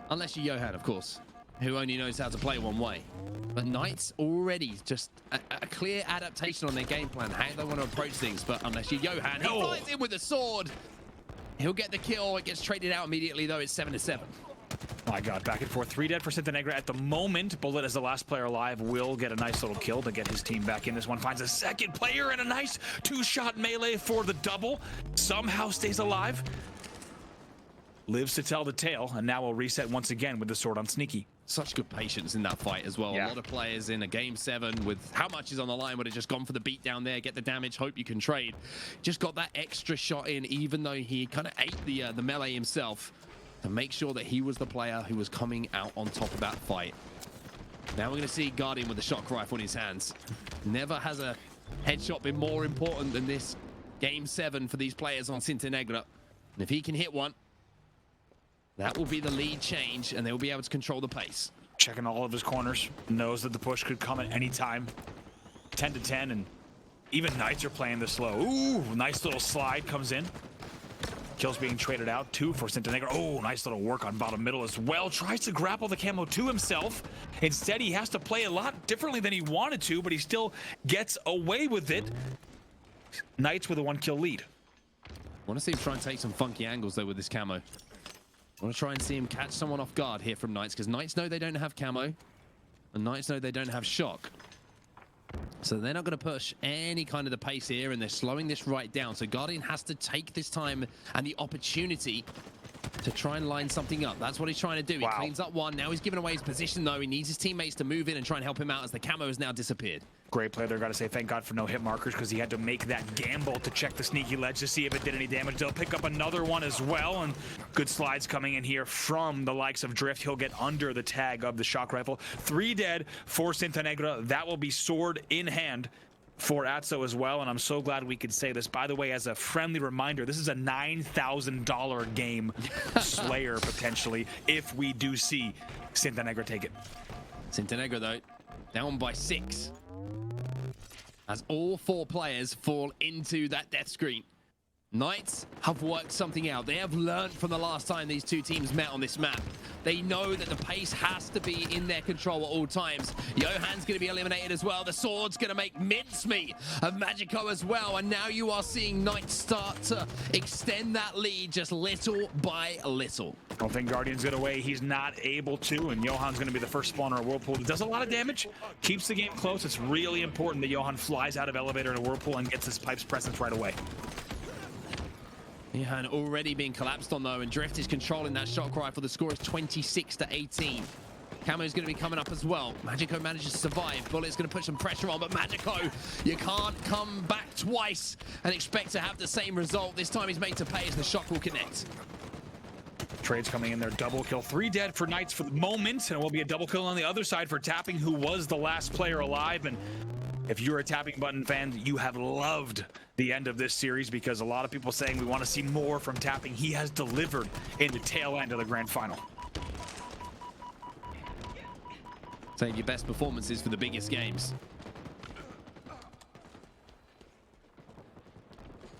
Unless you're Johan, of course, who only knows how to play one way. But Knights already just a clear adaptation on their game plan, how they want to approach things. But unless you're Johan, he flies in with a sword. He'll get the kill. It gets traded out immediately, though. It's 7-7. My God, back and forth. 3 dead for Cintanegra at the moment. Bullet, as the last player alive, will get a nice little kill to get his team back in. This one finds a second player and a nice 2-shot melee for the double. Somehow stays alive. Lives to tell the tale, and now we'll reset once again with the sword on Sneaky. Such good patience in that fight as well. Yeah. A lot of players in a game 7 with how much is on the line would have just gone for the beat down there, get the damage, hope you can trade. Just got that extra shot in, even though he kind of ate the melee himself, to make sure that he was the player who was coming out on top of that fight. Now we're going to see Guardian with the shock rifle in his hands. Never has a headshot been more important than this game 7 for these players on Cintanegra. And if he can hit one, that will be the lead change, and they'll be able to control the pace. Checking all of his corners, knows that the push could come at any time. 10-10, and even Knights are playing this slow. Ooh, nice little slide comes in. Kills being traded out. 2 for Cintanegra. Oh, nice little work on bottom middle as well. Tries to grapple the camo to himself. Instead, he has to play a lot differently than he wanted to, but he still gets away with it. Knights with a 1-kill lead. I want to see him try and take some funky angles, though, with this camo. I want to try and see him catch someone off guard here from Knights, because Knights know they don't have camo, and Knights know they don't have shock. So they're not going to push any kind of the pace here, and they're slowing this right down. So Guardian has to take this time and the opportunity to try and line something up. That's what he's trying to do. He cleans up one. Now he's giving away his position, though. He needs his teammates to move in and try and help him out as the camo has now disappeared. Great play there. Got to say thank God for no hit markers, because he had to make that gamble to check the sneaky ledge to see if it did any damage. They'll pick up another one as well, and good slides coming in here from the likes of Drift. He'll get under the tag of the shock rifle. 3 dead for Cintanegra. That will be sword in hand for Atzo as well, and I'm so glad we could say this. By the way, as a friendly reminder, this is a $9,000 game Slayer potentially if we do see Cintanegra take it. Cintanegra, though, down by 6. As all 4 players fall into that death screen. Knights have worked something out. They have learned from the last time these 2 teams met on this map. They know that the pace has to be in their control at all times. Johan's going to be eliminated as well. The sword's going to make mincemeat of Magico as well. And now you are seeing Knights start to extend that lead just little by little. I don't think Guardian's get away. He's not able to, and Johan's going to be the first spawner of Whirlpool. He does a lot of damage, keeps the game close. It's really important that Johan flies out of elevator to Whirlpool and gets his pipes presence right away. Johan already being collapsed on, though, and Drift is controlling that shock rifle. The score is 26-18. Camo's going to be coming up as well. Magico manages to survive. Bullet's going to put some pressure on, but Magico, you can't come back twice and expect to have the same result. This time he's made to pay as the shot will connect. Trades coming in there, double kill. 3 dead for Knights for the moment, and it will be a double kill on the other side for Tapping, who was the last player alive. And if you're a Tapping Button fan, you have loved the end of this series, because a lot of people saying we want to see more from Tapping. He has delivered in the tail end of the grand final. Save your best performances for the biggest games.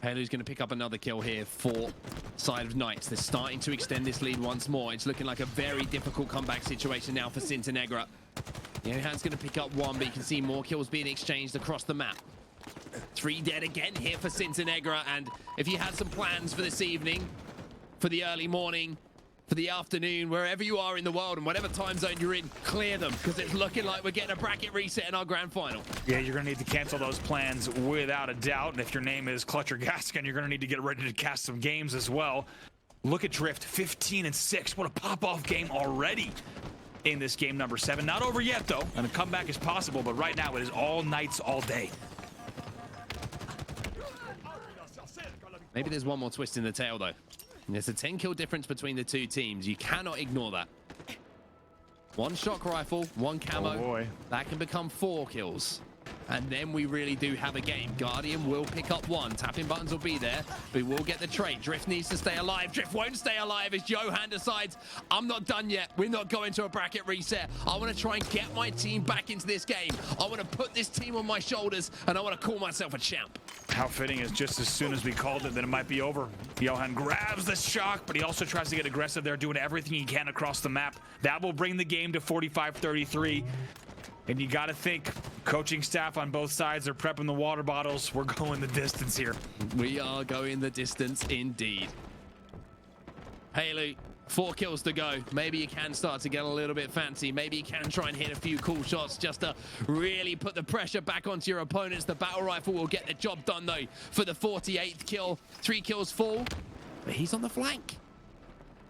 Pelu's going to pick up another kill here for side of Knights. They're starting to extend this lead once more. It's looking like a very difficult comeback situation now for Cintanegra. Johan's going to pick up one, but you can see more kills being exchanged across the map. 3 dead again here for Cintanegra, and if you had some plans for this evening, for the early morning, for the afternoon, wherever you are in the world and whatever time zone you're in, clear them, because it's looking like we're getting a bracket reset in our grand final. Yeah, you're going to need to cancel those plans without a doubt. And if your name is Clutcher Gaskin, you're going to need to get ready to cast some games as well. Look at Drift, 15-6. What a pop-off game already in this game number 7. Not over yet, though, and a comeback is possible, but right now it is all Knights all day. Maybe there's one more twist in the tail, though. There's a 10 kill difference between the two teams. You cannot ignore that. 1 shock rifle, 1 camo. Oh boy. That can become 4 kills. And then we really do have a game. Guardian will pick up 1. Tapping buttons will be there. We will get the trade. Drift needs to stay alive. Drift won't stay alive as Johan decides, I'm not done yet. We're not going to a bracket reset. I want to try and get my team back into this game. I want to put this team on my shoulders, and I want to call myself a champ. How fitting is just as soon as we called it, then it might be over. Johan grabs the shock, but he also tries to get aggressive there, doing everything he can across the map. That will bring the game to 45-33. And you got to think, coaching staff on both sides are prepping the water bottles. We're going the distance here. We are going the distance indeed. Pelu, 4 kills to go. Maybe you can start to get a little bit fancy. Maybe you can try and hit a few cool shots just to really put the pressure back onto your opponents. The battle rifle will get the job done, though, for the 48th kill. 3 kills full, but he's on the flank.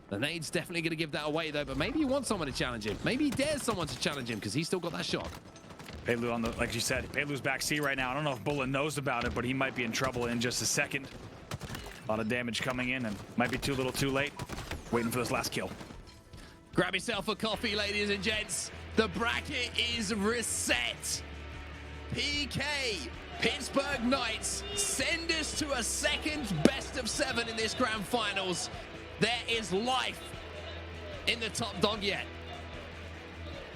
The nade's definitely going to give that away, though, but maybe you want someone to challenge him. Maybe he dares someone to challenge him because he's still got that shot. Pelu on the, like you said, Pelu's backseat right now. I don't know if Bullet knows about it, but he might be in trouble in just a second. A lot of damage coming in, and might be too little too late. Waiting for this last kill. Grab yourself a coffee, ladies and gents. The bracket is reset. PK, Pittsburgh Knights, send us to a second best of 7 in this grand finals. There is life in the top dog yet.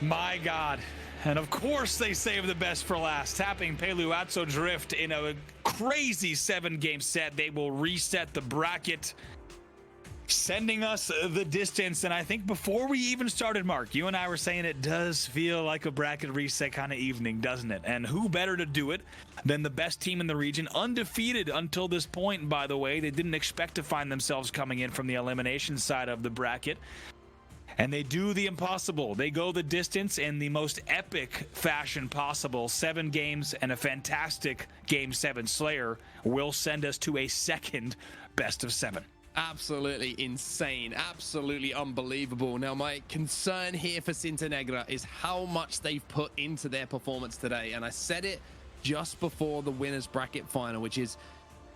My God. And of course they save the best for last. Tapping Pelu, Atzo, Drift in a crazy 7-game set. They will reset the bracket, sending us the distance. And I think before we even started, Mark, you and I were saying it does feel like a bracket reset kind of evening, doesn't it? And who better to do it than the best team in the region, undefeated until this point, by the way. They didn't expect to find themselves coming in from the elimination side of the bracket. And they do the impossible. They go the distance in the most epic fashion possible. 7 games and a fantastic Game 7 Slayer will send us to a second best of 7. Absolutely insane, absolutely unbelievable. Now, my concern here for Cintanegra is how much they've put into their performance today. And I said it just before the winners bracket final, which is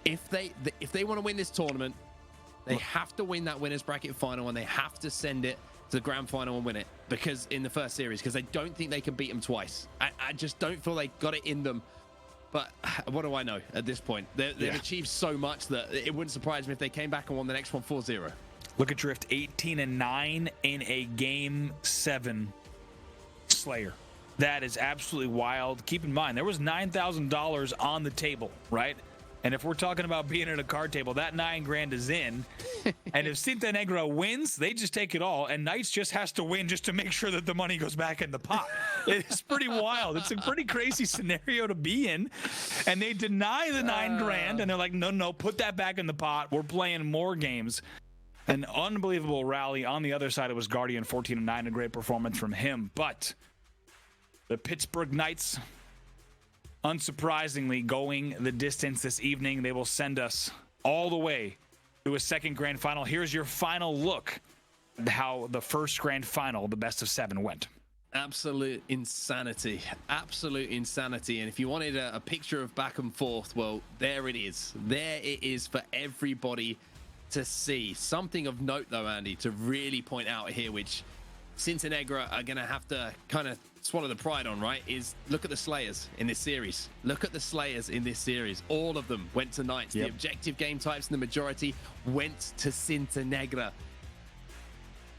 if they want to win this tournament, they have to win that winners bracket final, and they have to send it to the grand final and win it, because in the first series, because I don't think they can beat them twice. I just don't feel they got it in them. But what do I know at this point? They've achieved so much that it wouldn't surprise me if they came back and won the next one 4-0. Look at Drift, 18-9 in a Game 7 Slayer. That is absolutely wild. Keep in mind, there was $9,000 on the table, right? And if we're talking about being at a card table, that $9 grand is in. And if Cintanegra wins, they just take it all. And Knights just has to win just to make sure that the money goes back in the pot. It's pretty wild. It's a pretty crazy scenario to be in. And they deny the $9 grand. And they're like, no, put that back in the pot. We're playing more games. An unbelievable rally. On the other side, it was Guardian, 14-9. A great performance from him. But the Pittsburgh Knights, unsurprisingly, going the distance this evening. They will send us all the way to a second grand final. Here's your final look at how the first grand final, the best of 7, went. Absolute insanity. Absolute insanity. And if you wanted a picture of back and forth, well, there it is. There it is for everybody to see. Something of note, though, Andy, to really point out here, which Cintanegra are going to have to kind of swallow the pride on, right, is look at the Slayers in this series. Look at the Slayers in this series. All of them went to Knights. The objective game types in the majority went to Cintanegra.